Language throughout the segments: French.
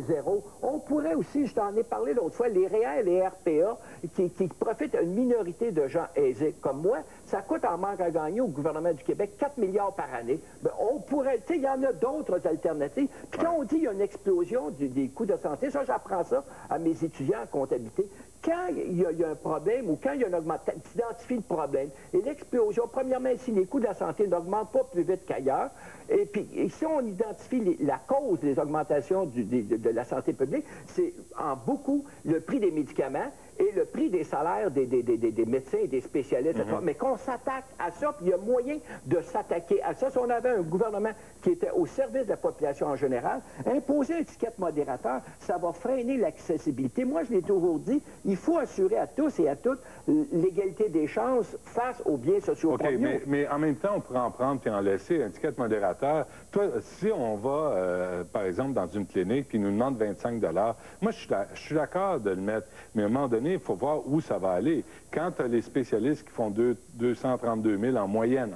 zéro. On pourrait aussi, je t'en ai parlé l'autre fois, les REER et les RPA qui profitent à une minorité de gens aisés comme moi, ça coûte en manque à gagner au gouvernement du Québec 4 milliards par année. Ben, on pourrait, tu sais, il y en a d'autres alternatives. Puis quand on dit qu'il y a une explosion des coûts de santé, ça, j'apprends ça à mes étudiants en comptabilité. Quand il y a un problème ou quand il y a une augmentation, tu identifies le problème. Et l'explosion, premièrement, si les coûts de la santé n'augmentent pas plus vite qu'ailleurs, et puis si on identifie la cause des augmentations de la santé publique, c'est en beaucoup le prix des médicaments et le prix des salaires des médecins et des spécialistes, etc. Mais qu'on s'attaque à ça, puis il y a moyen de s'attaquer à ça. Si on avait un gouvernement qui était au service de la population en général, imposer un ticket modérateur, ça va freiner l'accessibilité. Moi, je l'ai toujours dit, il faut assurer à tous et à toutes l'égalité des chances face aux biens sociaux. OK, mais en même temps, on pourrait en prendre puis en laisser un ticket modérateur. Toi, si on va, par exemple, dans une clinique puis nous demande 25 $, moi, je suis d'accord de le mettre, mais à un moment donné, il faut voir où ça va aller. Quand tu as les spécialistes qui font 232 000 en moyenne,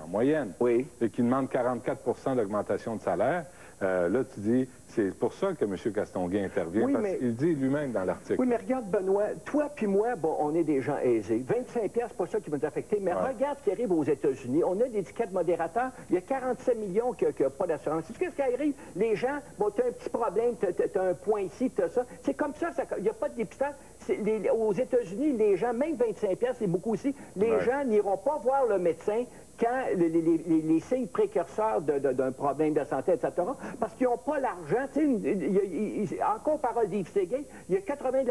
oui, et qui demandent 44 d'augmentation de salaire, là, tu dis, c'est pour ça que M. Castonguay intervient, oui, parce qu'il dit lui-même dans l'article. Oui, mais regarde, Benoît, toi puis moi, bon, on est des gens aisés. 25 $, c'est pas ça qui va nous affecter, mais regarde ce qui arrive aux États-Unis. On a des étiquettes modérateurs, il y a 47 millions qui n'ont pas d'assurance. Tu sais ce qui arrive? Les gens, bon, tu as un petit problème, tu as un point ici, tu as ça. C'est comme ça, il n'y a pas de dépistage. Aux États-Unis, les gens, même 25 $, c'est beaucoup aussi, les gens n'iront pas voir le médecin quand les signes précurseurs d'un problème de santé, etc., parce qu'ils n'ont pas l'argent. Encore parole d'Yves Séguin, il y a 80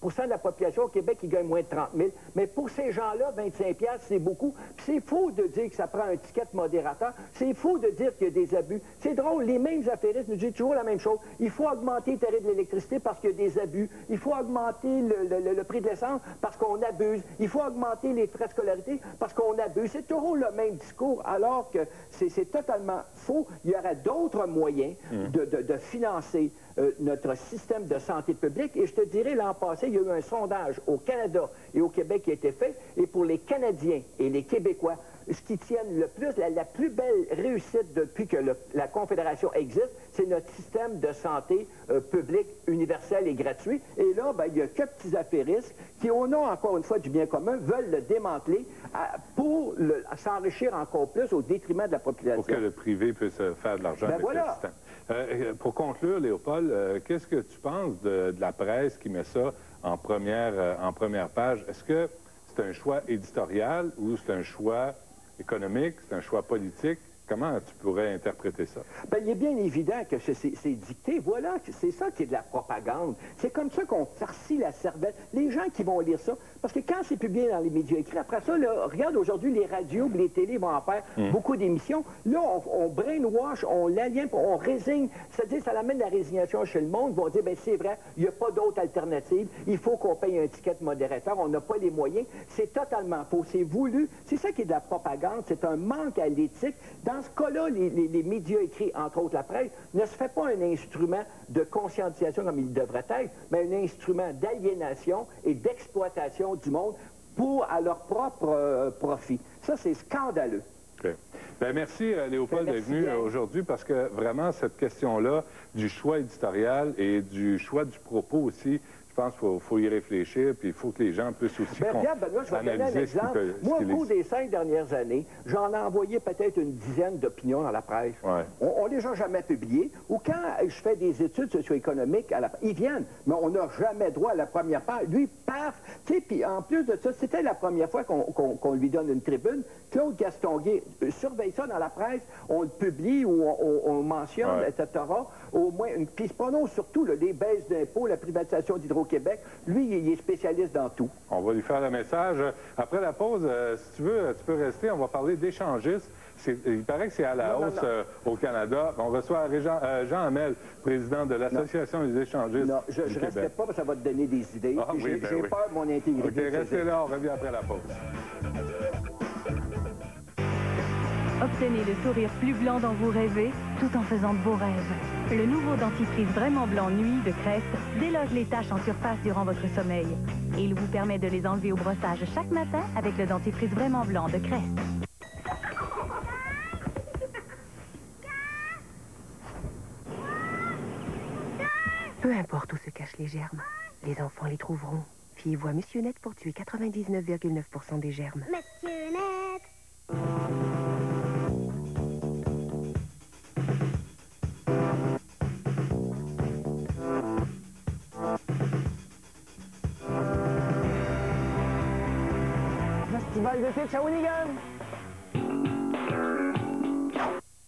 % de la population au Québec qui gagne moins de 30 000. Mais pour ces gens-là, 25 $, c'est beaucoup. Puis c'est faux de dire que ça prend un ticket modérateur. C'est faux de dire qu'il y a des abus. C'est drôle, les mêmes affairistes nous disent toujours la même chose. Il faut augmenter le tarif de l'électricité parce qu'il y a des abus. Il faut augmenter le prix de l'essence parce qu'on abuse. Il faut augmenter les frais de scolarité parce qu'on abuse. C'est toujours le même discours, alors que c'est totalement faux. Il y aurait d'autres moyens de financer notre système de santé publique. Et je te dirais, l'an passé, il y a eu un sondage au Canada et au Québec qui a été fait. Et pour les Canadiens et les Québécois, ce qui tiennent le plus, la plus belle réussite depuis que la Confédération existe, c'est notre système de santé public, universel et gratuit. Et là, ben, il n'y a que petits affairistes qui, au nom, encore une fois, du bien commun, veulent le démanteler pour s'enrichir encore plus au détriment de la population. Pour que le privé puisse faire de l'argent avec le système. Pour conclure, Léopold, qu'est-ce que tu penses de la presse qui met ça en première page? Est-ce que c'est un choix éditorial ou c'est un choix économique, c'est un choix politique? Comment tu pourrais interpréter ça? Bien, il est bien évident que c'est dicté. Voilà, c'est ça qui est de la propagande. C'est comme ça qu'on farcit la cervelle. Les gens qui vont lire ça, parce que quand c'est publié dans les médias écrits, après ça, là, regarde aujourd'hui, les radios, les télés vont en faire beaucoup d'émissions. Là, on brainwash, on l'aliène, on résigne. C'est-à-dire, ça amène la résignation chez le monde. Ils vont dire, bien, c'est vrai, il n'y a pas d'autre alternative. Il faut qu'on paye un ticket modérateur. On n'a pas les moyens. C'est totalement faux. C'est voulu. C'est ça qui est de la propagande. C'est un manque à l'éthique. Dans ce cas-là, les médias écrits, entre autres la presse, ne se fait pas un instrument de conscientisation comme il devrait être, mais un instrument d'aliénation et d'exploitation du monde à leur propre profit. Ça, c'est scandaleux. Okay. Bien, merci, Léopold, d'être venu aujourd'hui, parce que vraiment, cette question-là du choix éditorial et du choix du propos aussi, je pense qu'il faut y réfléchir, puis il faut que les gens puissent aussi regarde, Benoît, je vais te donner un exemple. Moi, au cours des 5 dernières années, j'en ai envoyé peut-être une dizaine d'opinions dans la presse. Ouais. On les a jamais publiées. Ou quand je fais des études socio-économiques, ils viennent, mais on n'a jamais droit à la première page. Lui, paf! Tu sais, puis en plus de ça, c'était la première fois qu'on lui donne une tribune. Claude Castonguay surveille ça dans la presse, on le publie ou on mentionne, etc. Au moins, puis il se prononce surtout les baisses d'impôts, la privatisation d'Hydro-Québec. Lui, il est spécialiste dans tout. On va lui faire le message. Après la pause, si tu veux, tu peux rester. On va parler d'échangistes. Il paraît que c'est à la hausse au Canada. On reçoit Jean Hamel, président de l'Association des échangistes. Non, je ne resterai pas parce que ça va te donner des idées. J'ai peur de mon intégrité. OK, restez là, on revient après la pause. Obtenez le sourire plus blanc dont vous rêvez, tout en faisant de beaux rêves. Le nouveau dentifrice vraiment blanc nuit de Crest déloge les taches en surface durant votre sommeil. Et il vous permet de les enlever au brossage chaque matin avec le dentifrice vraiment blanc de Crest. Peu importe où se cachent les germes, les enfants les trouveront. Fiez-vous à Monsieur Net pour tuer 99,9% des germes. Monsieur Net! Festival d'été de Shawinigan!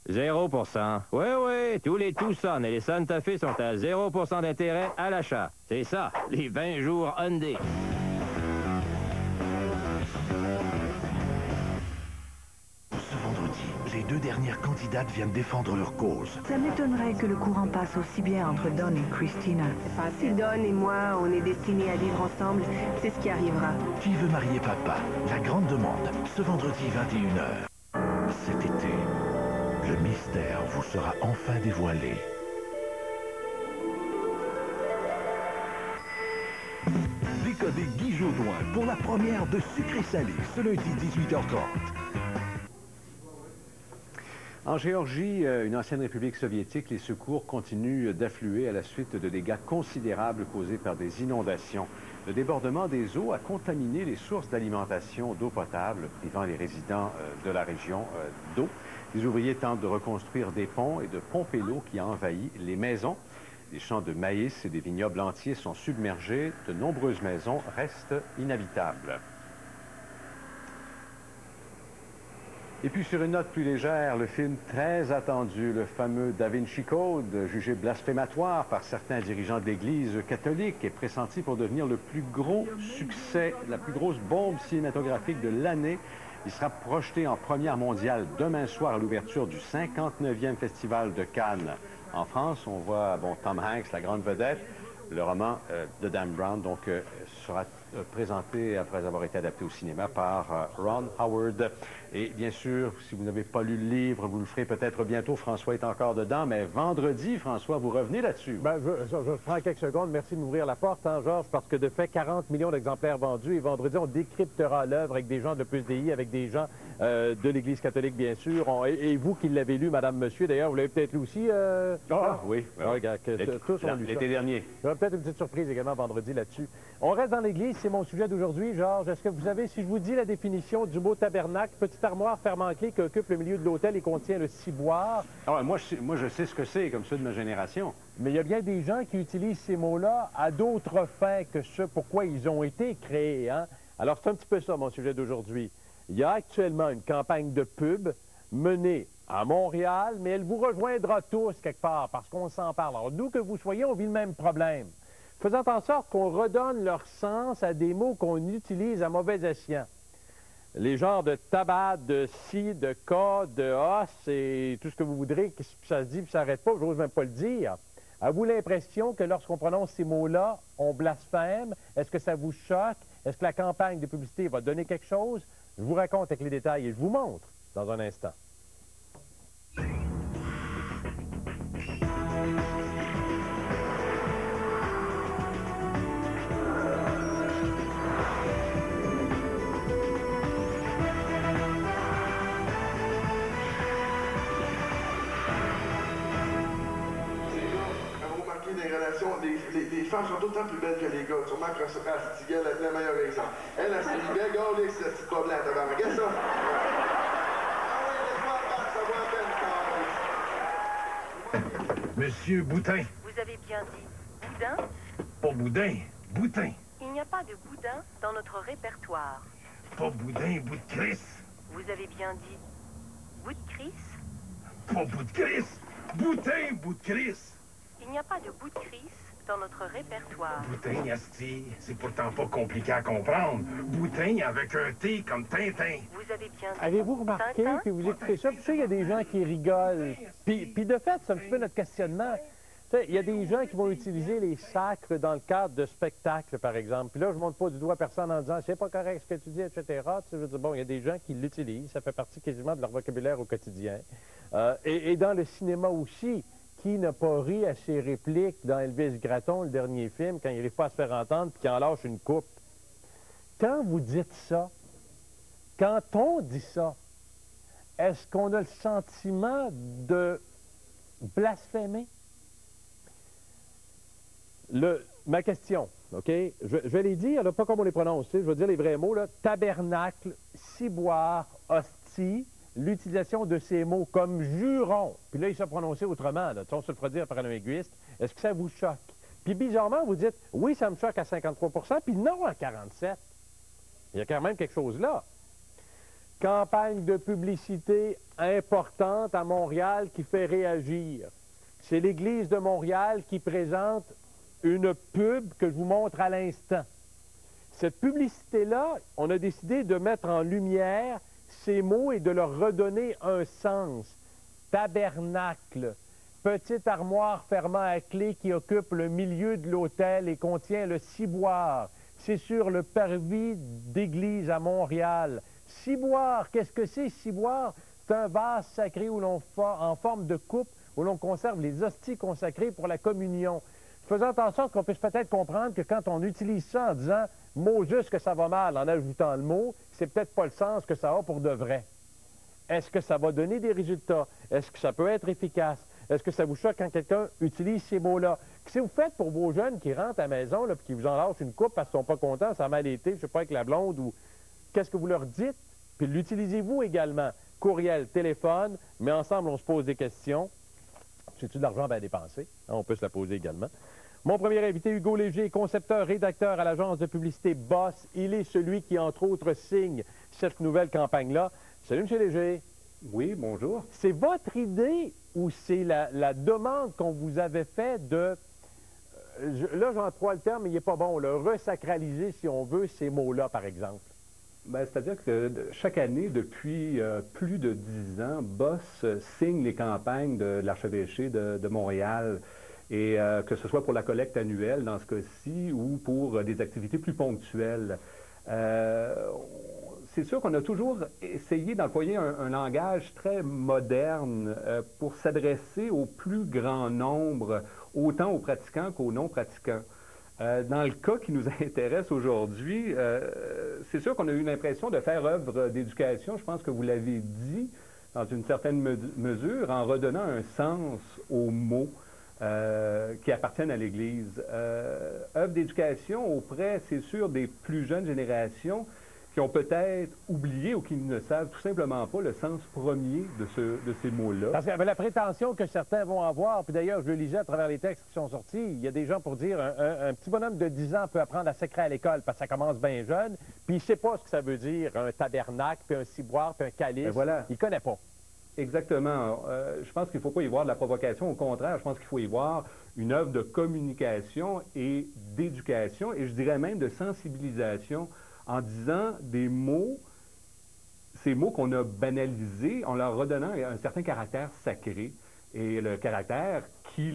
0%. Oui, tous les Tucson et les Santa Fe sont à 0% d'intérêt à l'achat. C'est ça, les 20 jours Hyundai. Ce vendredi, les deux dernières candidates viennent défendre leur cause. Ça m'étonnerait que le courant passe aussi bien entre Don et Christina. Si Don et moi, on est destinés à vivre ensemble, c'est ce qui arrivera. Qui veut marier papa? La grande demande, ce vendredi 21h. Cet été, le mystère vous sera enfin dévoilé. Décodez Guy Jodoin pour la première de Sucré Salé, ce lundi 18h30. En Géorgie, une ancienne république soviétique, les secours continuent d'affluer à la suite de dégâts considérables causés par des inondations. Le débordement des eaux a contaminé les sources d'alimentation d'eau potable, privant les résidents de la région d'eau. Les ouvriers tentent de reconstruire des ponts et de pomper l'eau qui a envahi les maisons. Des champs de maïs et des vignobles entiers sont submergés. De nombreuses maisons restent inhabitables. Et puis sur une note plus légère, le film très attendu, le fameux Da Vinci Code, jugé blasphématoire par certains dirigeants de l'Église catholique, est pressenti pour devenir le plus gros succès, la plus grosse bombe cinématographique de l'année. Il sera projeté en première mondiale demain soir à l'ouverture du 59e Festival de Cannes. En France, on voit Tom Hanks, la grande vedette. Le roman de Dan Brown sera présenté après avoir été adapté au cinéma par Ron Howard. Et bien sûr, si vous n'avez pas lu le livre, vous le ferez peut-être bientôt. François est encore dedans, mais vendredi, François, vous revenez là-dessus. Ben, je prends quelques secondes. Merci de m'ouvrir la porte, hein, Georges, parce que de fait, 40 millions d'exemplaires vendus. Et vendredi, on décryptera l'œuvre avec des gens de l'Opus Dei, avec des gens de l'Église catholique, bien sûr. Et vous qui l'avez lu, madame, monsieur, d'ailleurs, vous l'avez peut-être lu aussi. Oui. Tous ont lu ça. L'été dernier. Il y aura peut-être une petite surprise également vendredi là-dessus. On reste dans l'Église, c'est mon sujet d'aujourd'hui. Georges, est-ce que vous savez, si je vous dis la définition du mot tabernacle, petite armoire fermentée qui occupe le milieu de l'autel et contient le ciboire? Moi, je sais ce que c'est, comme ceux de ma génération. Mais il y a bien des gens qui utilisent ces mots-là à d'autres fins que ce pourquoi ils ont été créés. Hein? Alors, c'est un petit peu ça, mon sujet d'aujourd'hui. Il y a actuellement une campagne de pub menée à Montréal, mais elle vous rejoindra tous quelque part, parce qu'on s'en parle. Alors, d'où que vous soyez, on vit le même problème. Faisant en sorte qu'on redonne leur sens à des mots qu'on utilise à mauvais escient. Les genres de tabac, de si, de cas, de os et tout ce que vous voudrez, ça se dit puis ça n'arrête pas, je n'ose même pas le dire. Avez-vous l'impression que lorsqu'on prononce ces mots-là, on blasphème? Est-ce que ça vous choque? Est-ce que la campagne de publicité va donner quelque chose? Je vous raconte avec les détails et je vous montre dans un instant. Les femmes sont autant plus belles que les gars. Sûrement que Astigel est le meilleur exemple. Elle, c'est une belle gars, c'est cette petite problème. Regarde ça. Ah oui, laisse-moi faire, ça va à peine. Monsieur Boutin. Vous avez bien dit boudin? Pas boudin, boutin. Il n'y a pas de boudin dans notre répertoire. Pas boudin, bout de Chris. Vous avez bien dit bout de Chris? Pas bout de Chris. Boutin, bout de Chris. Il n'y a pas de bout de Chris dans notre répertoire. Boutin, asti, c'est pourtant pas compliqué à comprendre. Boutin avec un T comme Tintin. Vous avez bien dit. Avez-vous remarqué, puis vous écoutez ça, puis il y a des gens qui rigolent. Puis de fait, c'est un petit peu notre questionnement. Il y a des gens qui vont utiliser les sacres dans le cadre de spectacles, par exemple. Puis là, je ne montre pas du doigt personne en disant « c'est pas correct ce que tu dis, etc. » Je veux dire, bon, il y a des gens qui l'utilisent. Ça fait partie quasiment de leur vocabulaire au quotidien. Et dans le cinéma aussi, qui n'a pas ri à ses répliques dans Elvis Gratton, le dernier film, quand il n'arrive pas à se faire entendre puis qu'il en lâche une coupe? Quand vous dites ça, quand on dit ça, est-ce qu'on a le sentiment de blasphémer? Ma question, OK? Je vais les dire, là, pas comme on les prononce, je vais dire les vrais mots, là. Tabernacle, ciboire, hostie, l'utilisation de ces mots comme juron. Puis là, il s'est prononcé autrement, là. On se le fera dire par un linguiste. Est-ce que ça vous choque? Puis bizarrement, vous dites, oui, ça me choque à 53 % puis non à 47 %. Il y a quand même quelque chose là. Campagne de publicité importante à Montréal qui fait réagir. C'est l'Église de Montréal qui présente une pub que je vous montre à l'instant. Cette publicité-là, on a décidé de mettre en lumière ces mots et de leur redonner un sens. Tabernacle, petite armoire fermant à clé qui occupe le milieu de l'hôtel et contient le ciboire. C'est sur le parvis d'église à Montréal. Ciboire, qu'est-ce que c'est, ciboire? C'est un vase sacré en forme de coupe où l'on conserve les hosties consacrées pour la communion. Faisant en sorte qu'on puisse peut-être comprendre que quand on utilise ça en disant « mot juste que ça va mal » en ajoutant le mot, c'est peut-être pas le sens que ça a pour de vrai. Est-ce que ça va donner des résultats? Est-ce que ça peut être efficace? Est-ce que ça vous choque quand quelqu'un utilise ces mots-là? Qu'est-ce que vous faites pour vos jeunes qui rentrent à la maison et qui vous en lâchent une coupe parce qu'ils ne sont pas contents, ça a mal été, je ne sais pas, avec la blonde ou... Qu'est-ce que vous leur dites? Puis l'utilisez-vous également? Courriel, téléphone, mais ensemble, on se pose des questions. C'est-tu de l'argent à dépenser? On peut se la poser également. Mon premier invité, Hugo Léger, concepteur, rédacteur à l'agence de publicité Boss. Il est celui qui, entre autres, signe cette nouvelle campagne-là. Salut, M. Léger. Oui, bonjour. C'est votre idée ou c'est la demande qu'on vous avait fait de... là, j'emploie le terme, mais il n'est pas bon. Resacraliser, si on veut, ces mots-là, par exemple. C'est-à-dire que chaque année, depuis plus de 10 ans, Boss signe les campagnes de l'archevêché de Montréal. Et que ce soit pour la collecte annuelle, dans ce cas-ci, ou pour des activités plus ponctuelles. C'est sûr qu'on a toujours essayé d'employer un langage très moderne pour s'adresser au plus grand nombre, autant aux pratiquants qu'aux non-pratiquants. Dans le cas qui nous intéresse aujourd'hui, c'est sûr qu'on a eu l'impression de faire œuvre d'éducation, je pense que vous l'avez dit, dans une certaine mesure, en redonnant un sens aux mots qui appartiennent à l'Église. Œuvre d'éducation auprès, c'est sûr, des plus jeunes générations qui ont peut-être oublié ou qui ne savent tout simplement pas le sens premier de ces mots-là. Parce qu'avec la prétention que certains vont avoir, puis d'ailleurs, je le lisais à travers les textes qui sont sortis, il y a des gens pour dire un petit bonhomme de 10 ans peut apprendre à sacrer à l'école parce que ça commence bien jeune, puis il ne sait pas ce que ça veut dire, un tabernacle, puis un ciboire, puis un calice. Voilà. Il ne connaît pas. Exactement. Je pense qu'il ne faut pas y voir de la provocation. Au contraire, je pense qu'il faut y voir une œuvre de communication et d'éducation, et je dirais même de sensibilisation, en disant des mots, ces mots qu'on a banalisés, en leur redonnant un certain caractère sacré, et le caractère qui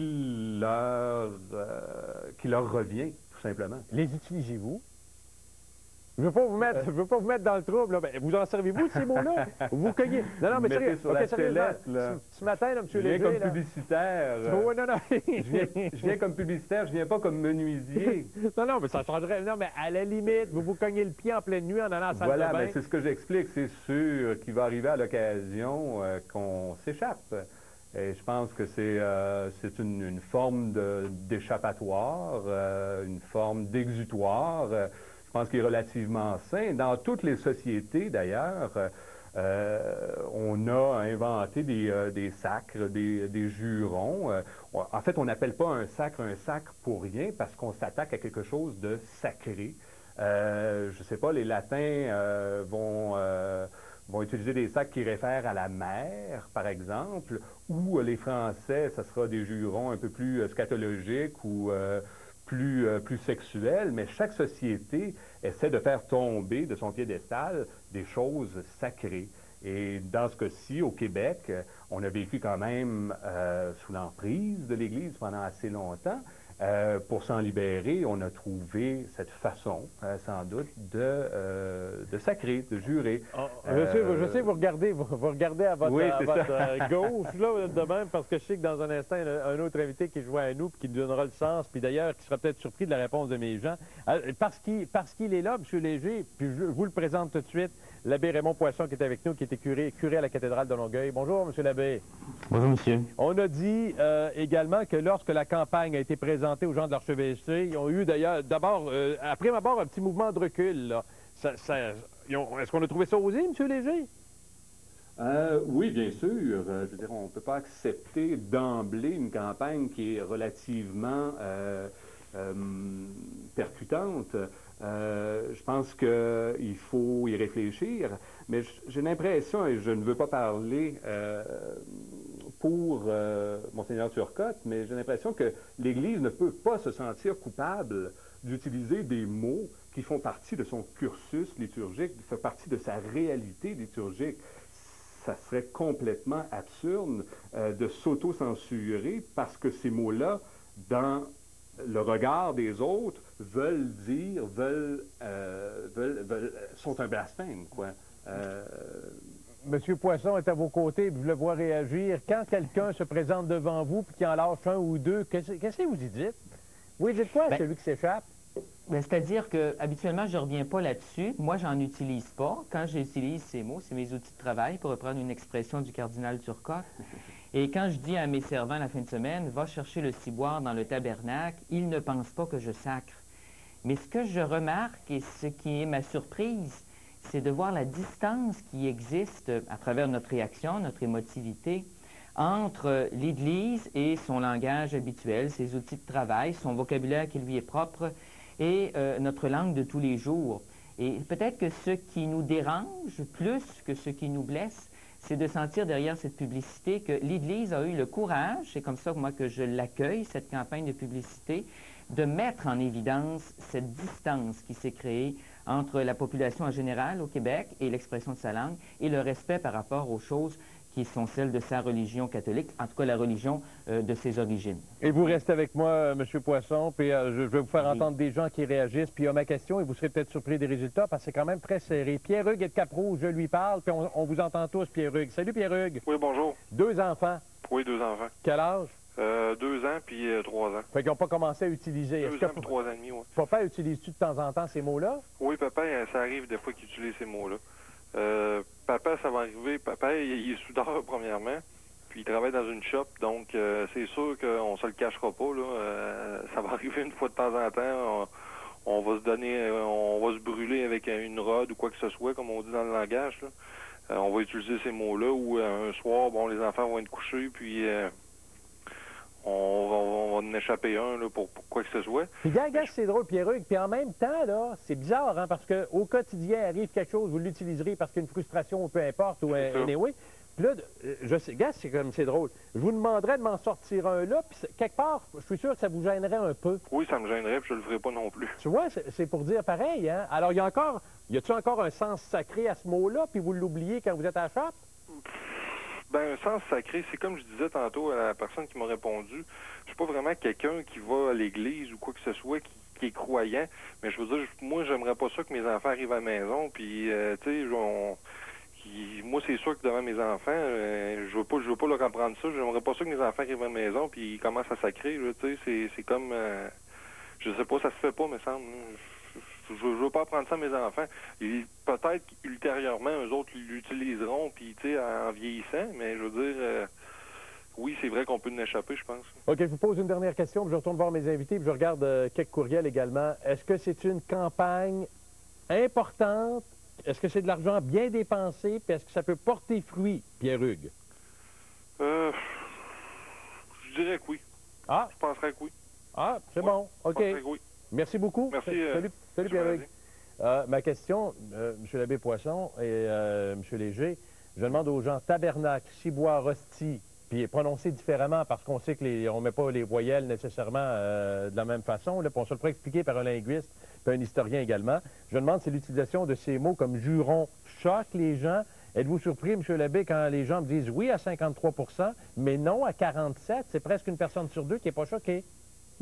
leur revient, tout simplement. Les utilisez-vous? Je ne veux pas vous mettre dans le trouble. Là. Vous en servez-vous de ces mots-là? Vous cognez. Non, mais sérieux. Sur la sellette, là. Ce matin, là, M. Léger... Je viens comme publicitaire. Oh, non. je viens comme publicitaire, je viens pas comme menuisier. Non, mais ça changerait. Non, mais à la limite, vous cognez le pied en pleine nuit en allant à la salle de bain. Voilà, c'est ce que j'explique. C'est sûr qu'il va arriver à l'occasion qu'on s'échappe. Et je pense que c'est une forme d'échappatoire, une forme d'exutoire. Je pense qu'il est relativement sain. Dans toutes les sociétés, d'ailleurs, on a inventé des sacres, des jurons. En fait, on n'appelle pas un sacre pour rien parce qu'on s'attaque à quelque chose de sacré. Je ne sais pas, les latins vont utiliser des sacres qui réfèrent à la mer, par exemple, ou les Français, ça sera des jurons un peu plus scatologiques ou plus sexuels, mais chaque société essaie de faire tomber de son piédestal des choses sacrées. Et dans ce cas-ci, au Québec, on a vécu quand même sous l'emprise de l'Église pendant assez longtemps. Pour s'en libérer, on a trouvé cette façon, sans doute, de sacrer, de jurer. Je sais, vous regardez à votre gauche, là, de même, parce que je sais que dans un instant, il y a un autre invité qui joue à nous, puis qui nous donnera le sens, puis d'ailleurs, qui sera peut-être surpris de la réponse de mes gens. Parce qu'il est là, M. Léger, puis je vous le présente tout de suite, l'abbé Raymond Poisson qui est avec nous, qui était curé à la cathédrale de Longueuil. Bonjour, monsieur l'abbé. Bonjour, monsieur. On a dit également que lorsque la campagne a été présentée aux gens de l'archevêché, ils ont eu d'ailleurs, d'abord, après ma part, un petit mouvement de recul. Là. Est-ce qu'on a trouvé ça osé, monsieur Léger? Oui, bien sûr. Je veux dire, on ne peut pas accepter d'emblée une campagne qui est relativement percutante. Je pense qu'il faut y réfléchir, mais j'ai l'impression, et je ne veux pas parler pour Monseigneur Turcotte, mais j'ai l'impression que l'Église ne peut pas se sentir coupable d'utiliser des mots qui font partie de son cursus liturgique, qui font partie de sa réalité liturgique. Ça serait complètement absurde de s'auto-censurer parce que ces mots-là, dans le regard des autres, sont un blasphème, quoi. Monsieur Poisson est à vos côtés, je le vois réagir. Quand quelqu'un se présente devant vous et qu'il en lâche un ou deux, qu'est-ce que vous y dites? Oui, dites quoi à celui qui s'échappe? C'est-à-dire que habituellement, je ne reviens pas là-dessus. Moi, j'en utilise pas. Quand j'utilise ces mots, c'est mes outils de travail, pour reprendre une expression du cardinal Turcotte. Et quand je dis à mes servants la fin de semaine, va chercher le ciboire dans le tabernacle, ils ne pensent pas que je sacre. Mais ce que je remarque, et ce qui est ma surprise, c'est de voir la distance qui existe à travers notre réaction, notre émotivité, entre l'Église et son langage habituel, ses outils de travail, son vocabulaire qui lui est propre, et notre langue de tous les jours. Et peut-être que ce qui nous dérange plus que ce qui nous blesse, c'est de sentir derrière cette publicité que l'Église a eu le courage, c'est comme ça moi que je l'accueille, cette campagne de publicité, de mettre en évidence cette distance qui s'est créée entre la population en général au Québec et l'expression de sa langue, et le respect par rapport aux choses qui sont celles de sa religion catholique, en tout cas la religion de ses origines. Et vous restez avec moi, M. Poisson, puis je vais vous faire entendre des gens qui réagissent, puis il y a ma question, et vous serez peut-être surpris des résultats, parce que c'est quand même très serré. Pierre-Hugues est de Cap-Rouge, je lui parle, puis on vous entend tous, Pierre-Hugues. Salut, Pierre-Hugues. Oui, bonjour. 2 enfants. Oui, 2 enfants. Quel âge? 2 ans, puis 3 ans. Fait qu'ils n'ont pas commencé à utiliser. 2 ans, puis 3 ans et demi, oui. Papa, utilises-tu de temps en temps ces mots-là? Oui, papa, ça arrive des fois qu'il utilise ces mots-là. Papa, ça va arriver. Papa, il est soudeur, premièrement, puis il travaille dans une shop, donc c'est sûr qu'on se le cachera pas, là. Ça va arriver une fois de temps en temps. On va se donner, on va se brûler avec une rod ou quoi que ce soit, comme on dit dans le langage, là. On va utiliser ces mots-là, ou un soir, bon, les enfants vont être couchés, puis on va en échapper un là, pour quoi que ce soit. Puis, gars, c'est drôle, Pierre-Hugues. Puis en même temps, là, c'est bizarre, hein, parce qu'au quotidien, arrive quelque chose, vous l'utiliserez parce qu'il y a une frustration, peu importe, ou anyway. Puis là, je sais, gars, c'est drôle. Je vous demanderais de m'en sortir un là, puis quelque part, je suis sûr que ça vous gênerait un peu. Oui, ça me gênerait, puis je le ferai pas non plus. Tu vois, c'est pour dire pareil, hein. Alors, y a-t-il encore un sens sacré à ce mot-là, puis vous l'oubliez quand vous êtes à la chape? Ben, un sens sacré, c'est comme je disais tantôt à la personne qui m'a répondu, je suis pas vraiment quelqu'un qui va à l'église ou quoi que ce soit, qui est croyant, mais je veux dire, moi, j'aimerais pas ça que mes enfants arrivent à la maison, puis, tu sais, moi, c'est sûr que devant mes enfants, je veux pas leur apprendre ça, j'aimerais pas ça que mes enfants arrivent à la maison, puis ils commencent à sacrer, tu sais, c'est comme, je sais pas, ça se fait pas, me semble. Je veux pas apprendre ça à mes enfants. Peut-être qu'ultérieurement, eux autres l'utiliseront, puis, tu sais, en vieillissant, mais je veux dire, oui, c'est vrai qu'on peut en échapper, je pense. OK, je vous pose une dernière question, puis je retourne voir mes invités, puis je regarde quelques courriels également. Est-ce que c'est une campagne importante? Est-ce que c'est de l'argent bien dépensé? Puis est-ce que ça peut porter fruit, Pierre-Hugues? Je dirais que oui. Ah? Je penserais que oui. Ah, c'est bon. OK. Je penserais que oui. Merci beaucoup. Merci. Salut Pierre-Hugues. Ma question, M. l'abbé Poisson et M. Léger, je demande aux gens tabernacle, ciboire, hostie, puis prononcé différemment parce qu'on sait qu'on ne met pas les voyelles nécessairement de la même façon. Là, on se le fera expliquer par un linguiste et un historien également. Je demande si l'utilisation de ces mots comme juron choque les gens. Êtes-vous surpris, M. l'abbé, quand les gens me disent oui à 53 % mais non à 47 %? C'est presque une personne sur 2 qui n'est pas choquée.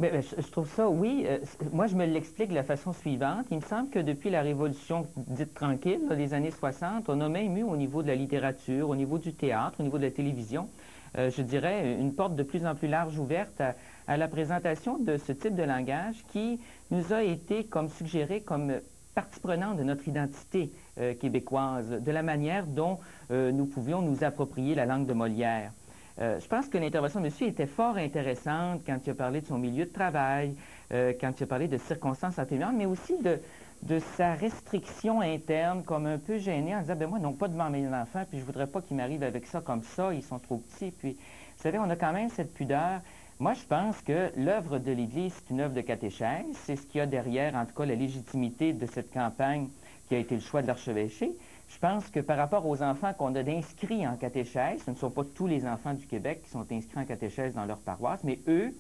Mais je trouve ça, oui. Moi, je me l'explique de la façon suivante. Il me semble que depuis la Révolution dite tranquille, les années 60, on a même eu au niveau de la littérature, au niveau du théâtre, au niveau de la télévision, je dirais, une porte de plus en plus large ouverte à la présentation de ce type de langage qui nous a été comme suggéré comme partie prenante de notre identité québécoise, de la manière dont nous pouvions nous approprier la langue de Molière. Je pense que l'intervention de monsieur était fort intéressante quand il a parlé de son milieu de travail, quand il a parlé de circonstances atténuantes, mais aussi de sa restriction interne, comme un peu gêné, en disant, ben moi, non, pas devant mes enfants, puis je voudrais pas qu'ils m'arrivent avec ça comme ça, ils sont trop petits. Puis, vous savez, on a quand même cette pudeur. Moi, je pense que l'œuvre de l'Église, c'est une œuvre de catéchèse. C'est ce qu'il y a derrière, en tout cas, la légitimité de cette campagne qui a été le choix de l'archevêché. Je pense que par rapport aux enfants qu'on a d'inscrits en catéchèse, ce ne sont pas tous les enfants du Québec qui sont inscrits en catéchèse dans leur paroisse, mais eux,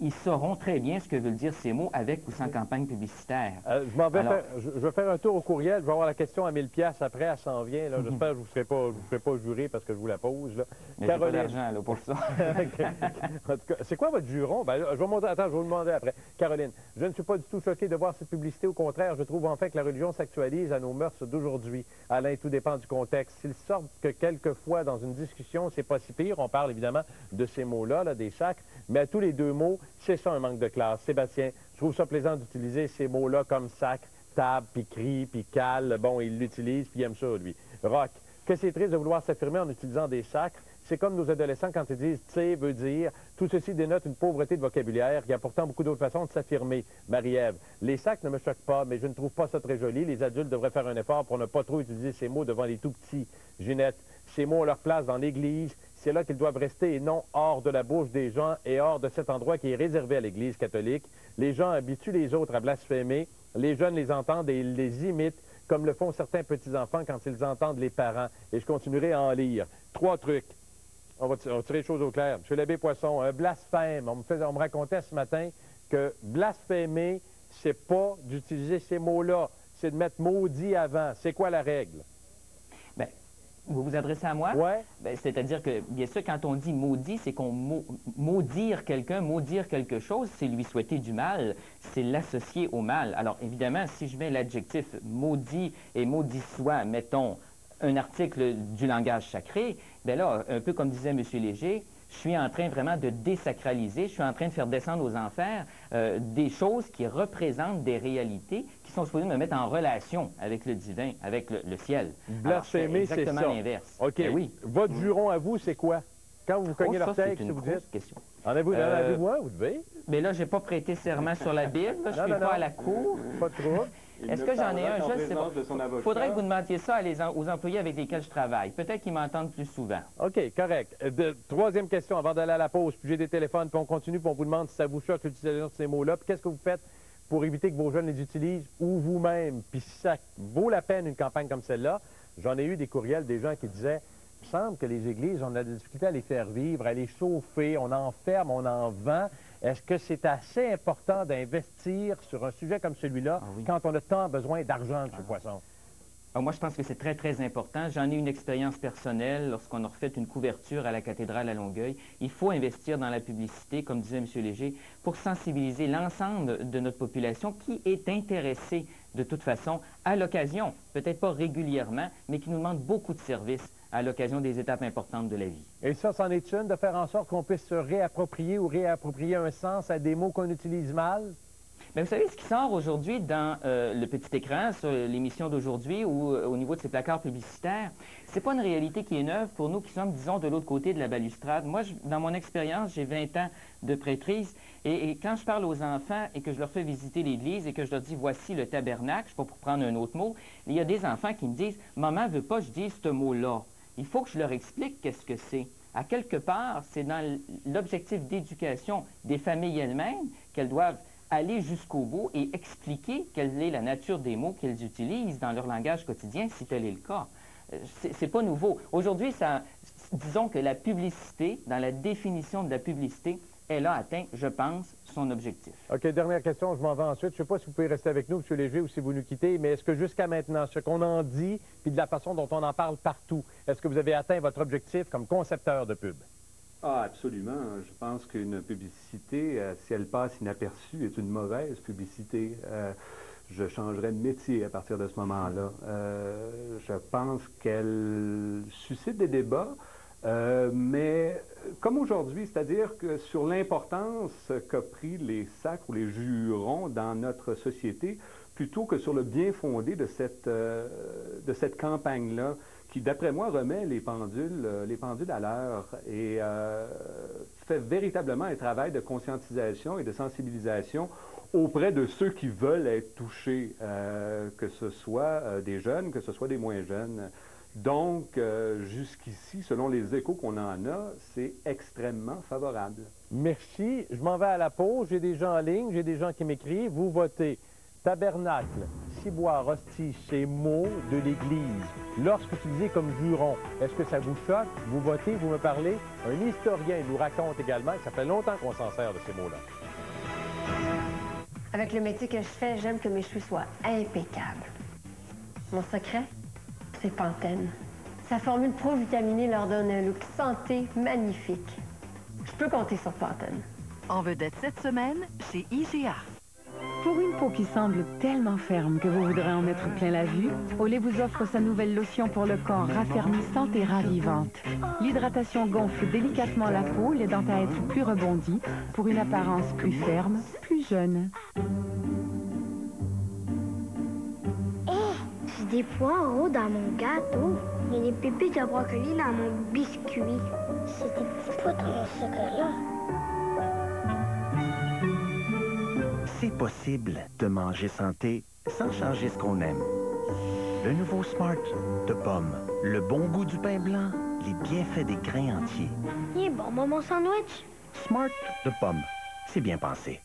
ils sauront très bien ce que veulent dire ces mots avec ou sans campagne publicitaire. Je vais faire un tour au courriel. Je vais avoir la question à 1000 $ après, elle s'en vient. J'espère que je ne vous ferai pas jurer parce que je vous la pose. Là. Mais j'ai pas d'argent pour ça. En tout cas, c'est quoi votre juron? Ben, je vais vous demander après. Caroline, je ne suis pas du tout choqué de voir cette publicité. Au contraire, je trouve enfin que la religion s'actualise à nos mœurs d'aujourd'hui. Alain, tout dépend du contexte. S'il sort que quelquefois, dans une discussion, c'est pas si pire. On parle évidemment de ces mots-là, là, des sacres, mais à tous les deux mots, c'est ça un manque de classe. Sébastien, je trouve ça plaisant d'utiliser ces mots-là comme sacre, table, puis cri, puis cale. Bon, il l'utilise, puis il aime ça, lui. Rock, que c'est triste de vouloir s'affirmer en utilisant des sacres. C'est comme nos adolescents quand ils disent « tu veut dire ». Tout ceci dénote une pauvreté de vocabulaire. Il y a pourtant beaucoup d'autres façons de s'affirmer. Marie-Ève, les sacres ne me choquent pas, mais je ne trouve pas ça très joli. Les adultes devraient faire un effort pour ne pas trop utiliser ces mots devant les tout-petits. Ginette, ces mots ont leur place dans l'Église. C'est là qu'ils doivent rester et non hors de la bouche des gens et hors de cet endroit qui est réservé à l'Église catholique. Les gens habituent les autres à blasphémer. Les jeunes les entendent et ils les imitent, comme le font certains petits-enfants quand ils entendent les parents. Et je continuerai à en lire. 3 trucs. On va tirer les choses au clair. M. l'abbé Poisson, un blasphème. On me racontait ce matin que blasphémer, c'est pas d'utiliser ces mots-là. C'est de mettre maudit avant. C'est quoi la règle? Bien, vous vous adressez à moi? Oui. C'est-à-dire que, bien sûr, quand on dit maudit, c'est qu'on maudire quelqu'un, maudire quelque chose, c'est lui souhaiter du mal, c'est l'associer au mal. Alors, évidemment, si je mets l'adjectif maudit et maudit soit, mettons, un article du langage sacré, bien là, un peu comme disait M. Léger, je suis en train vraiment de désacraliser, je suis en train de faire descendre aux enfers des choses qui représentent des réalités qui sont supposées me mettre en relation avec le divin, avec le ciel. Blasphémer, c'est exactement l'inverse. OK. Ben oui. Votre juron à vous, c'est quoi? Quand vous cognez l'orteil, c'est une grosse question. En avez-vous un, vous devez? Mais là, je n'ai pas prêté serment sur la Bible, je ne suis pas à la cour. Pas trop. Est-ce que j'en ai un? Je ne sais pas. Il faudrait que vous demandiez ça aux employés avec lesquels je travaille. Peut-être qu'ils m'entendent plus souvent. OK, correct. Troisième question avant d'aller à la pause. Puis j'ai des téléphones, puis on continue, puis on vous demande si ça vous choque l'utilisation de ces mots-là. Puis qu'est-ce que vous faites pour éviter que vos jeunes les utilisent ou vous-même? Puis si ça vaut la peine une campagne comme celle-là, j'en ai eu des courriels des gens qui disaient « Il me semble que les églises, on a des difficultés à les faire vivre, à les chauffer, on en ferme, on en vend. Est-ce que c'est assez important d'investir sur un sujet comme celui-là quand on a tant besoin d'argent, M. Poisson? » Moi, je pense que c'est très, très important. J'en ai une expérience personnelle lorsqu'on a refait une couverture à la cathédrale à Longueuil. Il faut investir dans la publicité, comme disait M. Léger, pour sensibiliser l'ensemble de notre population qui est intéressée de toute façon à l'occasion, peut-être pas régulièrement, mais qui nous demande beaucoup de services à l'occasion des étapes importantes de la vie. Et ça, c'en est une, de faire en sorte qu'on puisse se réapproprier ou réapproprier un sens à des mots qu'on utilise mal? Bien, vous savez, ce qui sort aujourd'hui dans le petit écran, sur l'émission d'aujourd'hui ou au niveau de ces placards publicitaires, c'est pas une réalité qui est neuve pour nous qui sommes, disons, de l'autre côté de la balustrade. Moi, dans mon expérience, j'ai 20 ans de prêtrise et quand je parle aux enfants et que je leur fais visiter l'église et que je leur dis « voici le tabernacle », je sais pas pour prendre un autre mot, il y a des enfants qui me disent « maman veut pas que je dise ce mot-là ». Il faut que je leur explique qu'est-ce que c'est. À quelque part, c'est dans l'objectif d'éducation des familles elles-mêmes qu'elles doivent aller jusqu'au bout et expliquer quelle est la nature des mots qu'elles utilisent dans leur langage quotidien, si tel est le cas. C'est pas nouveau. Aujourd'hui, disons que la publicité, dans la définition de la publicité, elle a atteint, je pense, son objectif. OK, dernière question, je m'en vais ensuite. Je ne sais pas si vous pouvez rester avec nous, M. Léger, ou si vous nous quittez, mais est-ce que jusqu'à maintenant, ce qu'on en dit, puis de la façon dont on en parle partout, est-ce que vous avez atteint votre objectif comme concepteur de pub? Ah, absolument. Je pense qu'une publicité, si elle passe inaperçue, est une mauvaise publicité. Je changerais de métier à partir de ce moment-là. Je pense qu'elle suscite des débats, Mais comme aujourd'hui, c'est-à-dire que sur l'importance qu'a pris les sacres ou les jurons dans notre société, plutôt que sur le bien fondé de cette campagne-là, qui, d'après moi, remet les pendules à l'heure et fait véritablement un travail de conscientisation et de sensibilisation auprès de ceux qui veulent être touchés, que ce soit des jeunes, que ce soit des moins jeunes. Donc, jusqu'ici, selon les échos qu'on en a, c'est extrêmement favorable. Merci. Je m'en vais à la pause. J'ai des gens en ligne, j'ai des gens qui m'écrivent. Vous votez tabernacle, ciboire, hostie, ces mots de l'Église. Lorsque utilisés comme juron, est-ce que ça vous choque? Vous votez, vous me parlez? Un historien nous raconte également que ça fait longtemps qu'on s'en sert de ces mots-là. Avec le métier que je fais, j'aime que mes cheveux soient impeccables. Mon secret, c'est Pantene. Sa formule pro-vitaminée leur donne un look santé magnifique. Je peux compter sur Pantene. En vedette cette semaine, chez IGA. Pour une peau qui semble tellement ferme que vous voudrez en mettre plein la vue, Olay vous offre sa nouvelle lotion pour le corps raffermissante et ravivante. L'hydratation gonfle délicatement la peau, l'aidant à être plus rebondie pour une apparence plus ferme, plus jeune. J'ai des poireaux dans mon gâteau. Il y a des pépites de brocoli dans mon biscuit. C'est des petits pois dans mon chocolat. C'est possible de manger santé sans changer ce qu'on aime. Le nouveau Smart de pomme, le bon goût du pain blanc, les bienfaits des grains entiers. Il est bon, mon sandwich. Smart de pomme, c'est bien pensé.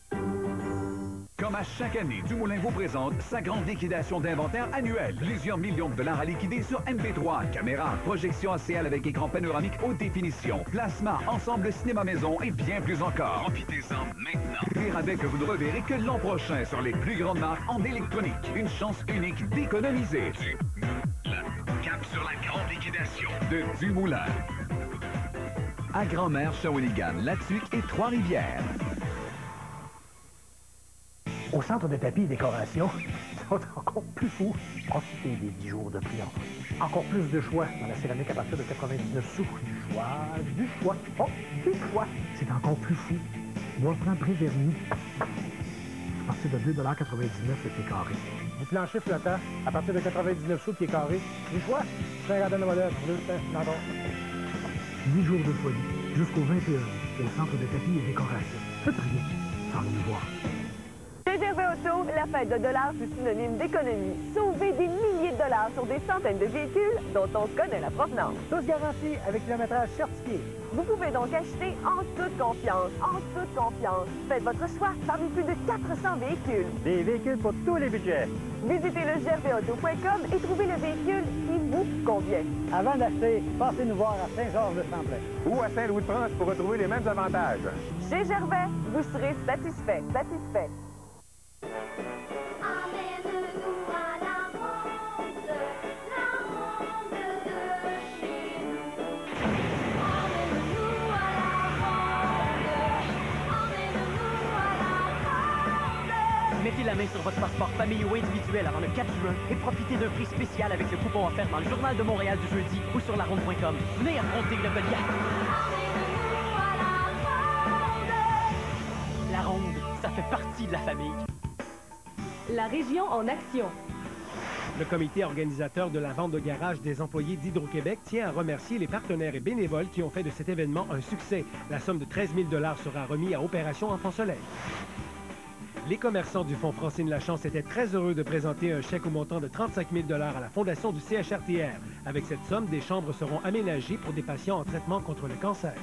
Comme à chaque année, Dumoulin vous présente sa grande liquidation d'inventaire annuelle. Plusieurs millions de dollars à liquider sur MP3, caméra, projection ACL avec écran panoramique haute définition, plasma, ensemble cinéma maison et bien plus encore. Profitez-en maintenant. Des rabais que vous ne reverrez que l'an prochain sur les plus grandes marques en électronique. Une chance unique d'économiser. Dumoulin. Cap sur la grande liquidation de Dumoulin. À Grand-Mère, Shawinigan, Latuc et Trois-Rivières. Au centre de tapis et décoration, ils sont encore plus fous. Profitez des 10 jours de prix. Encore plus de choix dans la céramique à partir de 99 sous. Du choix. Oh, du choix. C'est encore plus fou. Bois-franc pré-vernis. À partir de 2,99 $ le pied carré. Du plancher flottant à partir de 99 sous le pied carré. Du choix. C'est un de modèle. 10 jours de folie. Jusqu'au 21 au centre de tapis et décoration. Faites rien sans nous voir. Chez Gervais Auto, la fête de dollars, c'est synonyme d'économie. Sauvez des milliers de dollars sur des centaines de véhicules dont on connaît la provenance. Tous garantis avec kilométrage certifié. Vous pouvez donc acheter en toute confiance. En toute confiance. Faites votre choix parmi plus de 400 véhicules. Des véhicules pour tous les budgets. Visitez le gervaiauto.com et trouvez le véhicule qui vous convient. Avant d'acheter, passez nous voir à Saint-Georges-de-Champlain. Ou à Saint-Louis-de-France pour retrouver les mêmes avantages. Chez Gervais, vous serez satisfait. Satisfait. Mettez la main sur votre passeport famille ou individuel avant le 4 juin et profitez d'un prix spécial avec le coupon offert dans le Journal de Montréal du jeudi ou sur laronde.com. Venez affronter le Goliath. La Ronde, ça fait partie de la famille. La région en action. Le comité organisateur de la vente de garage des employés d'Hydro-Québec tient à remercier les partenaires et bénévoles qui ont fait de cet événement un succès. La somme de 13 000 $ sera remise à Opération Enfant Soleil. Les commerçants du Fonds Francine Lachance étaient très heureux de présenter un chèque au montant de 35 000 $ à la fondation du CHRTR. Avec cette somme, des chambres seront aménagées pour des patients en traitement contre le cancer.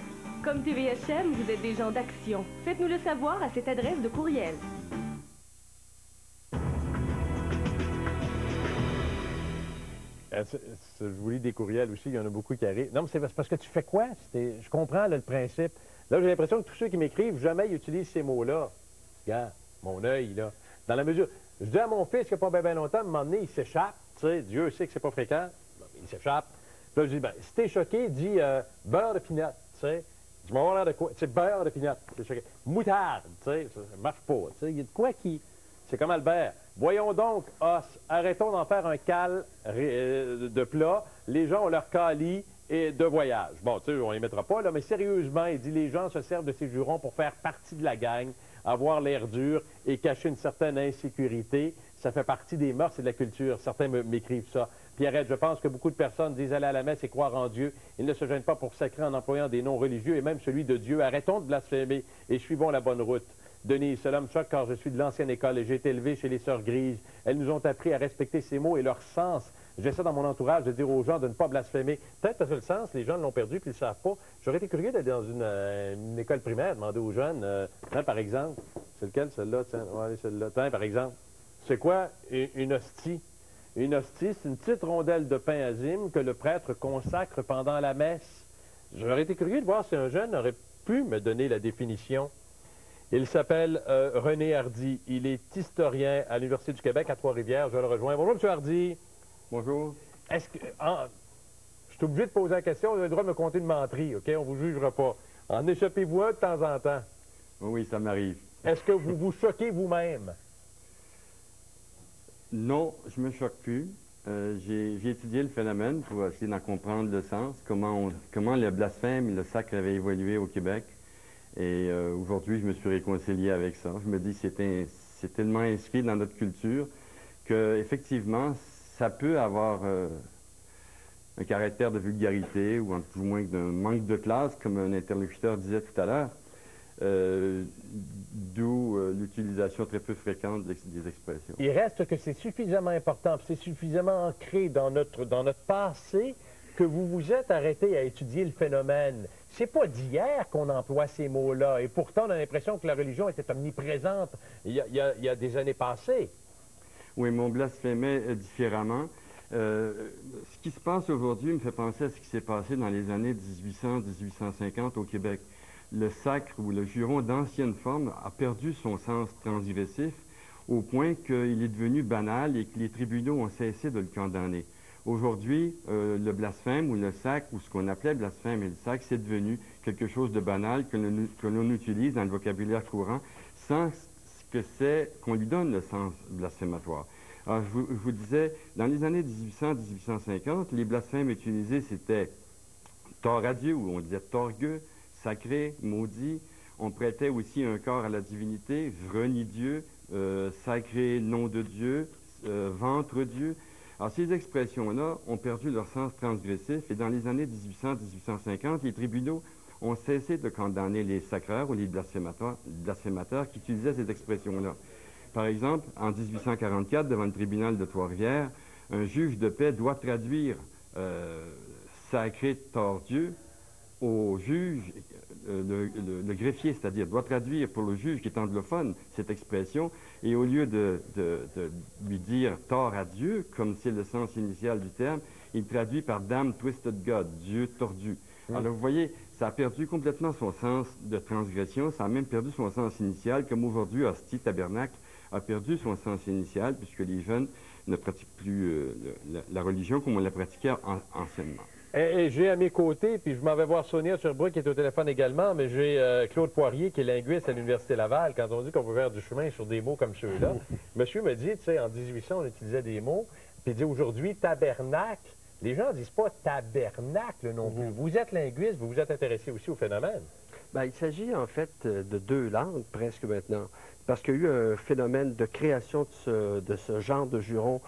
Comme TVHM, vous êtes des gens d'action. Faites-nous le savoir à cette adresse de courriel. Je vous lis des courriels aussi, il y en a beaucoup qui arrivent. Non, mais c'est parce que tu fais quoi? Je comprends là, le principe. Là, j'ai l'impression que tous ceux qui m'écrivent, jamais ils utilisent ces mots-là. Regarde, mon œil, là. Dans la mesure... Je dis à mon fils qu'il n'y a pas bien longtemps, à un moment donné, il s'échappe. Tu sais, Dieu sait que c'est pas fréquent. Il s'échappe. Puis là, je dis, ben, si t'es choqué, dis beurre de pinot, tu sais. Je m'en vais l'air de quoi? Tu sais, beurre de pinot. Moutarde, tu sais, ça marche pas. Tu sais, il y a de quoi qui... C'est comme Albert. Voyons donc, os, arrêtons d'en faire un cal de plat. Les gens ont leur cali, et de voyage. Bon, tu sais, on ne les mettra pas, là, mais sérieusement, il dit les gens se servent de ces jurons pour faire partie de la gang, avoir l'air dur et cacher une certaine insécurité. Ça fait partie des mœurs et de la culture. Certains m'écrivent ça. Pierrette, je pense que beaucoup de personnes disent aller à la messe et croire en Dieu. Ils ne se gênent pas pour sacrer en employant des noms religieux et même celui de Dieu. Arrêtons de blasphémer et suivons la bonne route. Denis, cela me choque car je suis de l'ancienne école et j'ai été élevé chez les Sœurs Grises. Elles nous ont appris à respecter ces mots et leur sens. J'essaie dans mon entourage de dire aux gens de ne pas blasphémer. Peut-être parce que le sens, les gens l'ont perdu puis ils ne le savent pas. J'aurais été curieux d'aller dans une école primaire, demander aux jeunes, tiens, par exemple, c'est lequel, celle-là? Tiens, on va aller celle-là. Tiens, par exemple, c'est quoi une hostie? Une hostie, c'est une petite rondelle de pain azime que le prêtre consacre pendant la messe. J'aurais été curieux de voir si un jeune aurait pu me donner la définition. Il s'appelle René Hardy. Il est historien à l'Université du Québec à Trois-Rivières. Je le rejoins. Bonjour, M. Hardy. Bonjour. Est-ce que... je suis obligé de poser la question. Vous avez le droit de me compter de menterie, OK? On ne vous jugera pas. En échappez-vous un de temps en temps? Oui, ça m'arrive. Est-ce que vous vous choquez vous-même? Non, je me choque plus. J'ai étudié le phénomène pour essayer d'en comprendre le sens, comment le blasphème et le sacre avaient évolué au Québec. Et aujourd'hui, je me suis réconcilié avec ça. Je me dis que c'est tellement inscrit dans notre culture qu'effectivement, ça peut avoir un caractère de vulgarité ou en tout moins d'un manque de classe, comme un interlocuteur disait tout à l'heure, d'où l'utilisation très peu fréquente des expressions. Il reste que c'est suffisamment important, c'est suffisamment ancré dans notre passé que vous vous êtes arrêté à étudier le phénomène. C'est pas d'hier qu'on emploie ces mots-là, et pourtant on a l'impression que la religion était omniprésente il y a des années passées. Oui, mais on blasphémait différemment. Ce qui se passe aujourd'hui me fait penser à ce qui s'est passé dans les années 1800-1850 au Québec. Le sacre ou le juron d'ancienne forme a perdu son sens transgressif au point qu'il est devenu banal et que les tribunaux ont cessé de le condamner. Aujourd'hui, le blasphème ou le sacre, ou ce qu'on appelait blasphème et le sacre, c'est devenu quelque chose de banal que l'on utilise dans le vocabulaire courant sans qu'on lui donne le sens blasphématoire. Alors, je vous disais, dans les années 1800-1850, les blasphèmes utilisés, c'était tort à Dieu, ou on disait torgueux, sacré, maudit. On prêtait aussi un corps à la divinité, renie Dieu, sacré nom de Dieu, ventre Dieu. Alors, ces expressions-là ont perdu leur sens transgressif et dans les années 1800-1850, les tribunaux ont cessé de condamner les sacreurs ou les blasphémateurs qui utilisaient ces expressions-là. Par exemple, en 1844, devant le tribunal de Trois-Rivières, un juge de paix doit traduire sacré tort Dieu au juge, le greffier, c'est-à-dire doit traduire pour le juge qui est anglophone cette expression, et au lieu de lui dire tort à Dieu, comme c'est le sens initial du terme, il traduit par damn twisted God, Dieu tordu. Alors vous voyez, ça a perdu complètement son sens de transgression, ça a même perdu son sens initial, comme aujourd'hui, hostie, tabernacle a perdu son sens initial, puisque les jeunes ne pratiquent plus la religion comme on la pratiquait anciennement. Et j'ai à mes côtés, puis je m'en vais voir Sonia Sherbrooke qui est au téléphone également, mais j'ai Claude Poirier qui est linguiste à l'Université Laval. Quand on dit qu'on peut faire du chemin sur des mots comme ceux-là, monsieur me dit, tu sais, en 1800, on utilisait des mots, puis il dit aujourd'hui, tabernacle. Les gens ne disent pas tabernacle non plus. Vous êtes linguiste, vous vous êtes intéressé aussi au phénomène. Bien, il s'agit en fait de deux langues presque maintenant, parce qu'il y a eu un phénomène de création de ce genre de juron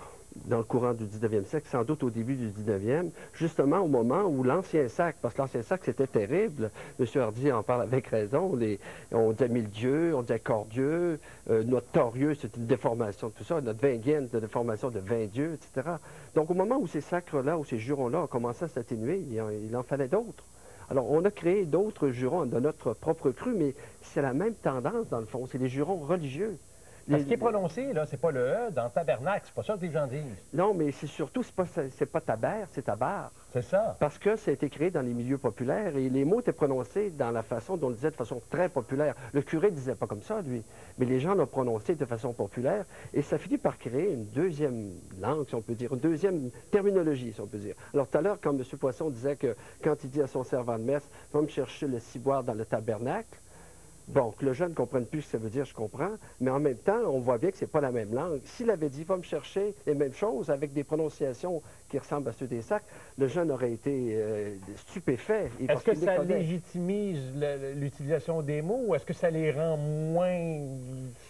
dans le courant du 19e siècle, sans doute au début du 19e, justement au moment où l'ancien sacre, parce que l'ancien sacre c'était terrible, M. Hardy en parle avec raison, on disait mille dieux, on disait cordieux, notre torieux c'est une déformation de tout ça, notre vinguienne c'est une déformation de 20 dieux, etc. Donc au moment où ces sacres-là, où ces jurons-là ont commencé à s'atténuer, il en fallait d'autres. Alors, on a créé d'autres jurons de notre propre cru, mais c'est la même tendance, dans le fond. C'est les jurons religieux. Ce qui est prononcé, là, c'est pas le E dans tabernacle, c'est pas ça que les gens disent. Non, mais c'est surtout, c'est pas taber, c'est tabar. C'est ça. Parce que ça a été créé dans les milieux populaires et les mots étaient prononcés dans la façon dont on le disait de façon très populaire. Le curé ne disait pas comme ça, lui, mais les gens l'ont prononcé de façon populaire et ça finit par créer une deuxième langue, si on peut dire, une deuxième terminologie, si on peut dire. Alors, tout à l'heure, quand M. Poisson disait que quand il dit à son servant de messe, « Va me chercher le ciboire dans le tabernacle », Bon, que le jeune ne comprenne plus ce que ça veut dire, je comprends, mais en même temps, on voit bien que c'est pas la même langue. S'il avait dit « va me chercher les mêmes choses » avec des prononciations qui ressemblent à ceux des Sacs, le jeune aurait été stupéfait. Est-ce que ça légitimise l'utilisation des mots ou est-ce que ça les rend moins...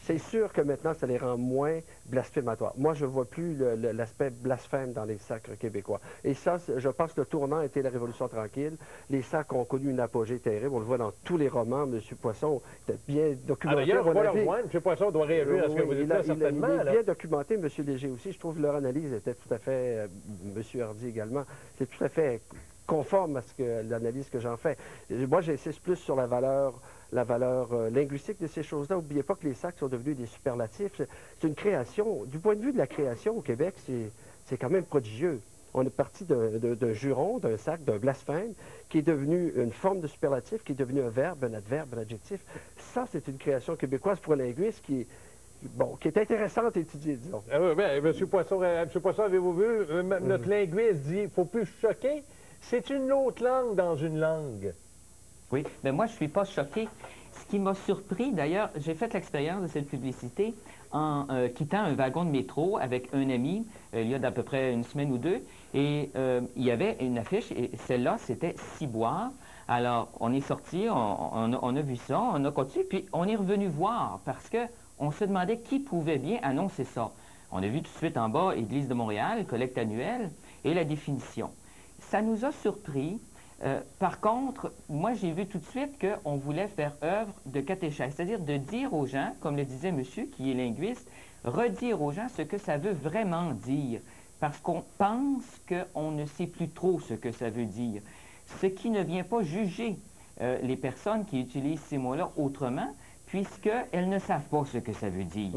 C'est sûr que maintenant, ça les rend moins blasphématoires. Moi, je ne vois plus l'aspect blasphème dans les sacres québécois. Et ça, je pense que le tournant était la Révolution tranquille. Les sacres ont connu une apogée terrible. On le voit dans tous les romans. M. Poisson était bien documenté. D'ailleurs, on va le rejoindre. M. Poisson doit réagir à ce que vous dites là, certainement. Il est bien documenté, M. Léger aussi. Je trouve que leur analyse était tout à fait... M. Hardy également. C'est tout à fait conforme à l'analyse que j'en fais. Moi, j'insiste plus sur la valeur linguistique de ces choses-là. N'oubliez pas que les sacs sont devenus des superlatifs. C'est une création. Du point de vue de la création au Québec, c'est quand même prodigieux. On est parti d'un juron, d'un sac, d'un blasphème, qui est devenu une forme de superlatif, qui est devenu un verbe, un adverbe, un adjectif. Ça, c'est une création québécoise pour un linguiste qui est intéressante à étudier, disons. Ah oui, bien, M. Poisson, avez-vous vu, notre linguiste dit « il ne faut plus choquer ». C'est une autre langue dans une langue. Oui, mais moi, je ne suis pas choqué. Ce qui m'a surpris, d'ailleurs, j'ai fait l'expérience de cette publicité en quittant un wagon de métro avec un ami, il y a d'à peu près une semaine ou deux, et il y avait une affiche, et celle-là, c'était « Ciboire ». Alors, on est sorti, on a vu ça, on a continué, puis on est revenu voir, parce qu'on se demandait qui pouvait bien annoncer ça. On a vu tout de suite en bas « Église de Montréal, collecte annuelle » et la définition. Ça nous a surpris. Par contre, moi, j'ai vu tout de suite qu'on voulait faire œuvre de catéchèse, c'est-à-dire de dire aux gens, comme le disait monsieur qui est linguiste, redire aux gens ce que ça veut vraiment dire, parce qu'on pense qu'on ne sait plus trop ce que ça veut dire, ce qui ne vient pas juger les personnes qui utilisent ces mots-là autrement, puisqu'elles ne savent pas ce que ça veut dire.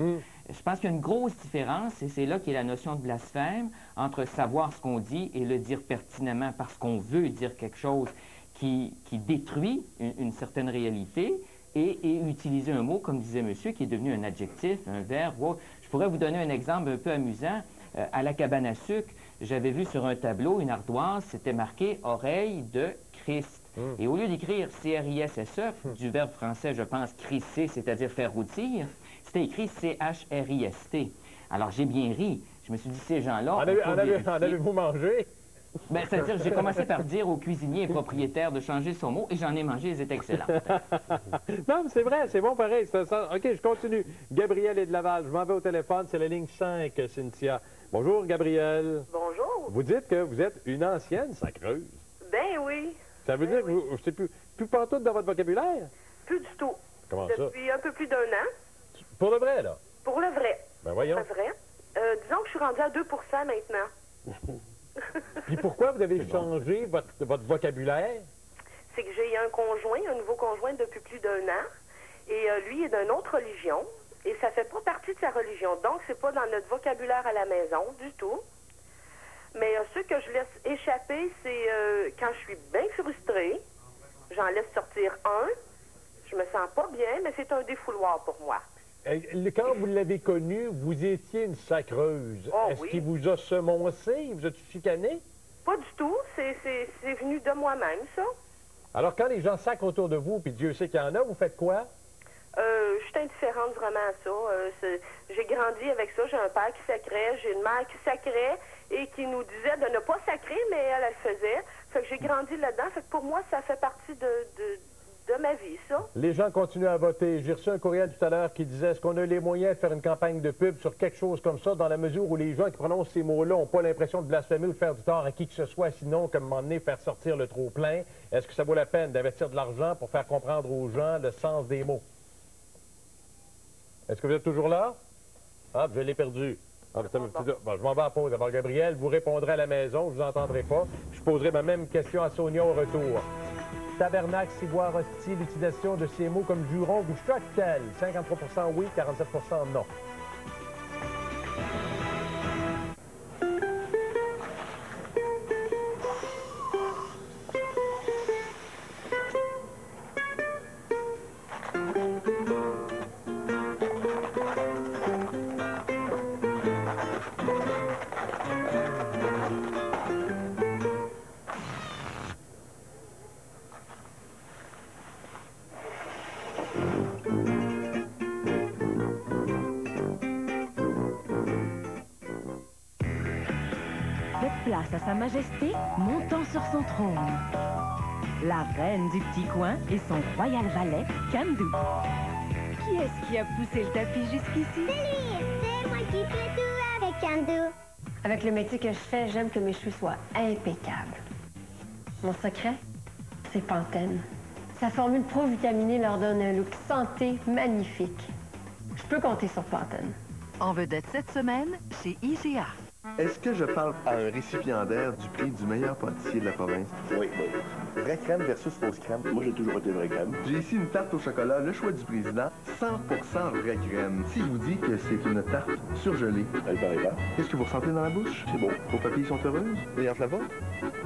Je pense qu'il y a une grosse différence, et c'est là qu'est la notion de blasphème, entre savoir ce qu'on dit et le dire pertinemment parce qu'on veut dire quelque chose qui détruit une certaine réalité, et utiliser un mot, comme disait monsieur, qui est devenu un adjectif, un verbe. Je pourrais vous donner un exemple un peu amusant. À la cabane à sucre, j'avais vu sur un tableau, une ardoise, c'était marqué « oreille de Christ ». Et au lieu d'écrire C-R-I-S-S-E, du verbe français, je pense, crisser, c'est-à-dire faire rôtir, c'était écrit C-H-R-I-S-T. Alors, j'ai bien ri. Je me suis dit, ces gens-là... En avez-vous mangé? Bien, c'est-à-dire, j'ai commencé par dire au cuisinier et propriétaire de changer son mot, et j'en ai mangé, ils étaient excellents. Non, mais c'est vrai, c'est bon pareil. OK, je continue. Gabriel est de Laval. Je m'en vais au téléphone. C'est la ligne 5, Cynthia. Bonjour, Gabriel. Bonjour. Vous dites que vous êtes une ancienne sacreuse. Ben oui. Ça veut dire que vous c'est plus pantoute dans votre vocabulaire? Plus du tout. Comment ça? Depuis un peu plus d'un an. Pour le vrai, là? Pour le vrai. Ben voyons. Pour le vrai. Disons que je suis rendue à 2 maintenant. Puis pourquoi vous avez changé votre vocabulaire? C'est que j'ai un conjoint, un nouveau conjoint depuis plus d'un an. Et lui est d'une autre religion. Et ça fait pas partie de sa religion. Donc, c'est pas dans notre vocabulaire à la maison du tout. Mais ce que je laisse échapper, c'est quand je suis bien frustrée, j'en laisse sortir un. Je me sens pas bien, mais c'est un défouloir pour moi. Quand vous l'avez connu, vous étiez une sacreuse. Oh, Est-ce oui. qu'il vous a semoncé? Il vous a-tu chicané? Pas du tout. C'est venu de moi-même, ça. Alors, quand les gens sacrent autour de vous, puis Dieu sait qu'il y en a, vous faites quoi? Je suis indifférente vraiment à ça. J'ai grandi avec ça. J'ai un père qui sacrait, j'ai une mère qui sacrait et qui nous disait de ne pas sacrer, mais elle faisait. Fait que j'ai grandi là-dedans. Fait que pour moi, ça fait partie de ma vie, ça. Les gens continuent à voter. J'ai reçu un courriel tout à l'heure qui disait est-ce qu'on a les moyens de faire une campagne de pub sur quelque chose comme ça, dans la mesure où les gens qui prononcent ces mots-là n'ont pas l'impression de blasphémer ou de faire du tort à qui que ce soit, sinon, comme à un moment donné, faire sortir le trop-plein. Est-ce que ça vaut la peine d'investir de l'argent pour faire comprendre aux gens le sens des mots? Est-ce que vous êtes toujours là? Ah, je l'ai perdu. Ah, bon, je m'en vais à pause. D'abord, Gabriel, vous répondrez à la maison, je ne vous entendrai pas. Je poserai ma même question à Sonia au retour. Tabernacle, ciboire, hostie, l'utilisation de ces mots comme juron vous choque-t-elle? 53% oui, 47% non. place à Sa Majesté montant sur son trône. La reine du petit coin et son royal valet, Candu. Qui est-ce qui a poussé le tapis jusqu'ici? C'est moi qui fais tout avec Candu. Avec le métier que je fais, j'aime que mes cheveux soient impeccables. Mon secret, c'est Pantene. Sa formule pro-vitaminée leur donne un look santé magnifique. Je peux compter sur Pantene. En vedette cette semaine, chez IGA. Est-ce que je parle à un récipiendaire du prix du meilleur pâtissier de la province? Oui. Vraie crème versus fausse crème. Moi, j'ai toujours été vraie crème. J'ai ici une tarte au chocolat, le choix du président, 100% vraie crème. Si je vous dis que c'est une tarte surgelée, elle paraît pas. Qu'est-ce que vous ressentez dans la bouche? C'est bon. Vos papilles sont heureuses? Et entre la vôtre?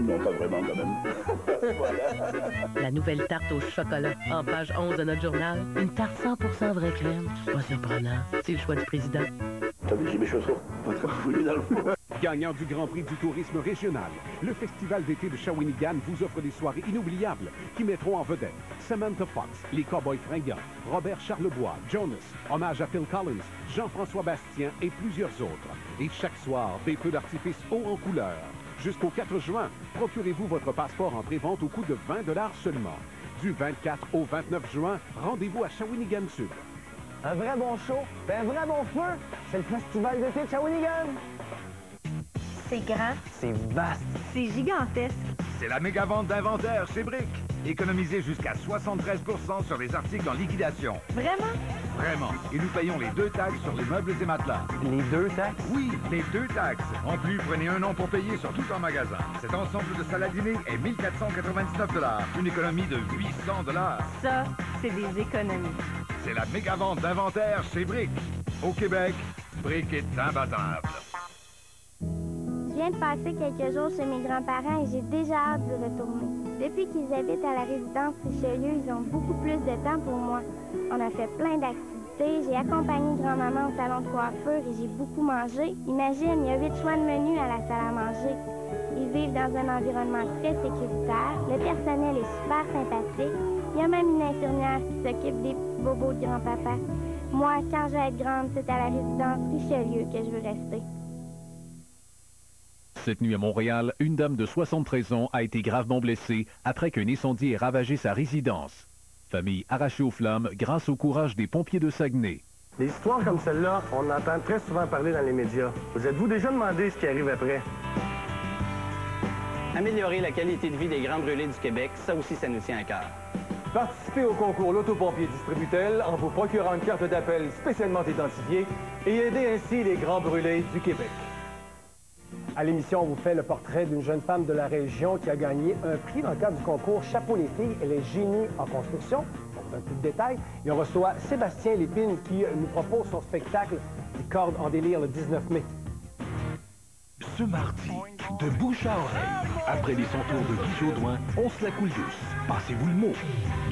Non, pas vraiment quand même. Voilà. La nouvelle tarte au chocolat, en page 11 de notre journal. Une tarte 100% vraie crème. Pas surprenant. C'est le choix du président. T'as vu, j'ai mes chaussures. Pas trop voulu dans le fond. Gagnant du Grand Prix du tourisme régional, le Festival d'été de Shawinigan vous offre des soirées inoubliables qui mettront en vedette Samantha Fox, les Cowboys fringants, Robert Charlebois, Jonas, hommage à Phil Collins, Jean-François Bastien et plusieurs autres. Et chaque soir, des feux d'artifice haut en couleur. Jusqu'au 4 juin, procurez-vous votre passeport en prévente au coût de 20 $ seulement. Du 24 au 29 juin, rendez-vous à Shawinigan Sud. Un vrai bon show, un vrai bon feu, c'est le Festival d'été de Shawinigan. C'est grand. C'est vaste. C'est gigantesque. C'est la méga vente d'inventaire chez Brick. Économisez jusqu'à 73 % sur les articles en liquidation. Vraiment? Vraiment. Et nous payons les 2 taxes sur les meubles et matelas. Les 2 taxes? Oui, les 2 taxes. En plus, prenez un an pour payer sur tout en magasin. Cet ensemble de salles à dîner est 1499 $. Une économie de 800 $. Ça, c'est des économies. C'est la méga vente d'inventaire chez Brick. Au Québec, Brick est imbattable. Je viens de passer quelques jours chez mes grands-parents et j'ai déjà hâte de retourner. Depuis qu'ils habitent à la résidence Richelieu, ils ont beaucoup plus de temps pour moi. On a fait plein d'activités, j'ai accompagné grand-maman au salon de coiffure et j'ai beaucoup mangé. Imagine, il y a 8 choix de menus à la salle à manger. Ils vivent dans un environnement très sécuritaire, le personnel est super sympathique. Il y a même une infirmière qui s'occupe des petits bobos de grand-papa. Moi, quand je vais être grande, c'est à la résidence Richelieu que je veux rester. Cette nuit à Montréal, une dame de 73 ans a été gravement blessée après qu'un incendie ait ravagé sa résidence. Famille arrachée aux flammes grâce au courage des pompiers de Saguenay. Des histoires comme celle-là, on en entend très souvent parler dans les médias. Vous êtes-vous déjà demandé ce qui arrive après? Améliorer la qualité de vie des grands brûlés du Québec, ça aussi, ça nous tient à cœur. Participez au concours L'Autopompier Distributel en vous procurant une carte d'appel spécialement identifiée et aidez ainsi les grands brûlés du Québec. À l'émission, on vous fait le portrait d'une jeune femme de la région qui a gagné un prix dans le cadre du concours Chapeau les filles. Elle est génie en construction. On donne tout le détail. Et on reçoit Sébastien Lépine qui nous propose son spectacle Les cordes en délire le 19 mai. Ce mardi, de bouche à oreille, après les centaures de Guy Jodoin, on se la coule douce. Passez-vous le mot.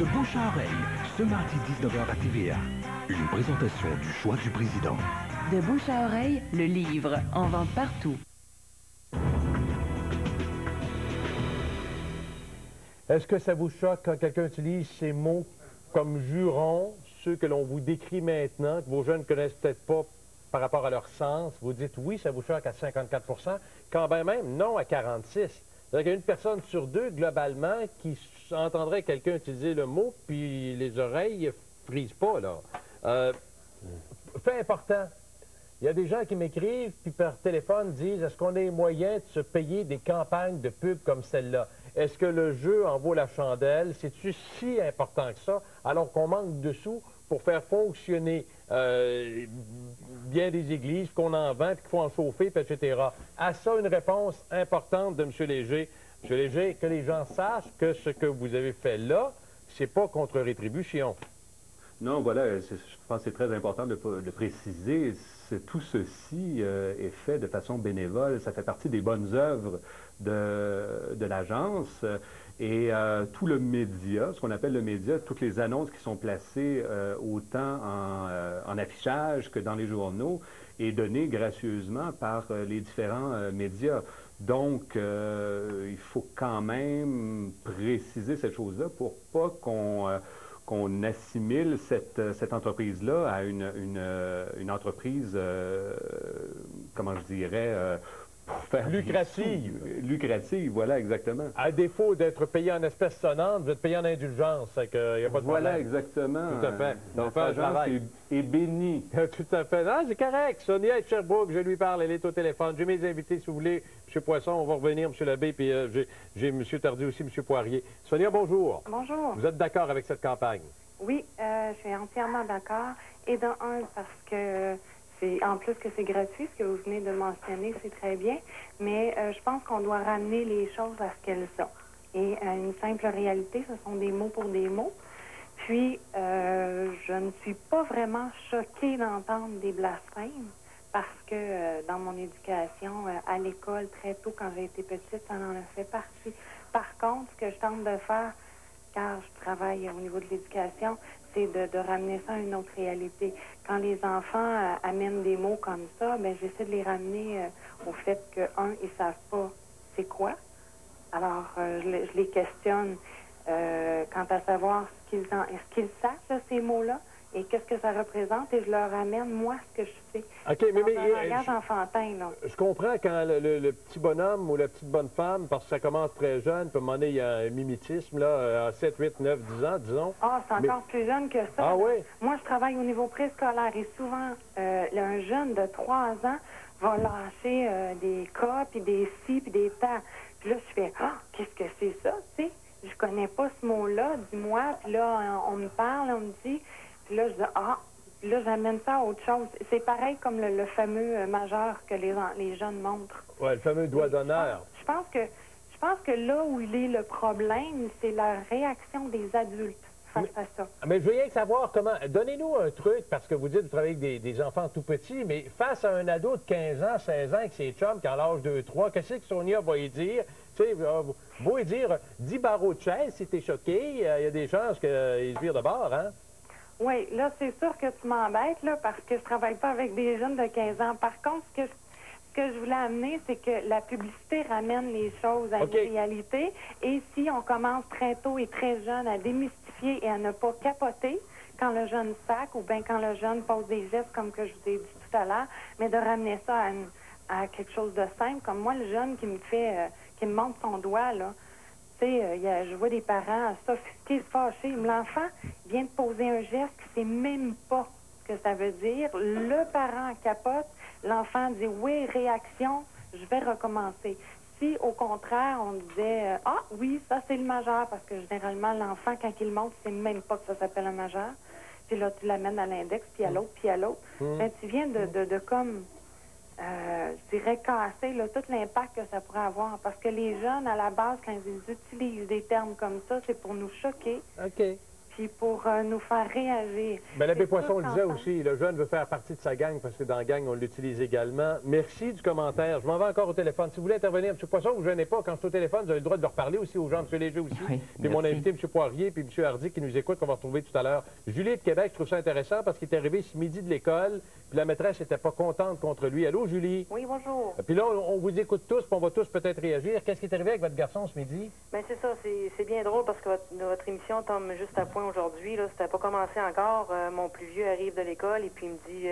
De bouche à oreille, ce mardi 19h à TVA. Une présentation du choix du président. De bouche à oreille, le livre, en vente partout. Est-ce que ça vous choque quand quelqu'un utilise ces mots comme jurons, ceux que l'on vous décrit maintenant, que vos jeunes ne connaissent peut-être pas par rapport à leur sens? Vous dites oui, ça vous choque à 54 %, quand bien même non à 46 %. C'est-à-dire qu'il y a une personne sur deux, globalement, qui entendrait quelqu'un utiliser le mot, puis les oreilles ne frisent pas, là. Fait important. Il y a des gens qui m'écrivent, puis par téléphone disent, est-ce qu'on a les moyens de se payer des campagnes de pub comme celle-là? Est-ce que le jeu en vaut la chandelle? C'est-tu si important que ça, alors qu'on manque de sous pour faire fonctionner bien des églises, qu'on en vend, puis qu'il faut en chauffer, puis etc. À ça, une réponse importante de M. Léger. M. Léger, que les gens sachent que ce que vous avez fait là, c'est pas contre rétribution. Non, voilà, je pense que c'est très important de préciser. Tout ceci est fait de façon bénévole. Ça fait partie des bonnes œuvres de l'agence. Et tout le média, ce qu'on appelle le média, toutes les annonces qui sont placées autant en affichage que dans les journaux, est donné gracieusement par les différents médias. Donc, il faut quand même préciser cette chose-là pour pas qu'on assimile cette entreprise-là à une entreprise, comment je dirais, pour faire des lucrative. sous. Lucrative, voilà, exactement. À défaut d'être payé en espèces sonnantes, vous êtes payé en indulgence. Il n'y a pas de Voilà, problème. exactement. Tout à fait. Donc, un travail. est béni. Tout à fait. Ah, c'est correct. Sonia est de Sherbrooke, je lui parle, elle est au téléphone. J'ai mes invités, si vous voulez. M. Poisson, on va revenir, M. Labbé, puis j'ai M. Tardy aussi, M. Poirier. Sonia, bonjour. Bonjour. Vous êtes d'accord avec cette campagne? Oui, je suis entièrement d'accord. Et d'un, parce que en plus que c'est gratuit, ce que vous venez de mentionner, c'est très bien. Mais je pense qu'on doit ramener les choses à ce qu'elles sont. Et une simple réalité, ce sont des mots pour des mots. Puis, je ne suis pas vraiment choquée d'entendre des blasphèmes parce que dans mon éducation, à l'école, très tôt, quand j'ai été petite, ça en a fait partie. Par contre, ce que je tente de faire, car je travaille au niveau de l'éducation, c'est de ramener ça à une autre réalité. Quand les enfants amènent des mots comme ça, ben j'essaie de les ramener au fait que, ils savent pas c'est quoi. Alors, je les questionne quant à savoir ce qu'ils savent, ces mots-là, et qu'est-ce que ça représente, et je leur ramène, moi, ce que je sais. OK, mais un langage enfantin, là. Je comprends quand le petit bonhomme ou la petite bonne femme, parce que ça commence très jeune, puis à un moment donné, il y a un mimétisme, là, à 7, 8, 9, 10 ans, disons. Ah, c'est encore plus jeune que ça. Ah oui? Moi, je travaille au niveau préscolaire, et souvent, un jeune de 3 ans va lâcher des cas, puis des si, puis des tas. Puis là, je fais, qu'est-ce que c'est ça, tu sais? Je connais pas ce mot-là, dis-moi. Puis là, on me parle, on me dit. Puis là, je dis, là, j'amène ça à autre chose. C'est pareil comme le fameux majeur que les jeunes montrent. Oui, le fameux doigt d'honneur. Je pense que là où il est le problème, c'est la réaction des adultes face à ça. Mais je veux rien savoir comment... Donnez-nous un truc, parce que vous dites que vous travaillez avec des enfants tout petits, mais face à un ado de 15 ans, 16 ans, avec ses chums, qui a l'âge de 3, qu'est-ce que Sonia va y dire? Tu sais, vous y dire 10 barreaux de chaise, si t'es choqué, il y a des chances qu'ils se virent de bord, hein? Oui, là, c'est sûr que tu m'embêtes, là, parce que je travaille pas avec des jeunes de 15 ans. Par contre, ce que je voulais amener, c'est que la publicité ramène les choses à une réalité. Et si on commence très tôt et très jeune à démystifier et à ne pas capoter quand le jeune sac ou bien quand le jeune pose des gestes, comme que je vous ai dit tout à l'heure, mais de ramener ça à quelque chose de simple, comme moi, le jeune qui me montre son doigt, là. Tu sais, je vois des parents sophistiqués, se fâcher. L'enfant vient de poser un geste qui ne sait même pas ce que ça veut dire. Le parent capote. L'enfant dit « Oui, réaction, je vais recommencer ». Si, au contraire, on disait « Ah, oui, ça, c'est le majeur », parce que généralement, l'enfant, quand il monte, il ne sait même pas que ça s'appelle un majeur. Puis là, tu l'amènes à l'index, puis à l'autre, puis à l'autre. Ben, tu viens de comme... je dirais casser là, tout l'impact que ça pourrait avoir. Parce que les jeunes, à la base, quand ils utilisent des termes comme ça, c'est pour nous choquer. OK. Puis pour nous faire réagir. Bien, l'abbé Poisson le disait aussi, le jeune veut faire partie de sa gang, parce que dans la gang, on l'utilise également. Merci du commentaire. Je m'en vais encore au téléphone. Si vous voulez intervenir, M. Poisson, vous ne gênez pas. Quand je suis au téléphone, vous avez le droit de reparler aussi aux gens, M. Léger aussi. Oui, puis mon invité, M. Poirier, puis M. Hardy, qui nous écoute, qu'on va retrouver tout à l'heure. Julie de Québec, je trouve ça intéressant, parce qu'il est arrivé ce midi de l'école, puis la maîtresse n'était pas contente contre lui. Allô, Julie? Oui, bonjour. Puis là, on vous écoute tous, puis on va tous peut-être réagir. Qu'est-ce qui est arrivé avec votre garçon ce midi? Bien, c'est ça. C'est bien drôle, parce que votre émission tombe juste à point aujourd'hui. C'était pas commencé encore. Mon plus vieux arrive de l'école et puis il me dit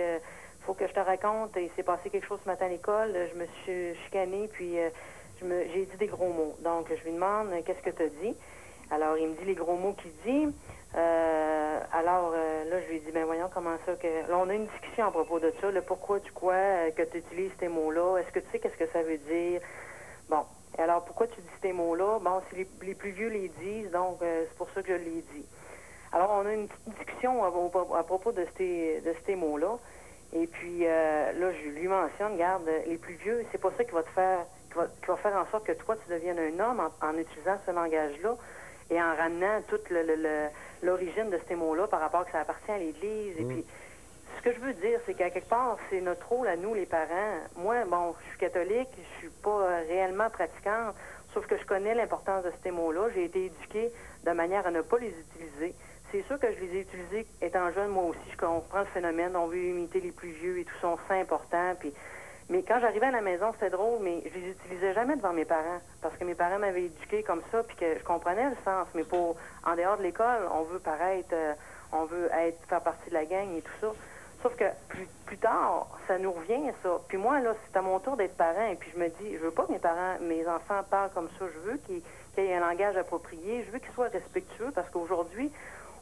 faut que je te raconte, il s'est passé quelque chose ce matin à l'école, je me suis chicanée, puis j'ai dit des gros mots. Donc je lui demande qu'est-ce que tu as dit. Alors il me dit les gros mots qu'il dit. Alors là je lui dis ben voyons comment ça que là on a une discussion à propos de ça, le pourquoi du quoi que tu utilises ces mots-là, est-ce que tu sais qu'est-ce que ça veut dire? Bon, alors pourquoi tu dis ces mots-là? Bon, si les plus vieux les disent, donc c'est pour ça que je les dis. Alors, on a une petite discussion à propos de ces mots-là. Et puis, là, je lui mentionne, regarde, les plus vieux, c'est pas ça qui va faire en sorte que toi, tu deviennes un homme en utilisant ce langage-là et en ramenant toute l'origine de ces mots-là par rapport que ça appartient à l'Église. Et puis, ce que je veux dire, c'est qu'à quelque part, c'est notre rôle à nous, les parents. Moi, bon, je suis catholique, je suis pas réellement pratiquante, sauf que je connais l'importance de ces mots-là. J'ai été éduquée de manière à ne pas les utiliser. C'est sûr que je les ai utilisés étant jeune, moi aussi. Je comprends le phénomène. On veut imiter les plus vieux et tout ça, c'est important. Puis, mais quand j'arrivais à la maison, c'était drôle, mais je les utilisais jamais devant mes parents. Parce que mes parents m'avaient éduqué comme ça, puis que je comprenais le sens. Mais en dehors de l'école, on veut paraître, faire partie de la gang et tout ça. Sauf que plus tard, ça nous revient, ça. Puis moi, là, c'est à mon tour d'être parent. Et puis je me dis, je veux pas que mes enfants parlent comme ça. Je veux qu'il y ait un langage approprié. Je veux qu'ils soient respectueux parce qu'aujourd'hui,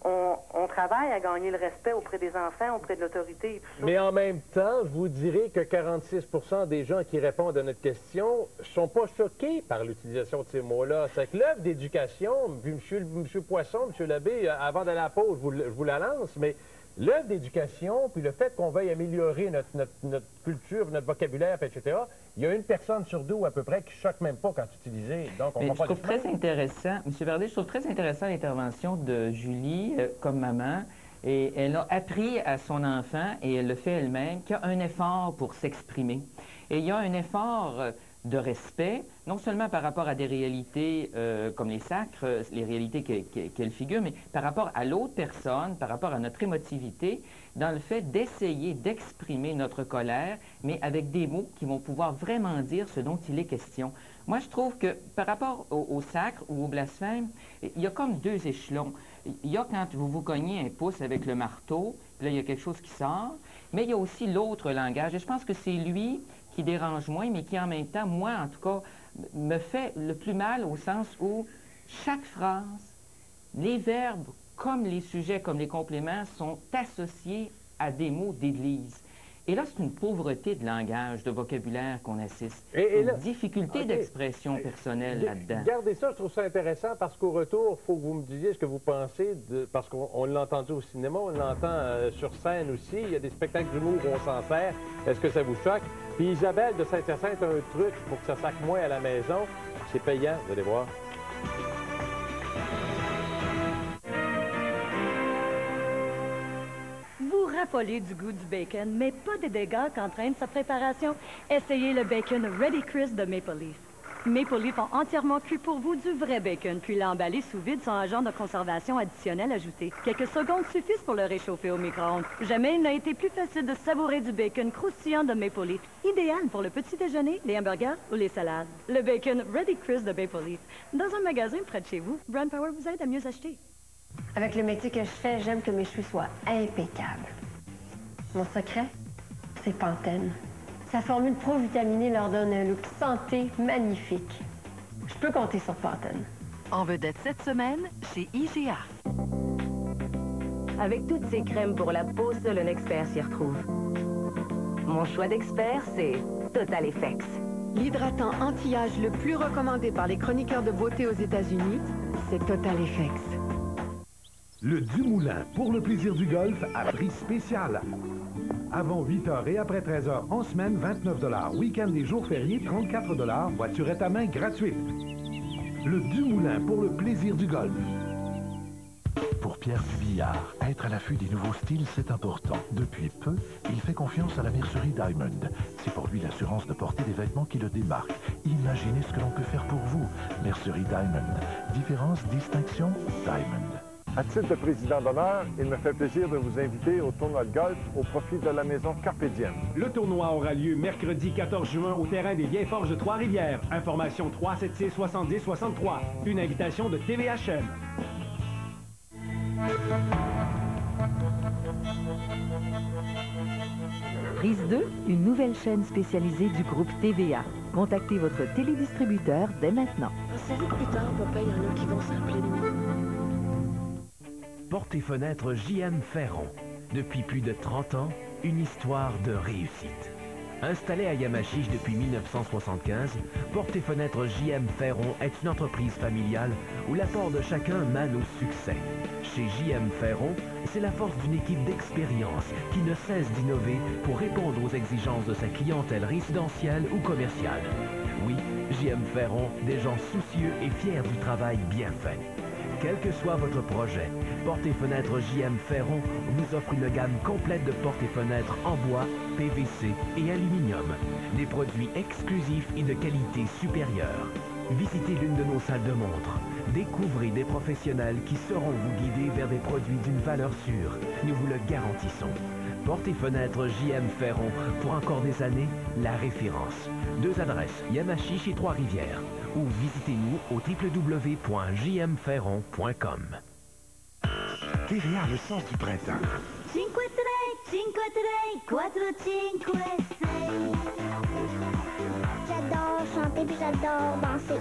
on travaille à gagner le respect auprès des enfants, auprès de l'autorité et tout ça. Mais en même temps, vous direz que 46 des gens qui répondent à notre question ne sont pas choqués par l'utilisation de ces mots-là. C'est que l'œuvre d'éducation, M. Poisson, M. Labbé, avant d'aller à la pause, je vous la lance, mais l'œuvre d'éducation, puis le fait qu'on veuille améliorer notre culture, notre vocabulaire, etc., il y a une personne sur deux à peu près qui ne choque même pas quand utilisé. Donc, on je va pas trouve très intéressant, M. Verdet, je trouve très intéressant l'intervention de Julie comme maman. Et elle a appris à son enfant, et elle le fait elle-même, qu'il y a un effort pour s'exprimer. Et il y a un effort de respect, non seulement par rapport à des réalités comme les sacres, les réalités qu'elle figure, mais par rapport à l'autre personne, par rapport à notre émotivité, dans le fait d'essayer d'exprimer notre colère, mais avec des mots qui vont pouvoir vraiment dire ce dont il est question. Moi, je trouve que par rapport au sacre ou au blasphème, il y a comme deux échelons. Il y a quand vous vous cognez un pouce avec le marteau, puis là, il y a quelque chose qui sort, mais il y a aussi l'autre langage. Et je pense que c'est lui qui dérange moins, mais qui en même temps, moi en tout cas, me fait le plus mal au sens où chaque phrase, les verbes, comme les sujets, comme les compléments, sont associés à des mots d'Église. Et là, c'est une pauvreté de langage, de vocabulaire qu'on assiste. Une difficulté d'expression personnelle là-dedans. Gardez ça, je trouve ça intéressant parce qu'au retour, il faut que vous me disiez ce que vous pensez, parce qu'on l'a entendu au cinéma, on l'entend sur scène aussi. Il y a des spectacles d'humour où on s'en sert. Est-ce que ça vous choque? Puis Isabelle de Saint-Hyacinthe a un truc pour que ça sac moins à la maison. C'est payant, vous allez voir. Raffolez du goût du bacon, mais pas des dégâts qu'entraîne sa préparation. Essayez le bacon Ready Crisp de Maple Leaf. Maple Leaf ont entièrement cuit pour vous du vrai bacon, puis l'emballé sous vide sans agent de conservation additionnel ajouté. Quelques secondes suffisent pour le réchauffer au micro-ondes. Jamais il n'a été plus facile de savourer du bacon croustillant de Maple Leaf. Idéal pour le petit déjeuner, les hamburgers ou les salades. Le bacon Ready Crisp de Maple Leaf. Dans un magasin près de chez vous, Brand Power vous aide à mieux acheter. Avec le métier que je fais, j'aime que mes cheveux soient impeccables. Mon secret, c'est Pantene. Sa formule pro-vitaminée leur donne un look santé magnifique. Je peux compter sur Pantene. En vedette cette semaine, chez IGA. Avec toutes ces crèmes pour la peau, seul un expert s'y retrouve. Mon choix d'expert, c'est Total Effects. L'hydratant anti-âge le plus recommandé par les chroniqueurs de beauté aux États-Unis, c'est Total Effects. Le Dumoulin pour le plaisir du golf à prix spécial. Avant 8h et après 13h en semaine, 29 $. Week-end et jours fériés, 34 $. Voiturette à main gratuite. Le Dumoulin pour le plaisir du golf. Pour Pierre Dubillard, être à l'affût des nouveaux styles, c'est important. Depuis peu, il fait confiance à la mercerie Diamond. C'est pour lui l'assurance de porter des vêtements qui le démarquent. Imaginez ce que l'on peut faire pour vous. Mercerie Diamond. Différence, distinction, Diamond. À titre de président d'honneur, il me fait plaisir de vous inviter au tournoi de golf au profit de la maison Carpe Diem. Le tournoi aura lieu mercredi 14 juin au terrain des Vieilles Forges de Trois-Rivières. Information 376-7063. Une invitation de TVHM. Prise 2, une nouvelle chaîne spécialisée du groupe TVA. Contactez votre télédistributeur dès maintenant. Savez que plus tard, papa, il y en a qui vont se rappeler de moi. Portes et fenêtres J.M. Ferron. Depuis plus de 30 ans, une histoire de réussite. Installée à Yamachiche depuis 1975, Portes et fenêtres J.M. Ferron est une entreprise familiale où l'apport de chacun mène au succès. Chez J.M. Ferron, c'est la force d'une équipe d'expérience qui ne cesse d'innover pour répondre aux exigences de sa clientèle résidentielle ou commerciale. Oui, J.M. Ferron, des gens soucieux et fiers du travail bien fait. Quel que soit votre projet, Portes et fenêtres J.M. Ferron vous offre une gamme complète de portes et fenêtres en bois, PVC et aluminium. Des produits exclusifs et de qualité supérieure. Visitez l'une de nos salles de montre. Découvrez des professionnels qui sauront vous guider vers des produits d'une valeur sûre. Nous vous le garantissons. Portes et fenêtres J.M. Ferron, pour encore des années, la référence. 2 adresses, Yamachiche et Trois-Rivières. Ou visitez-nous au www.jmferron.com. TVA, le sens du printemps. J'adore chanter puis j'adore danser.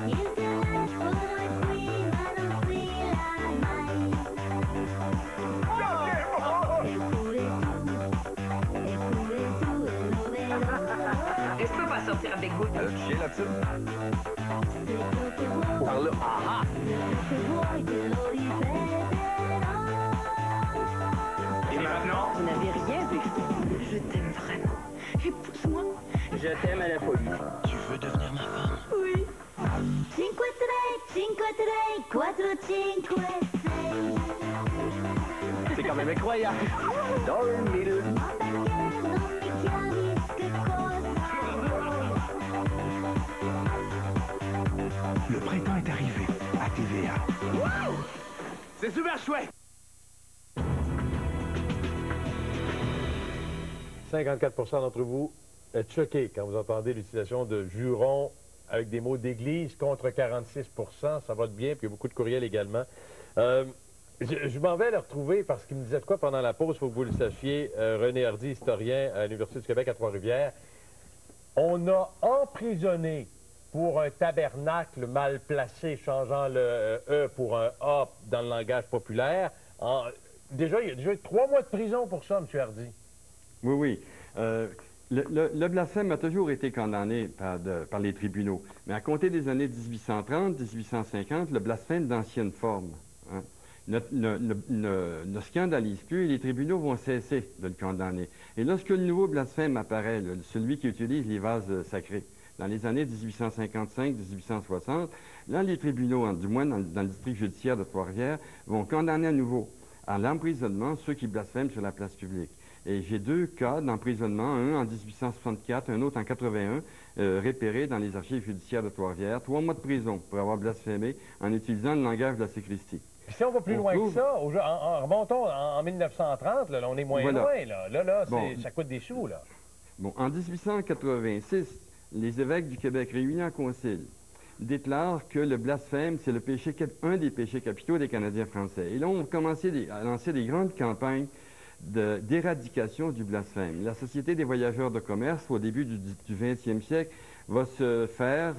Est-ce qu'on va sortir avec vous? Tu sais là-dessus? Par là. Ah Et maintenant? Vous n'avez rien vu. Je t'aime vraiment. Épouse-moi. Je t'aime à la folie. Tu veux devenir ma femme? Oui. 5, 3, 4, 5, 6. C'est quand même incroyable. Dormir. Le printemps est arrivé à TVA. Wow! C'est super chouette! 54% d'entre vous êtes choqués quand vous entendez l'utilisation de jurons avec des mots d'église contre 46%. Ça vote bien, puis il y a beaucoup de courriels également. Je m'en vais le retrouver parce qu'il me disait de quoi pendant la pause, il faut que vous le sachiez. René Hardy, historien à l'Université du Québec à Trois-Rivières. On a emprisonné pour un tabernacle mal placé, changeant le E pour un A dans le langage populaire. Déjà, il y a déjà eu 3 mois de prison pour ça, M. Hardy. Oui, oui. Le blasphème a toujours été condamné par les tribunaux. Mais à compter des années 1830, 1850, le blasphème d'ancienne forme ne scandalise plus et les tribunaux vont cesser de le condamner. Et lorsque le nouveau blasphème apparaît, celui qui utilise les vases sacrés, dans les années 1855-1860, là, les tribunaux, du moins dans le district judiciaire de Trois-Rivières, vont condamner à nouveau à l'emprisonnement ceux qui blasphèment sur la place publique. Et j'ai 2 cas d'emprisonnement, un en 1864, un autre en 81, repérés dans les archives judiciaires de Trois-Rivières. 3 mois de prison pour avoir blasphémé en utilisant le langage de la sacristie. Puis si on va plus loin que ça, remontons en 1930, là, on est moins loin. Là, ça coûte des sous. Là. Bon, en 1886, les évêques du Québec réunis en concile déclarent que le blasphème, c'est un des péchés capitaux des Canadiens français. Et là, on a commencé à lancer des grandes campagnes d'éradication du blasphème. La Société des voyageurs de commerce, au début du 20e siècle, va se faire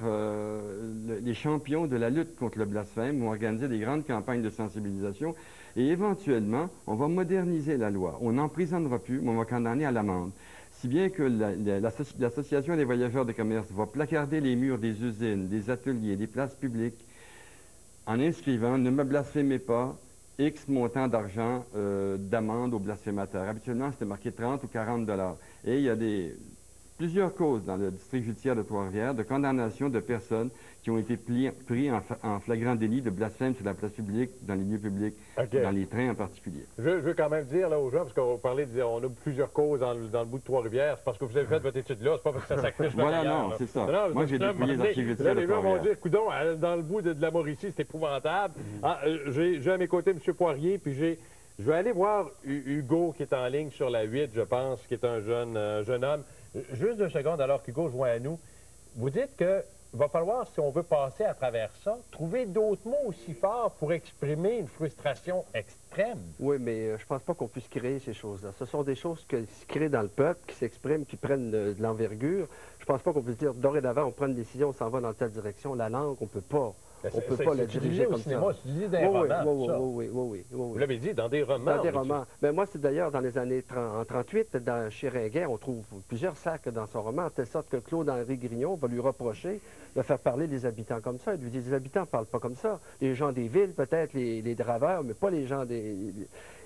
les champions de la lutte contre le blasphème, vont organiser des grandes campagnes de sensibilisation et éventuellement, on va moderniser la loi. On n'emprisonnera plus, mais on va condamner à l'amende. Si bien que l'Association des voyageurs de commerce va placarder les murs des usines, des ateliers, des places publiques en inscrivant « Ne me blasphémez pas ». X montant d'argent d'amende aux blasphémateurs. Habituellement, c'était marqué 30 ou 40 $. Et il y a plusieurs causes dans le district judiciaire de Trois-Rivières de condamnation de personnes qui ont été pris en flagrant délit de blasphème sur la place publique, dans les lieux publics, dans les trains en particulier. Je veux quand même dire là, aux gens, parce qu'on parlait on a plusieurs causes dans le bout de Trois-Rivières, c'est parce que vous avez fait votre étude là, c'est pas parce que ça s'accroche voilà, non, c'est ça. Non, moi, j'ai dépouillé les archives judiciaires de Trois-Rivières. Les gens vont dire, coudon, dans le bout de la Mauricie, c'est épouvantable. J'ai à mes côtés M. Poirier, puis je vais aller voir Hugo qui est en ligne sur la 8, je pense, qui est un jeune homme. Juste 2 secondes, alors qu'Hugo joint à nous. Vous dites que va falloir, si on veut passer à travers ça, trouver d'autres mots aussi forts pour exprimer une frustration extrême. Oui, mais je pense pas qu'on puisse créer ces choses-là. Ce sont des choses qui se créent dans le peuple, qui s'expriment, qui prennent de l'envergure. Je pense pas qu'on puisse dire, dorénavant, on prend une décision, on s'en va dans telle direction. La langue, on peut pas. On peut pas la diriger comme ça. C'est utilisé dans des romans, oui. Vous l'avez dit, dans des romans. Dans des romans. Ben, moi, c'est d'ailleurs dans les années 38, chez Ringuet, on trouve plusieurs sacs dans son roman, en telle sorte que Claude-Henri Grignon va lui reprocher de faire parler les habitants comme ça. Il lui dit, les habitants ne parlent pas comme ça. Les gens des villes, peut-être, les draveurs, mais pas les gens des...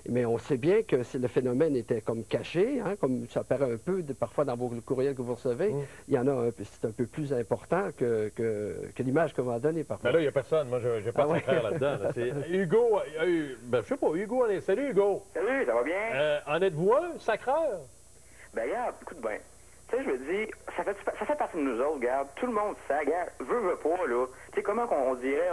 Mais on sait bien que le phénomène était comme caché, hein, comme ça paraît un peu parfois dans vos courriels que vous recevez. Il y en a c'est un peu plus important que l'image que vous en donnez parfois. Ben là, il n'y a personne. Moi, je n'ai pas de frère là-dedans. Là. Hugo, je sais pas, Hugo, allez, salut Hugo. Salut, ça va bien? En êtes-vous un sacreur? Ben regarde, écoute bien. Tu sais, je me dis, ça fait partie de nous autres, regarde. Tout le monde sait, regarde, veut pas, là. Tu sais, comment on dirait,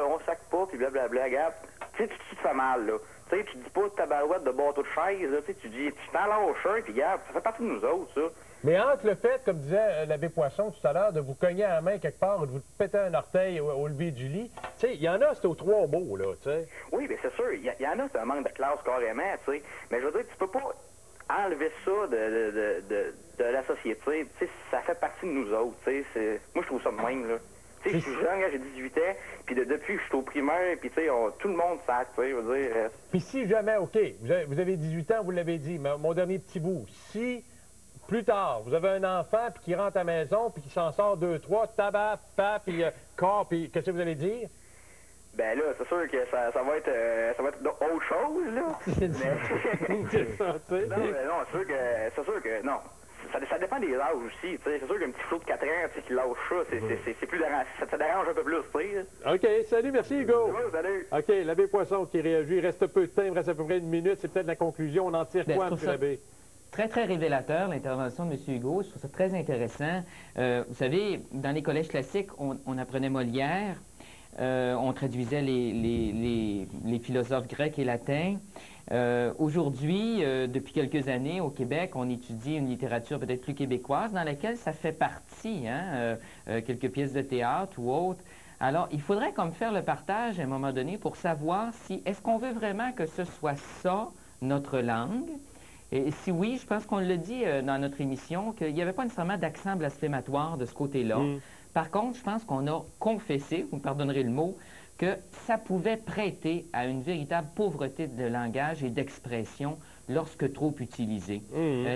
on sacre pas, puis blablabla, regarde. Tu sais, tu te fais mal, là. Tu sais, tu dis pas ta barouette de bateau de chaise, là. Tu dis, tu t'en lâches un, puis regarde, ça fait partie de nous autres, ça. Mais entre le fait, comme disait l'abbé Poisson tout à l'heure, de vous cogner à la main quelque part ou de vous péter un orteil au lever du lit, tu sais, il y en a, c'est aux 3 mots, là, tu sais. Oui, bien c'est sûr, il y en a, c'est un manque de classe carrément, tu sais. Mais je veux dire, tu peux pas enlever ça de la société, tu sais, ça fait partie de nous autres, tu sais. Moi, je trouve ça de même, là. Tu sais, je suis jeune, j'ai 18 ans, puis depuis que je suis au primaire, puis tu sais, tout le monde sac, tu sais, je veux dire... Puis si jamais, OK, vous avez 18 ans, vous l'avez dit, mais mon dernier petit bout, si plus tard, vous avez un enfant, puis qui rentre à la maison, puis qui s'en sort 2, 3, tabac, pap, puis corps, puis qu'est-ce que vous allez dire? Ben là, c'est sûr que ça va être autre chose, là. C'est ça, tu sais. Non, c'est sûr que, non. Ça dépend des âges aussi, tu sais. C'est sûr qu'un petit flot de 4 ans, tu sais, qui lâche ça, c'est plus dérangeant. Ça dérange un peu plus, tu sais. OK, salut, merci, Hugo. Ouais, salut. OK, l'abbé Poisson qui réagit. Il reste peu de temps, il me reste à peu près 1 minute. C'est peut-être la conclusion. On en tire quoi, M. l'abbé? Très, très révélateur, l'intervention de M. Hugo. Je trouve ça très intéressant. Vous savez, dans les collèges classiques, on apprenait Molière. On traduisait les philosophes grecs et latins. Aujourd'hui, depuis quelques années, au Québec, on étudie une littérature peut-être plus québécoise dans laquelle ça fait partie, quelques pièces de théâtre ou autres. Alors, il faudrait comme faire le partage à un moment donné pour savoir si, est-ce qu'on veut vraiment que ce soit ça, notre langue? Et si oui, je pense qu'on l'a dit dans notre émission, qu'il n'y avait pas nécessairement d'accent blasphématoire de ce côté-là. Par contre, je pense qu'on a confessé, vous me pardonnerez le mot, que ça pouvait prêter à une véritable pauvreté de langage et d'expression lorsque trop utilisée.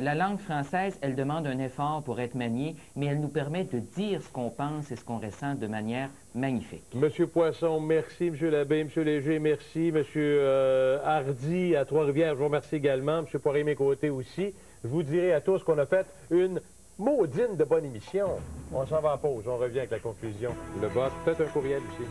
La langue française, elle demande un effort pour être maniée, mais elle nous permet de dire ce qu'on pense et ce qu'on ressent de manière magnifique. Monsieur Poisson, merci. Monsieur l'abbé, Monsieur Léger, merci. Monsieur Hardy à Trois-Rivières, je vous remercie également. Monsieur Poirier, mes côtés aussi. Je vous dirai à tous qu'on a fait une maudine de bonne émission. On s'en va en pause. On revient avec la conclusion. Le boss, peut-être un courriel aussi.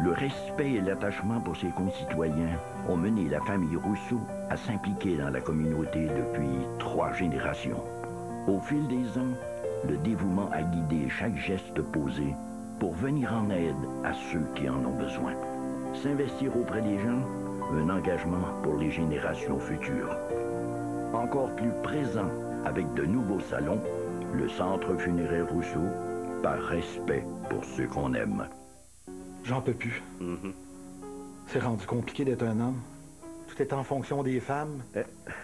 Le respect et l'attachement pour ses concitoyens ont mené la famille Rousseau à s'impliquer dans la communauté depuis 3 générations. Au fil des ans, le dévouement a guidé chaque geste posé pour venir en aide à ceux qui en ont besoin. S'investir auprès des gens, un engagement pour les générations futures. Encore plus présent avec de nouveaux salons, le Centre funéraire Rousseau, par respect pour ceux qu'on aime. J'en peux plus. C'est rendu compliqué d'être un homme. Tout est en fonction des femmes.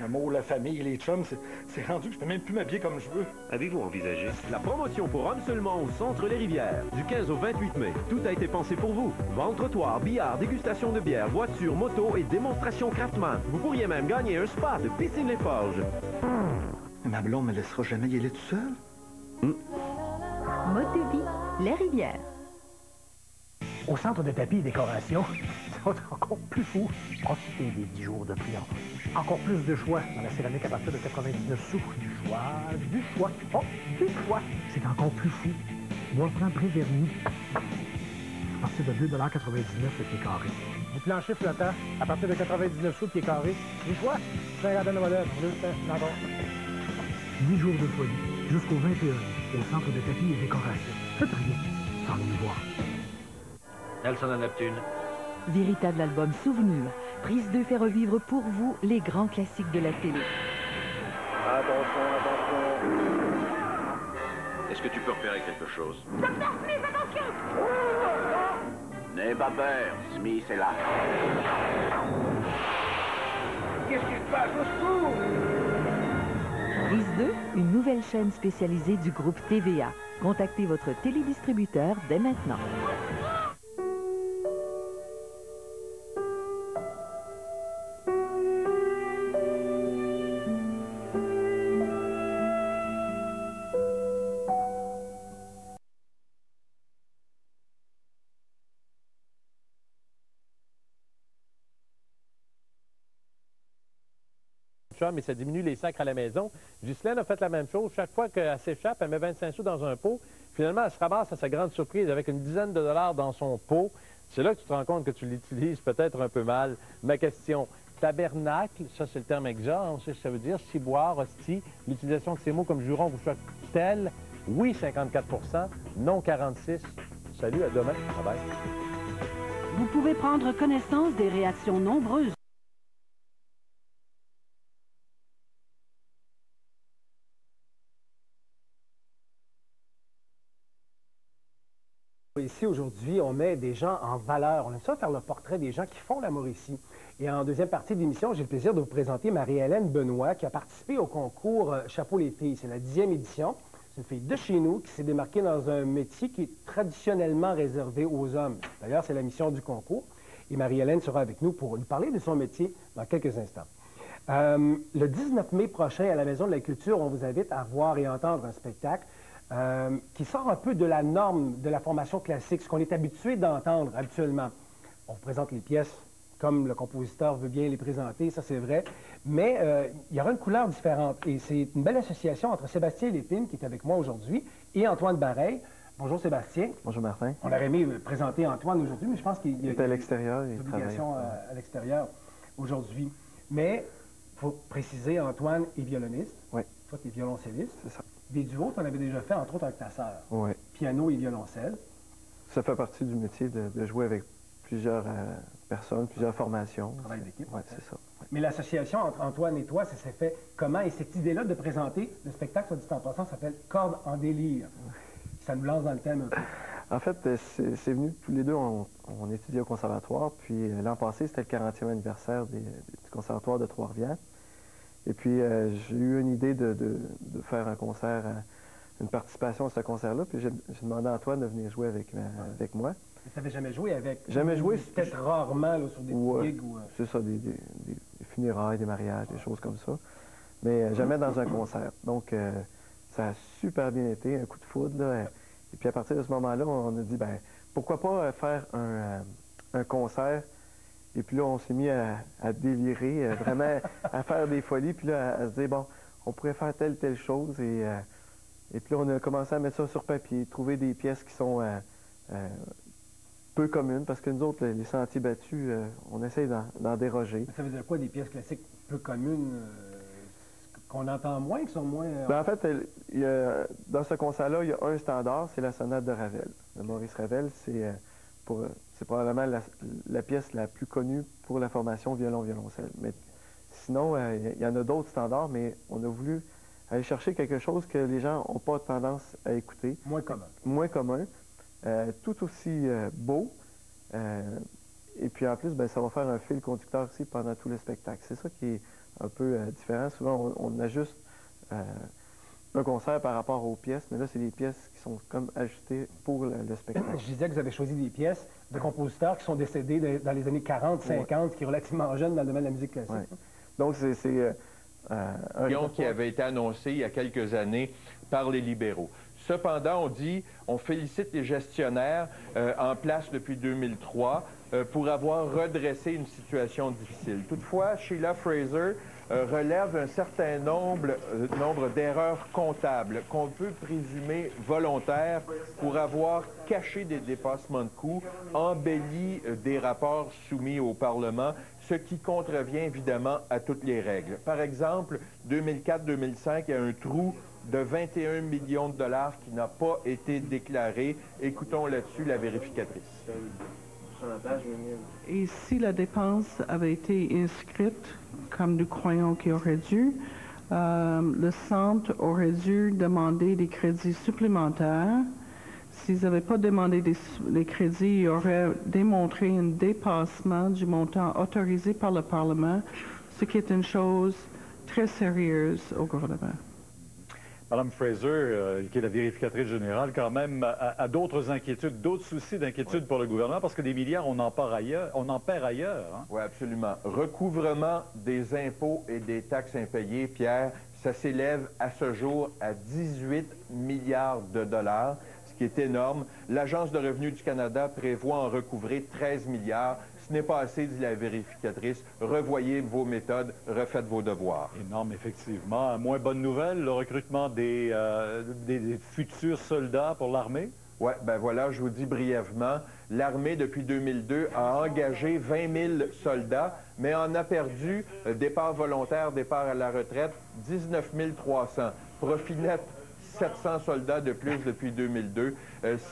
L'amour, la famille, les chums, c'est rendu que je peux même plus m'habiller comme je veux. Avez-vous envisagé la promotion pour hommes seulement au Centre Les Rivières, du 15 au 28 mai? Tout a été pensé pour vous. Vente trottoir, billard, dégustation de bière, voiture, moto et démonstration Craftman. Vous pourriez même gagner un spa de Piscine Les Forges. Ma blonde me laissera jamais y aller tout seul. Mode de vie, Les Rivières. Au centre de tapis et décoration, ils sont encore plus fous. Profitez des 10 jours de prière. Encore plus de choix dans la céramique à partir de 99 sous. Du choix. Oh, du choix. C'est encore plus fou. Bois franc pré-verni. À partir de 2,99 $ le pied carré. Du plancher flottant à partir de 99 sous le pied carré. Du choix. C'est un modèle. 10 jours de folie. Jusqu'au 21 au centre de tapis et décoration. Faites rien sans nous voir. Nelson à Neptune. Véritable album souvenir. Prise 2 fait revivre pour vous les grands classiques de la télé. Attention. Est-ce que tu peux repérer quelque chose? Docteur Smith, attention! N'aie pas peur, Smith est là. Qu'est-ce qui se passe au secours? Prise 2, une nouvelle chaîne spécialisée du groupe TVA. Contactez votre télédistributeur dès maintenant. Mais ça diminue les sacres à la maison. Ghislaine a fait la même chose. Chaque fois qu'elle s'échappe, elle met 25 sous dans un pot. Finalement, elle se ramasse à sa grande surprise avec une dizaine de dollars dans son pot. C'est là que tu te rends compte que tu l'utilises peut-être un peu mal. Ma question, tabernacle, ça c'est le terme exact, on sait ce que ça veut dire, ciboire, hostie, l'utilisation de ces mots comme juron vous choque tel, oui 54 %, non 46 %. Salut, à demain. Bye bye. Vous pouvez prendre connaissance des réactions nombreuses fait ici aujourd'hui, on met des gens en valeur. On aime ça faire le portrait des gens qui font la Mauricie. Et en deuxième partie de l'émission, j'ai le plaisir de vous présenter Marie-Hélène Benoît, qui a participé au concours Chapeau les filles. C'est la 10e édition. C'est une fille de chez nous qui s'est démarquée dans un métier qui est traditionnellement réservé aux hommes. D'ailleurs, c'est la mission du concours. Et Marie-Hélène sera avec nous pour nous parler de son métier dans quelques instants. Le 19 mai prochain, à la Maison de la Culture, on vous invite à voir et entendre un spectacle qui sort un peu de la norme de la formation classique, ce qu'on est habitué d'entendre habituellement. On vous présente les pièces comme le compositeur veut bien les présenter, ça c'est vrai, mais il y aura une couleur différente. Et c'est une belle association entre Sébastien Lépine, qui est avec moi aujourd'hui, et Antoine Bareil. Bonjour Sébastien. Bonjour Martin. On aurait aimé présenter Antoine aujourd'hui, mais je pense qu'il y a à l'extérieur, une obligation à l'extérieur aujourd'hui. Mais il faut préciser, Antoine est violoniste. Oui. Toi, tu es violoncelliste. C'est ça. Des duos, tu en avais déjà fait, entre autres avec ta sœur. Oui. Piano et violoncelle. Ça fait partie du métier de jouer avec plusieurs personnes, plusieurs formations. Travail d'équipe. Oui, c'est ça. Mais l'association entre Antoine et toi, ça s'est fait comment? Et cette idée-là de présenter le spectacle, soit dit en passant, s'appelle Cordes en délire. Ça nous lance dans le thème un peu. En fait, c'est venu, tous les deux, on étudiait au conservatoire, puis l'an passé, c'était le 40e anniversaire du conservatoire de Trois-Rivières. Et puis, j'ai eu une idée de faire un concert, une participation à ce concert-là, puis j'ai demandé à Antoine de venir jouer avec moi. Tu n'avais jamais joué avec? Jamais joué. Peut-être rarement là, sur des petits gigs ou... C'est ça, des funérailles, des mariages, des choses comme ça. Mais jamais dans un concert. Donc, ça a super bien été, un coup de foudre, là. Et puis, à partir de ce moment-là, on a dit, ben pourquoi pas faire un concert. Et puis là, on s'est mis à délirer, vraiment à faire des folies. Puis là, à se dire, bon, on pourrait faire telle chose. Et puis là, on a commencé à mettre ça sur papier, trouver des pièces qui sont peu communes. Parce que nous autres, les sentiers battus, on essaye d'en déroger. Ça veut dire quoi, des pièces classiques peu communes qu'on entend moins, qui sont moins... Ben, en fait, dans ce concert-là, il y a un standard, c'est la sonate de Ravel. De Maurice Ravel, c'est probablement la pièce la plus connue pour la formation violon-violoncelle. Mais sinon, il y en a d'autres standards, mais on a voulu aller chercher quelque chose que les gens n'ont pas tendance à écouter. Moins commun. Moins commun. Tout aussi beau. Et puis en plus, ben, ça va faire un fil conducteur aussi pendant tout le spectacle. C'est ça qui est un peu différent. Souvent, on ajuste un concert par rapport aux pièces, mais là, c'est des pièces qui sont comme ajustées pour le spectacle. Je disais que vous avez choisi des pièces de compositeurs qui sont décédés dans les années 40, 50, qui sont relativement jeunes dans le domaine de la musique classique. Ouais. Donc, c'est un qui avait été annoncé il y a quelques années par les libéraux. Cependant, on félicite les gestionnaires en place depuis 2003 pour avoir redressé une situation difficile. Toutefois, Sheila Fraser relève un certain nombre d'erreurs comptables qu'on peut présumer volontaires pour avoir caché des dépassements de coûts, embelli des rapports soumis au Parlement, ce qui contrevient évidemment à toutes les règles. Par exemple, 2004-2005, il y a un trou de 21 millions de dollars qui n'a pas été déclaré. Écoutons là-dessus la vérificatrice. Et si la dépense avait été inscrite comme nous croyons qu'il aurait dû, le centre aurait dû demander des crédits supplémentaires. S'ils n'avaient pas demandé des crédits, ils auraient démontré un dépassement du montant autorisé par le Parlement, ce qui est une chose très sérieuse au gouvernement. Mme Fraser, qui est la vérificatrice générale, quand même, a d'autres inquiétudes, d'autres soucis d'inquiétude pour le gouvernement, parce que des milliards, on en perd ailleurs. Hein? Oui, absolument. Recouvrement des impôts et des taxes impayées, Pierre, ça s'élève à ce jour à 18 milliards de dollars, ce qui est énorme. L'Agence de revenus du Canada prévoit en recouvrer 13 milliards. Ce n'est pas assez, dit la vérificatrice. Revoyez vos méthodes, refaites vos devoirs. Énorme, effectivement. Moins bonne nouvelle, le recrutement des futurs soldats pour l'armée? Oui, ben voilà, je vous dis brièvement. L'armée, depuis 2002, a engagé 20 000 soldats, mais en a perdu, départ volontaire, départ à la retraite, 19 300. Profit net, 700 soldats de plus depuis 2002.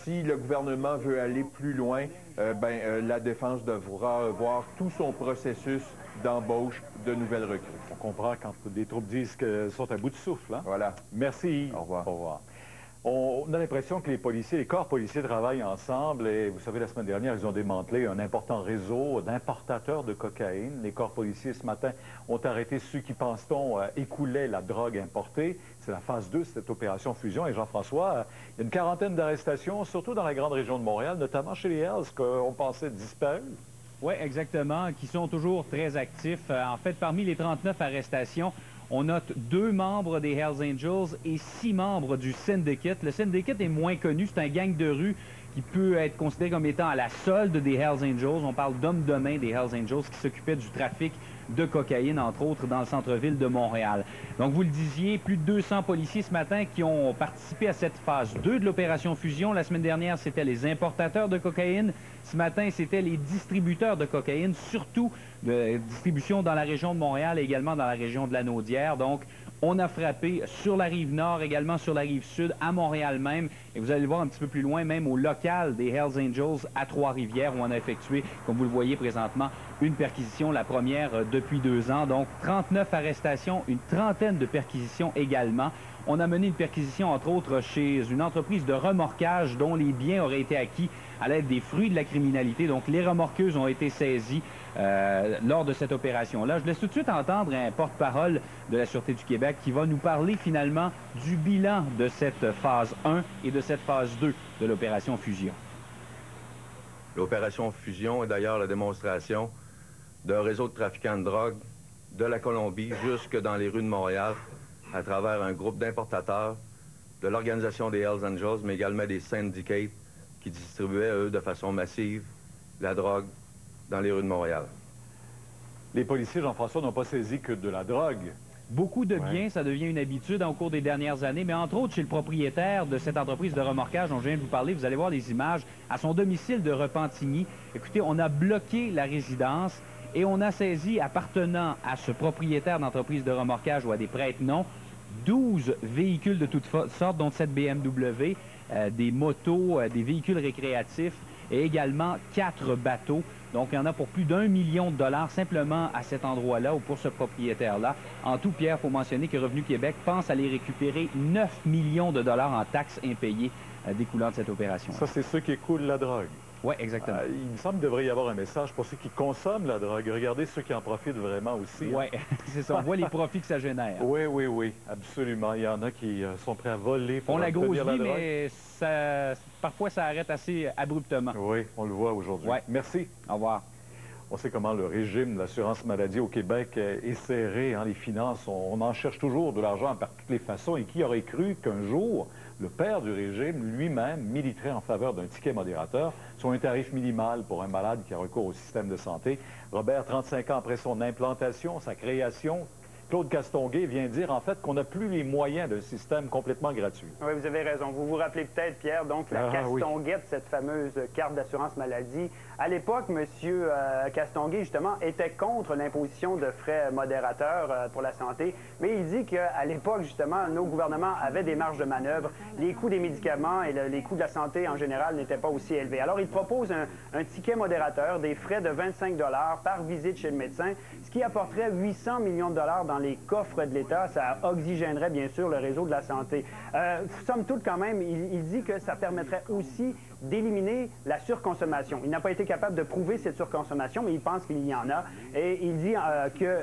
Si le gouvernement veut aller plus loin, la Défense devra voir tout son processus d'embauche de nouvelles recrues. On comprend quand des troupes disent qu'elles sont à bout de souffle. Hein? Voilà. Merci. Au revoir. Au revoir. On a l'impression que les corps policiers travaillent ensemble et vous savez, la semaine dernière, ils ont démantelé un important réseau d'importateurs de cocaïne. Les corps policiers, ce matin, ont arrêté ceux qui, pense-t-on, écoulaient la drogue importée. C'est la phase 2 de cette opération Fusion. Et Jean-François, il y a une quarantaine d'arrestations, surtout dans la grande région de Montréal, notamment chez les Hells, qu'on pensait disparus. Oui, exactement, qui sont toujours très actifs. En fait, parmi les 39 arrestations, on note 2 membres des Hells Angels et 6 membres du Syndicate. Le Syndicate est moins connu, c'est un gang de rue qui peut être considéré comme étant à la solde des Hells Angels. On parle d'hommes de main des Hells Angels qui s'occupaient du trafic de cocaïne, entre autres, dans le centre-ville de Montréal. Donc, vous le disiez, plus de 200 policiers ce matin qui ont participé à cette phase 2 de l'opération Fusion. La semaine dernière, c'était les importateurs de cocaïne. Ce matin, c'était les distributeurs de cocaïne, surtout de distribution dans la région de Montréal et également dans la région de la Naudière. Donc, on a frappé sur la rive nord, également sur la rive sud, à Montréal même. Et vous allez le voir un petit peu plus loin, même au local des Hells Angels à Trois-Rivières, où on a effectué, comme vous le voyez présentement, une perquisition, la première depuis 2 ans. Donc, 39 arrestations, une trentaine de perquisitions également. On a mené une perquisition, entre autres, chez une entreprise de remorquage dont les biens auraient été acquis à l'aide des fruits de la criminalité. Donc, les remorqueuses ont été saisies lors de cette opération-là. Je laisse tout de suite entendre un porte-parole de la Sûreté du Québec qui va nous parler finalement du bilan de cette phase 1 et de cette phase 2 de l'opération Fusion. L'opération Fusion est d'ailleurs la démonstration d'un réseau de trafiquants de drogue de la Colombie jusque dans les rues de Montréal à travers un groupe d'importateurs de l'organisation des Hells Angels, mais également des Syndicates qui distribuaient, eux, de façon massive, la drogue dans les rues de Montréal. Les policiers, Jean-François, n'ont pas saisi que de la drogue. Beaucoup de biens, ça devient une habitude au cours des dernières années, mais entre autres chez le propriétaire de cette entreprise de remorquage dont je viens de vous parler, vous allez voir les images, à son domicile de Repentigny. Écoutez, on a bloqué la résidence et on a saisi, appartenant à ce propriétaire d'entreprise de remorquage ou à des prête-noms, 12 véhicules de toutes sortes, dont cette BMW, des motos, des véhicules récréatifs et également 4 bateaux. Donc, il y en a pour plus d'1 million de dollars simplement à cet endroit-là ou pour ce propriétaire-là. En tout, Pierre, il faut mentionner que Revenu Québec pense aller récupérer 9 millions de dollars en taxes impayées découlant de cette opération. Ça, c'est ceux qui écoulent la drogue. Oui, exactement. Il me semble qu'il devrait y avoir un message pour ceux qui consomment la drogue. Regardez ceux qui en profitent vraiment aussi. Oui, c'est ça. On voit les profits que ça génère. Oui, oui, oui, absolument. Il y en a qui sont prêts à voler pour font la grosse vie, la drogue. mais parfois ça arrête assez abruptement. Oui, on le voit aujourd'hui. Ouais. Merci. Au revoir. On sait comment le régime de l'assurance maladie au Québec est serré. Hein, les finances, on en cherche toujours de l'argent par toutes les façons. Et qui aurait cru qu'un jour, le père du régime lui-même militerait en faveur d'un ticket modérateur sur un tarif minimal pour un malade qui a recours au système de santé. Robert, 35 ans après son implantation, sa création, Claude Castonguay vient dire en fait qu'on n'a plus les moyens d'un système complètement gratuit. Oui, vous avez raison. Vous vous rappelez peut-être, Pierre, donc la Castonguette, cette fameuse carte d'assurance maladie. À l'époque, M. Castonguay, justement, était contre l'imposition de frais modérateurs pour la santé, mais il dit qu'à l'époque, justement, nos gouvernements avaient des marges de manœuvre. Les coûts des médicaments et les coûts de la santé en général n'étaient pas aussi élevés. Alors, il propose un ticket modérateur, des frais de 25 $ par visite chez le médecin, ce qui apporterait 800 millions de dollars dans les coffres de l'État. Ça oxygénerait, bien sûr, le réseau de la santé. Somme toute, quand même, il dit que ça permettrait aussi d'éliminer la surconsommation. Il n'a pas été capable de prouver cette surconsommation, mais il pense qu'il y en a. Et il dit que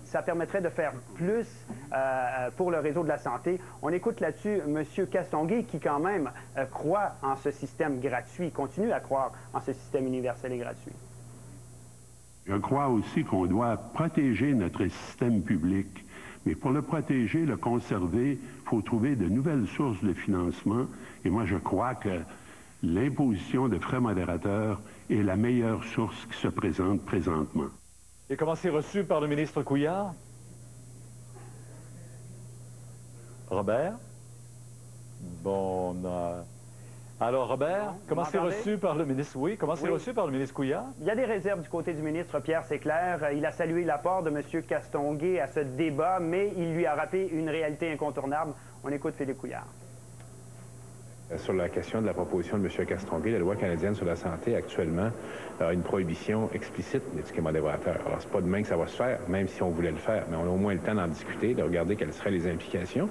ça permettrait de faire plus pour le réseau de la santé. On écoute là-dessus M. Castonguay, qui quand même croit en ce système gratuit, continue à croire en ce système universel et gratuit. Je crois aussi qu'on doit protéger notre système public. Mais pour le protéger, le conserver, il faut trouver de nouvelles sources de financement. Et moi, je crois que l'imposition de frais modérateurs est la meilleure source qui se présente présentement. Et comment c'est reçu par le ministre Couillard? Robert? Bon, alors, Robert, comment c'est reçu par le ministre? Oui, comment c'est reçu par le ministre Couillard? Il y a des réserves du côté du ministre, Pierre, c'est clair. Il a salué l'apport de M. Castonguay à ce débat, mais il lui a rappelé une réalité incontournable. On écoute Philippe Couillard. Sur la question de la proposition de M. Castonguay, la loi canadienne sur la santé, actuellement, a une prohibition explicite des tickets modérateurs. Alors, c'est pas demain que ça va se faire, même si on voulait le faire, mais on a au moins le temps d'en discuter, de regarder quelles seraient les implications.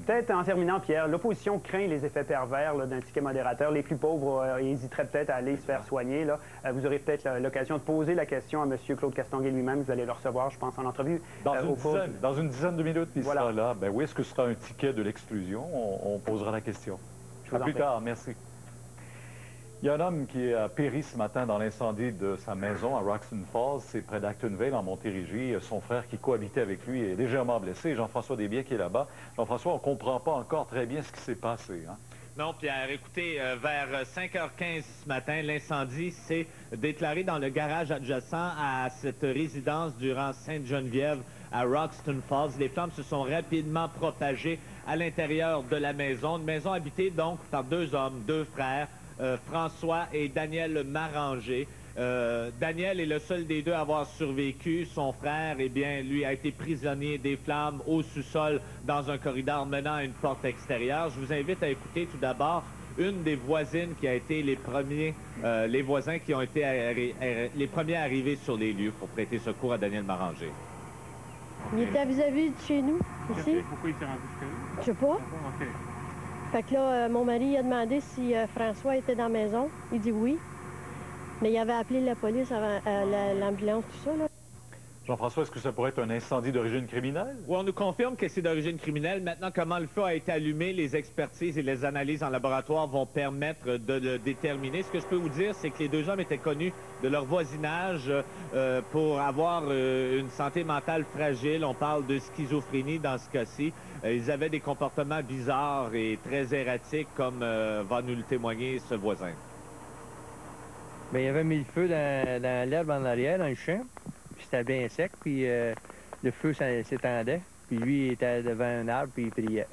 Peut-être en terminant, Pierre, l'opposition craint les effets pervers d'un ticket modérateur. Les plus pauvres hésiteraient peut-être à aller se faire soigner. Là. Vous aurez peut-être l'occasion de poser la question à M. Claude Castonguay lui-même. Vous allez le recevoir, je pense, en entrevue. Dans une dizaine de minutes, il sera là. Ben oui, est-ce que ce sera un ticket de l'exclusion? On posera la question. À plus tard, merci. Il y a un homme qui a péri ce matin dans l'incendie de sa maison à Roxton Falls, c'est près d'Actonville, en Montérégie. Son frère qui cohabitait avec lui est légèrement blessé. Jean-François Desbiens qui est là-bas. Jean-François, on ne comprend pas encore très bien ce qui s'est passé. Hein? Non, Pierre. Écoutez, vers 5h15 ce matin, l'incendie s'est déclaré dans le garage adjacent à cette résidence durant Sainte-Geneviève à Roxton Falls. Les flammes se sont rapidement propagées à l'intérieur de la maison. Une maison habitée donc par deux hommes, deux frères, François et Daniel Maranger. Daniel est le seul des deux à avoir survécu. Son frère, eh bien, lui a été prisonnier des flammes au sous-sol dans un corridor menant à une porte extérieure. Je vous invite à écouter tout d'abord une des voisines qui a été les voisins qui ont été les premiers arrivés sur les lieux pour prêter secours à Daniel Maranger. Il était vis-à-vis de chez nous, ici. Pourquoi il s'est rendu jusqu'à là? Je sais pas. OK. Fait que là, mon mari a demandé si François était dans la maison. Il dit oui. Mais il avait appelé la police avant l'ambulance, tout ça, là. Jean-François, est-ce que ça pourrait être un incendie d'origine criminelle? Oui, on nous confirme que c'est d'origine criminelle. Maintenant, comment le feu a été allumé, les expertises et les analyses en laboratoire vont permettre de le déterminer. Ce que je peux vous dire, c'est que les deux hommes étaient connus de leur voisinage pour avoir une santé mentale fragile. On parle de schizophrénie dans ce cas-ci. Ils avaient des comportements bizarres et très erratiques, comme va nous le témoigner ce voisin. Bien, il avait mis le feu dans l'herbe en arrière, dans le champ. Puis c'était bien sec, puis le feu s'étendait. Puis lui, il était devant un arbre, puis il priait.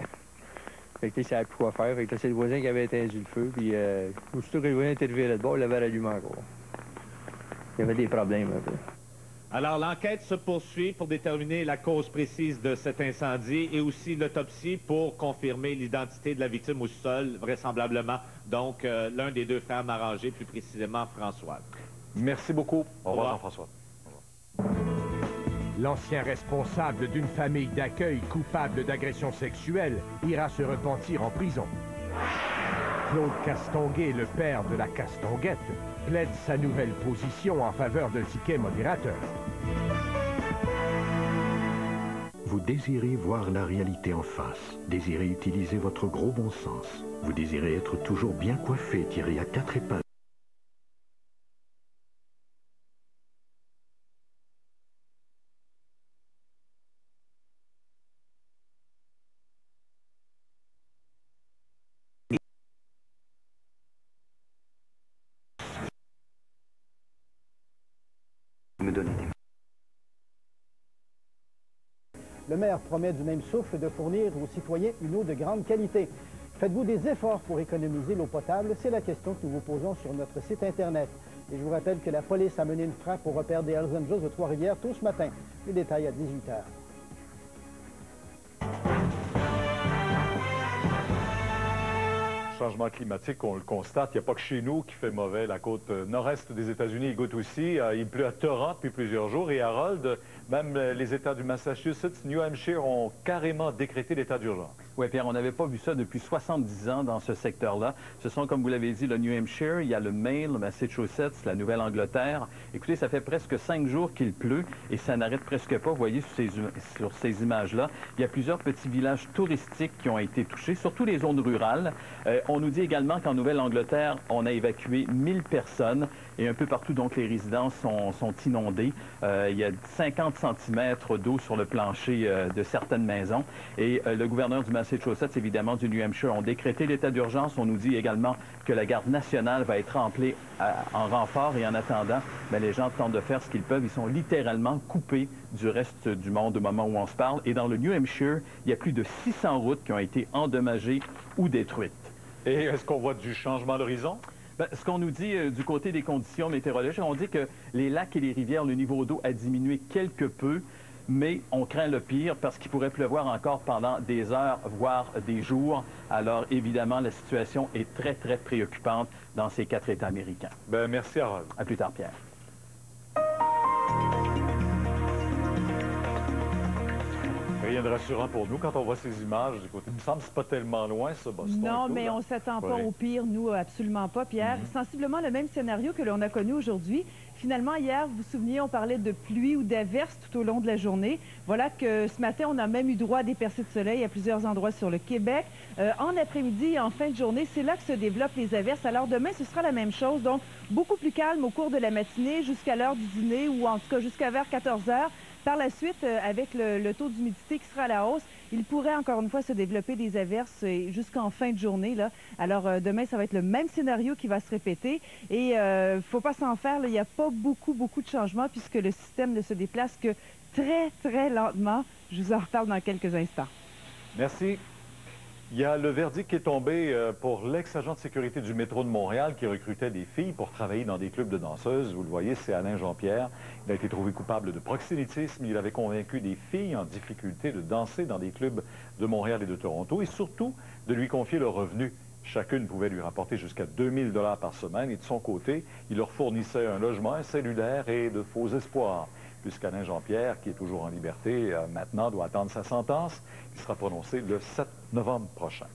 Fait que il savait plus quoi faire. Fait que c'est le voisin qui avait éteint le feu, puis aussitôt que le voisin était reviré de bord, il l'avait rallumé encore. Il y avait des problèmes un peu. Alors, l'enquête se poursuit pour déterminer la cause précise de cet incendie et aussi l'autopsie pour confirmer l'identité de la victime au sol, vraisemblablement, donc l'un des deux frères Maranger, plus précisément François. Merci beaucoup. Au revoir, Jean-François. L'ancien responsable d'une famille d'accueil coupable d'agression sexuelle ira se repentir en prison. Claude Castonguay, le père de la Castonguette, plaide sa nouvelle position en faveur d'un ticket modérateur. Vous désirez voir la réalité en face, désirez utiliser votre gros bon sens. Vous désirez être toujours bien coiffé, tiré à 4 épingles. Le maire promet du même souffle de fournir aux citoyens une eau de grande qualité. Faites-vous des efforts pour économiser l'eau potable? C'est la question que nous vous posons sur notre site Internet. Et je vous rappelle que la police a mené une frappe au repère des Hells Angels de Trois-Rivières tôt ce matin. Le détail à 18h. Changement climatique, on le constate. Il n'y a pas que chez nous qui fait mauvais. La côte nord-est des États-Unis, il goûte aussi. Il pleut à torrent depuis plusieurs jours. Et Harold, même les États du Massachusetts, New Hampshire ont carrément décrété l'état d'urgence. Oui, Pierre, on n'avait pas vu ça depuis 70 ans dans ce secteur-là. Ce sont, comme vous l'avez dit, le New Hampshire, il y a le Maine, le Massachusetts, la Nouvelle-Angleterre. Écoutez, ça fait presque 5 jours qu'il pleut et ça n'arrête presque pas. Vous voyez sur ces images-là, il y a plusieurs petits villages touristiques qui ont été touchés, surtout les zones rurales. On nous dit également qu'en Nouvelle-Angleterre, on a évacué 1000 personnes et un peu partout, donc, les résidences sont inondées. Il y a 50 cm d'eau sur le plancher de certaines maisons. Et le gouverneur du Massachusetts, évidemment, du New Hampshire, ont décrété l'état d'urgence. On nous dit également que la garde nationale va être remplie en renfort. Et en attendant, bien, les gens tentent de faire ce qu'ils peuvent. Ils sont littéralement coupés du reste du monde au moment où on se parle. Et dans le New Hampshire, il y a plus de 600 routes qui ont été endommagées ou détruites. Et est-ce qu'on voit du changement d'horizon? Bien, ce qu'on nous dit du côté des conditions météorologiques, on dit que les lacs et les rivières, le niveau d'eau a diminué quelque peu, mais on craint le pire parce qu'il pourrait pleuvoir encore pendant des heures, voire des jours. Alors, évidemment, la situation est très, très préoccupante dans ces 4 États américains. Bien, merci, Harold. À plus tard, Pierre. Rien de rassurant pour nous quand on voit ces images. Écoute, il me semble que c'est pas tellement loin, ça, Boston. Non, mais on ne s'attend pas au pire, nous, absolument pas, Pierre. Sensiblement le même scénario que l'on a connu aujourd'hui. Finalement, hier, vous vous souvenez, on parlait de pluie ou d'averses tout au long de la journée. Voilà que ce matin, on a même eu droit à des percées de soleil à plusieurs endroits sur le Québec. En après-midi et en fin de journée, c'est là que se développent les averses. Alors demain, ce sera la même chose. Donc, beaucoup plus calme au cours de la matinée jusqu'à l'heure du dîner ou en tout cas jusqu'à vers 14 heures. Par la suite, avec le taux d'humidité qui sera à la hausse, il pourrait encore une fois se développer des averses jusqu'en fin de journée, là. Alors demain, ça va être le même scénario qui va se répéter. Et il ne faut pas s'en faire, il n'y a pas beaucoup de changements puisque le système ne se déplace que très lentement. Je vous en reparle dans quelques instants. Merci. Il y a le verdict qui est tombé pour l'ex-agent de sécurité du métro de Montréal qui recrutait des filles pour travailler dans des clubs de danseuses. Vous le voyez, c'est Alain Jean-Pierre. Il a été trouvé coupable de proxénétisme. Il avait convaincu des filles en difficulté de danser dans des clubs de Montréal et de Toronto et surtout de lui confier leurs revenus. Chacune pouvait lui rapporter jusqu'à 2000 $ par semaine et de son côté, il leur fournissait un logement, un cellulaire et de faux espoirs. Puisqu'Alain Jean-Pierre, qui est toujours en liberté, maintenant doit attendre sa sentence, qui sera prononcée le 7 novembre prochain.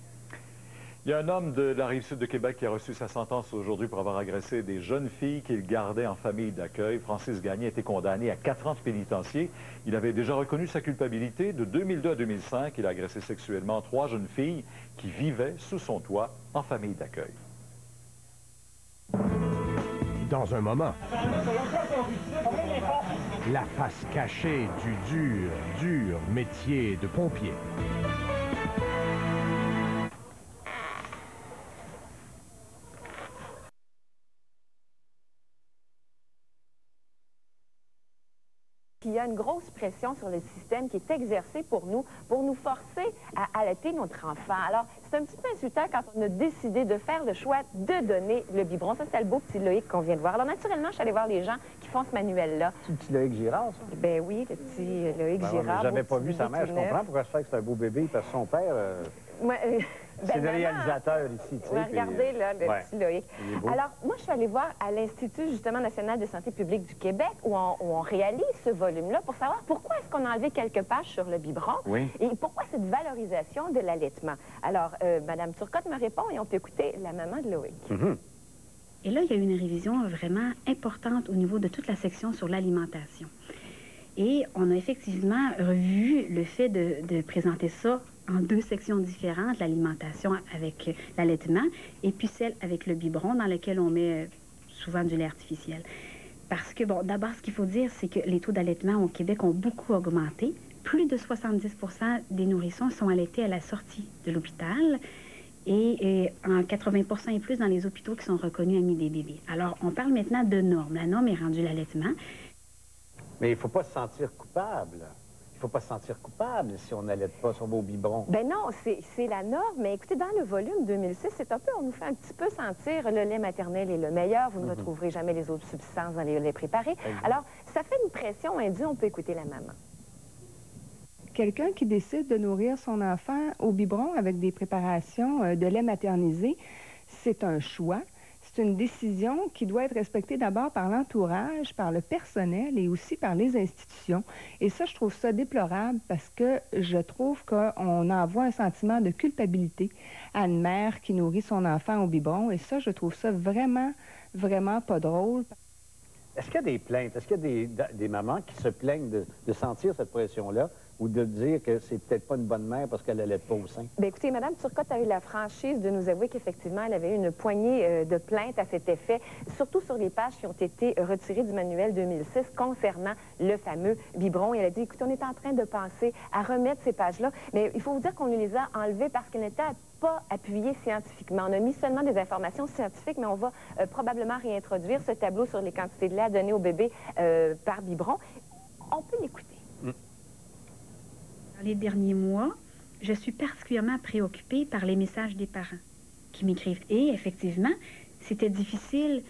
Il y a un homme de la Rive-Sud de Québec qui a reçu sa sentence aujourd'hui pour avoir agressé des jeunes filles qu'il gardait en famille d'accueil. Francis Gagné a été condamné à 4 ans de pénitencier. Il avait déjà reconnu sa culpabilité. De 2002 à 2005, il a agressé sexuellement 3 jeunes filles qui vivaient sous son toit en famille d'accueil. Dans un moment, la face cachée du dur métier de pompier. Il y a une grosse pression sur le système qui est exercée pour nous forcer à allaiter notre enfant. Alors, c'est un petit peu insultant quand on a décidé de faire le choix de donner le biberon. Ça, c'était le beau petit Loïc qu'on vient de voir. Alors, naturellement, je suis allée voir les gens qui font ce manuel-là. C'est le petit Loïc Girard, ça? Ben oui, le petit Loïc Girard. J'avais pas vu sa mère, je comprends pourquoi je fais que c'est un beau bébé, parce que son père... c'est le réalisateur ici, tu sais. Regardez, là, le petit Loïc. Alors, moi, je suis allée voir à l'Institut, justement, national de santé publique du Québec, où on réalise ce volume-là pour savoir pourquoi est-ce qu'on a enlevé quelques pages sur le biberon et pourquoi cette valorisation de l'allaitement. Alors, Mme Turcotte me répond et on peut écouter la maman de Loïc. Et là, il y a eu une révision vraiment importante au niveau de toute la section sur l'alimentation. Et on a effectivement revu le fait de présenter ça en 2 sections différentes, l'alimentation avec l'allaitement et puis celle avec le biberon dans lequel on met souvent du lait artificiel. Parce que, bon, d'abord, ce qu'il faut dire, c'est que les taux d'allaitement au Québec ont beaucoup augmenté. Plus de 70 % des nourrissons sont allaités à la sortie de l'hôpital et en 80 % et plus dans les hôpitaux qui sont reconnus amis des bébés. Alors, on parle maintenant de normes. La norme est rendue l'allaitement. Mais il ne faut pas se sentir coupable. Il ne faut pas se sentir coupable si on n'allaite pas sur vos biberons. Ben non, c'est la norme. Mais écoutez, dans le volume 2006, c'est un peu, on nous fait un petit peu sentir le lait maternel est le meilleur. Vous ne retrouverez jamais les autres substances dans les laits préparés. Alors, ça fait une pression indue. On peut écouter la maman. Quelqu'un qui décide de nourrir son enfant au biberon avec des préparations de lait maternisé, c'est un choix. C'est une décision qui doit être respectée d'abord par l'entourage, par le personnel et aussi par les institutions. Et ça, je trouve ça déplorable parce que je trouve qu'on envoie un sentiment de culpabilité à une mère qui nourrit son enfant au biberon. Et ça, je trouve ça vraiment pas drôle. Est-ce qu'il y a des plaintes? Est-ce qu'il y a des mamans qui se plaignent de sentir cette pression-là ou de dire que c'est peut-être pas une bonne mère parce qu'elle n'allait pas au sein? Bien, écoutez, Mme Turcotte a eu la franchise de nous avouer qu'effectivement, elle avait eu une poignée de plaintes à cet effet, surtout sur les pages qui ont été retirées du manuel 2006 concernant le fameux biberon. Et elle a dit, écoutez, on est en train de penser à remettre ces pages-là, mais il faut vous dire qu'on les a enlevées parce qu'elles n'étaient pas appuyées scientifiquement. On a mis seulement des informations scientifiques, mais on va probablement réintroduire ce tableau sur les quantités de lait à donner au bébé par biberon. On peut l'écouter. Dans les derniers mois, je suis particulièrement préoccupée par les messages des parents qui m'écrivent. Et effectivement, c'était difficile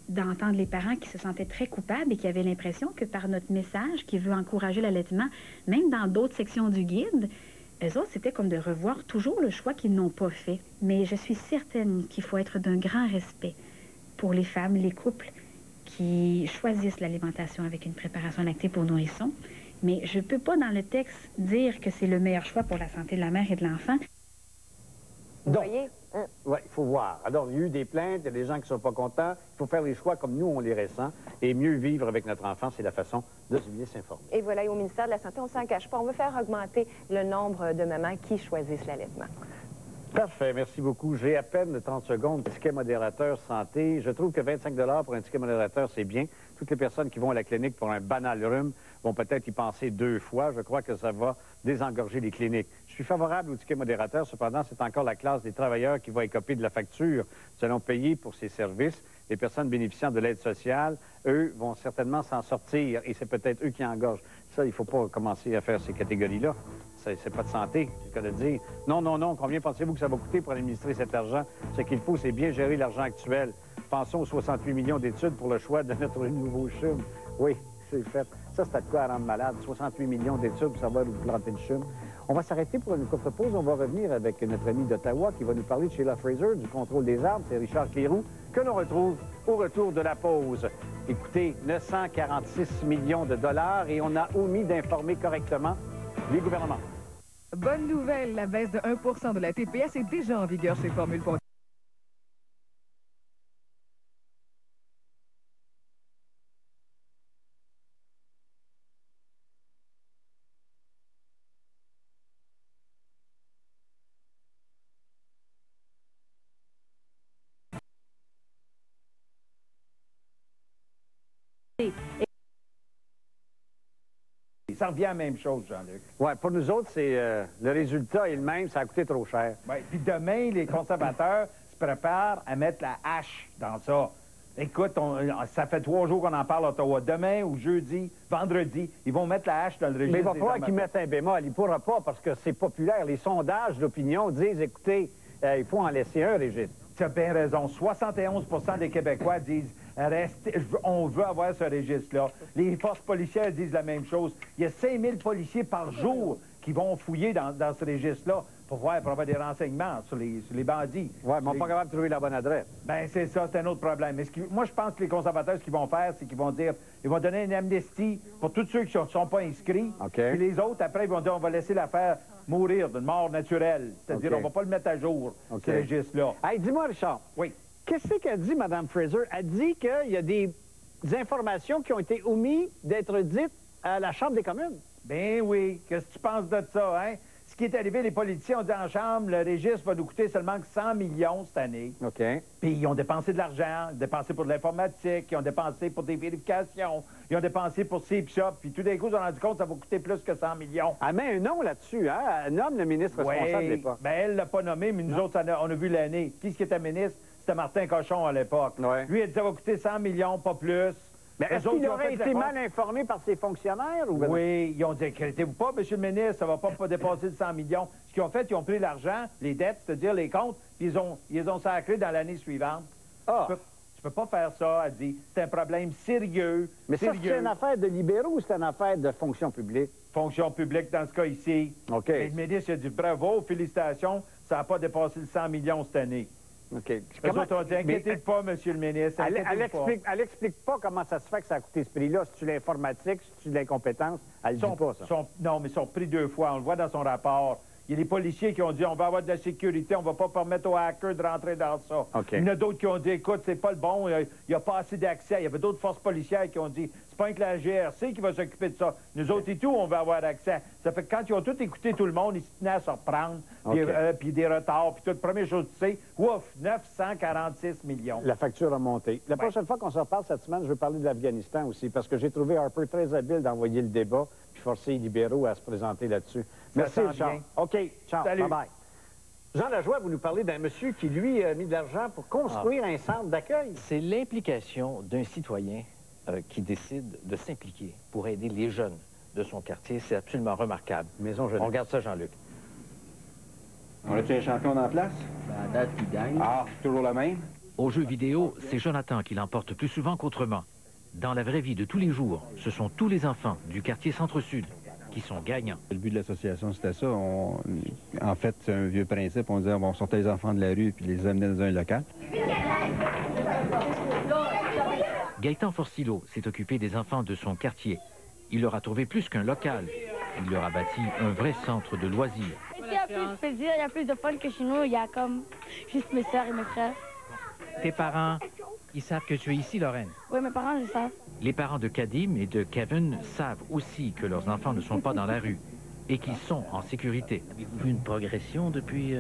d'entendre les parents qui se sentaient très coupables et qui avaient l'impression que par notre message qui veut encourager l'allaitement, même dans d'autres sections du guide, eux autres, c'était comme de revoir toujours le choix qu'ils n'ont pas fait. Mais je suis certaine qu'il faut être d'un grand respect pour les femmes, les couples qui choisissent l'alimentation avec une préparation lactée pour nourrissons. Mais je ne peux pas, dans le texte, dire que c'est le meilleur choix pour la santé de la mère et de l'enfant. Vous voyez? Oui, il faut voir. Alors, il y a eu des plaintes, il y a des gens qui ne sont pas contents. Il faut faire les choix comme nous, on les ressent. Et mieux vivre avec notre enfant, c'est la façon de bien s'informer. Et voilà, et au ministère de la Santé, on ne s'en cache pas. On veut faire augmenter le nombre de mamans qui choisissent l'allaitement. Parfait, merci beaucoup. J'ai à peine 30 secondes. Ticket modérateur santé. Je trouve que 25 $ pour un ticket modérateur, c'est bien. Toutes les personnes qui vont à la clinique pour un banal rhume vont peut-être y penser 2 fois. Je crois que ça va désengorger les cliniques. Je suis favorable au ticket modérateur. Cependant, c'est encore la classe des travailleurs qui va écoper de la facture. Nous allons payer pour ces services. Les personnes bénéficiant de l'aide sociale, eux, vont certainement s'en sortir. Et c'est peut-être eux qui engorgent. Ça, il ne faut pas commencer à faire ces catégories-là. C'est pas de santé, c'est le cas de dire. Non, non, non, combien pensez-vous que ça va coûter pour administrer cet argent? Ce qu'il faut, c'est bien gérer l'argent actuel. Pensons aux 68 millions d'études pour le choix de notre nouveau CHUM. Oui, c'est fait. Ça, c'est à quoi à rendre malade. 68 millions d'études pour savoir où planter le CHUM. On va s'arrêter pour une courte pause. On va revenir avec notre ami d'Ottawa qui va nous parler de Sheila Fraser, du contrôle des armes. C'est Richard Cléroux que l'on retrouve au retour de la pause. Écoutez, 946 millions de dollars et on a omis d'informer correctement les gouvernements. Bonne nouvelle, la baisse de 1 % de la TPS est déjà en vigueur chez Formule Pontiac. Ça revient à la même chose, Jean-Luc. Oui, pour nous autres, c'est le résultat est le même, ça a coûté trop cher. Oui, puis demain, les conservateurs se préparent à mettre la hache dans ça. Écoute, ça fait 3 jours qu'on en parle à Ottawa. Demain ou jeudi, vendredi, ils vont mettre la hache dans le registre. Mais il va falloir qu'ils mettent un bémol. Il ne pourra pas parce que c'est populaire. Les sondages d'opinion disent, écoutez, il faut en laisser un registre. Tu as bien raison. 71 % des Québécois disent on veut avoir ce registre-là. Les forces policières disent la même chose. Il y a 5000 policiers par jour qui vont fouiller dans ce registre-là pour avoir des renseignements sur les bandits. Oui, mais on n'est pas capable de trouver la bonne adresse. Bien, c'est ça, c'est un autre problème. Mais moi, je pense que les conservateurs, ce qu'ils vont faire, c'est qu'ils vont dire, ils vont donner une amnistie pour tous ceux qui ne sont pas inscrits. Okay. Puis les autres, après, ils vont dire, on va laisser l'affaire mourir d'une mort naturelle. C'est-à-dire, on ne va pas le mettre à jour, ce registre-là. Hey, dis-moi, Richard. Oui. Qu'est-ce qu'a dit Mme Fraser? Elle dit qu'il y a des informations qui ont été omises d'être dites à la Chambre des communes. Ben oui. Qu'est-ce que tu penses de ça, hein? Ce qui est arrivé, les politiciens ont dit en Chambre, le registre va nous coûter seulement 100 millions cette année. OK. Puis ils ont dépensé de l'argent, dépensé pour de l'informatique, ils ont dépensé pour des vérifications, ils ont dépensé pour ci et ça. Puis tout d'un coup, ils se sont rendu compte que ça va coûter plus que 100 millions. Elle met un nom là-dessus, hein? Elle nomme le ministre responsable de l'époque. Ben elle l'a pas nommé, mais nous autres, on a vu l'année. Qui qui était ministre? C'était Martin Cochon à l'époque. Ouais. Lui, il a dit ça va coûter 100 millions, pas plus. Mais est-ce qu'il aurait été mal informé par ses fonctionnaires? Ou oui, ils ont dit, inquiétez-vous pas, monsieur le ministre, ça va pas dépasser de 100 millions. Ce qu'ils ont fait, ils ont pris l'argent, les dettes, c'est-à-dire les comptes, puis ils ont sacré dans l'année suivante. Ah! Tu peux pas faire ça, elle dit. C'est un problème sérieux. Mais ça, c'est une affaire de libéraux ou c'est une affaire de fonction publique? Fonction publique dans ce cas ici. OK. Et le ministre a dit, bravo, félicitations, ça n'a pas dépassé le 100 millions cette année. OK. Comment on dit, inquiétez-vous pas, monsieur le ministre. Elle explique pas comment ça se fait que ça a coûté ce prix-là. C'est-tu l'informatique, c'est-tu l'incompétence? Elle ne dit pas, ça. Non, mais ils sont pris 2 fois. On le voit dans son rapport. Il y a des policiers qui ont dit, on va avoir de la sécurité, on va pas permettre aux hackers de rentrer dans ça. Okay. Il y en a d'autres qui ont dit, écoute, c'est pas le bon, il n'y a pas assez d'accès. Il y avait d'autres forces policières qui ont dit, c'est pas que la GRC qui va s'occuper de ça. Nous autres et tout, on va avoir accès. Ça fait que quand ils ont tout écouté tout le monde, ils se tenaient à se reprendre, puis des retards, puis toute première chose, tu sais, ouf, 946 millions. La facture a monté. La prochaine fois qu'on se reparle cette semaine, je veux parler de l'Afghanistan aussi, parce que j'ai trouvé Harper très habile d'envoyer le débat, puis forcer les libéraux à se présenter là-dessus. Merci, Richard. OK, ciao, bye-bye. Jean Lajoie, vous nous parlez d'un monsieur qui, lui, a mis de l'argent pour construire un centre d'accueil. C'est l'implication d'un citoyen qui décide de s'impliquer pour aider les jeunes de son quartier. C'est absolument remarquable. Maison jeunesse. On regarde ça, Jean-Luc. On a-tu un champion en place? La date qui gagne. Ah, toujours le même? Aux jeux vidéo, c'est Jonathan qui l'emporte plus souvent qu'autrement. Dans la vraie vie de tous les jours, ce sont tous les enfants du quartier Centre-Sud qui sont gagnants. Le but de l'association, c'était ça. En fait, c'est un vieux principe. On disait, on sortait les enfants de la rue puis les amenait dans un local. Gaëtan Forcillo s'est occupé des enfants de son quartier. il leur a trouvé plus qu'un local. Il leur a bâti un vrai centre de loisirs. Il y a plus de plaisir, il y a plus de fun que chez nous. Il y a comme juste mes soeurs et mes frères. Tes parents, ils savent que tu es ici, Lorraine? Oui, mes parents, ils savent. Les parents de Kadim et de Kevin savent aussi que leurs enfants ne sont pas dans la rue et qu'ils sont en sécurité. Avez-vous vu une progression depuis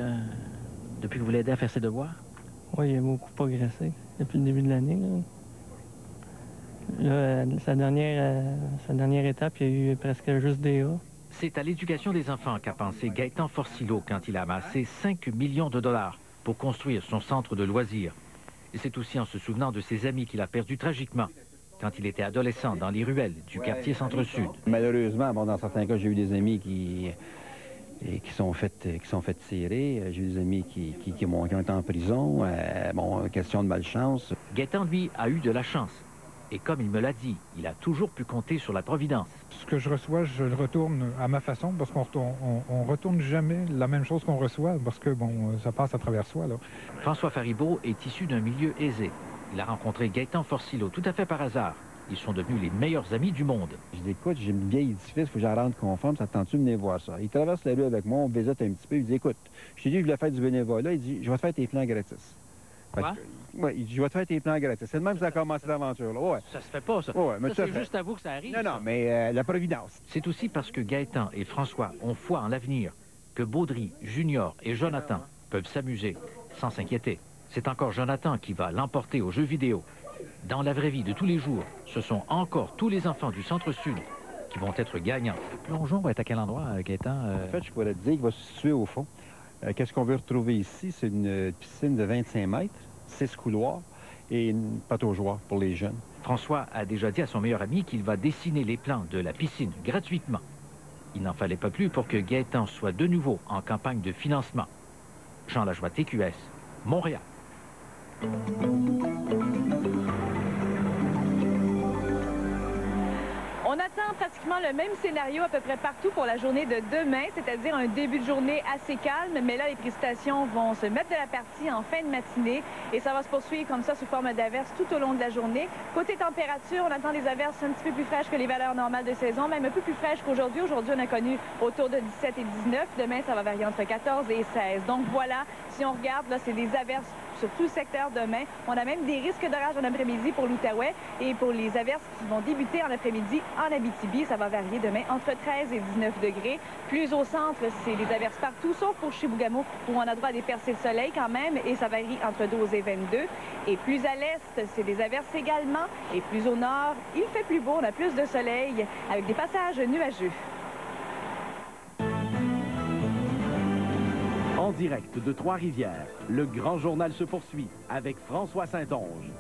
que vous l'aidez à faire ses devoirs? Oui, il a beaucoup progressé depuis le début de l'année. Là, sa dernière étape, il y a eu presque juste des A. C'est à l'éducation des enfants qu'a pensé Gaëtan Forcillo quand il a amassé 5 millions de dollars pour construire son centre de loisirs. Et c'est aussi en se souvenant de ses amis qu'il a perdus tragiquement quand il était adolescent dans les ruelles du quartier Centre-Sud. Malheureusement, bon, dans certains cas, j'ai eu des amis qui sont fait tirer. J'ai eu des amis qui ont été en prison. Bon, question de malchance. Gaëtan, lui, a eu de la chance. Et comme il me l'a dit, il a toujours pu compter sur la providence. Ce que je reçois, je le retourne à ma façon, parce qu'on ne retourne jamais la même chose qu'on reçoit, parce que, bon, ça passe à travers soi, là. François Faribault est issu d'un milieu aisé. Il a rencontré Gaëtan Forcillo tout à fait par hasard. Ils sont devenus les meilleurs amis du monde. Je dis, écoute, j'ai une vieille édifice, il faut que j'en rende conforme, ça tente-tu de venir voir ça? Il traverse la rue avec moi, on visite un petit peu, il dit, écoute, je t'ai dit que je voulais faire du bénévolat, il dit, je vais te faire tes plans gratis. Quoi? Oui, il dit, je vais te faire tes plans gratis. C'est le même que ça a commencé l'aventure, là. Ouais. Ça se fait pas, ça. Ouais, mais ça, c'est juste à vous que ça arrive. Non, mais la providence. C'est aussi parce que Gaëtan et François ont foi en l'avenir que Baudry, Junior et Jonathan peuvent s'amuser sans s'inquiéter. C'est encore Jonathan qui va l'emporter aux jeux vidéo. Dans la vraie vie de tous les jours, ce sont encore tous les enfants du Centre-Sud qui vont être gagnants. Le plongeon va être à quel endroit, Gaëtan? En fait, je pourrais te dire qu'il va se situer au fond. Qu'est-ce qu'on veut retrouver ici? C'est une piscine de 25 mètres, 6 couloirs et une pataugeoire pour les jeunes. François a déjà dit à son meilleur ami qu'il va dessiner les plans de la piscine gratuitement. Il n'en fallait pas plus pour que Gaëtan soit de nouveau en campagne de financement. Jean Lajoie, TQS, Montréal. On attend pratiquement le même scénario à peu près partout pour la journée de demain, c'est-à-dire un début de journée assez calme, mais là, les précipitations vont se mettre de la partie en fin de matinée et ça va se poursuivre comme ça sous forme d'averses tout au long de la journée. Côté température, on attend des averses un petit peu plus fraîches que les valeurs normales de saison, même un peu plus fraîches qu'aujourd'hui. Aujourd'hui, on a connu autour de 17 et 19. Demain, ça va varier entre 14 et 16. Donc voilà, si on regarde, là, c'est des averses sur tout le secteur demain. On a même des risques d'orage en après-midi pour l'Outaouais et pour les averses qui vont débuter en après-midi en Abitibi. Ça va varier demain entre 13 et 19 degrés. Plus au centre, c'est des averses partout, sauf pour Chibougamau, où on a droit à des percées de soleil quand même, et ça varie entre 12 et 22. Et plus à l'est, c'est des averses également. Et plus au nord, il fait plus beau, on a plus de soleil, avec des passages nuageux. En direct de Trois-Rivières, le grand journal se poursuit avec François Saint-Onge.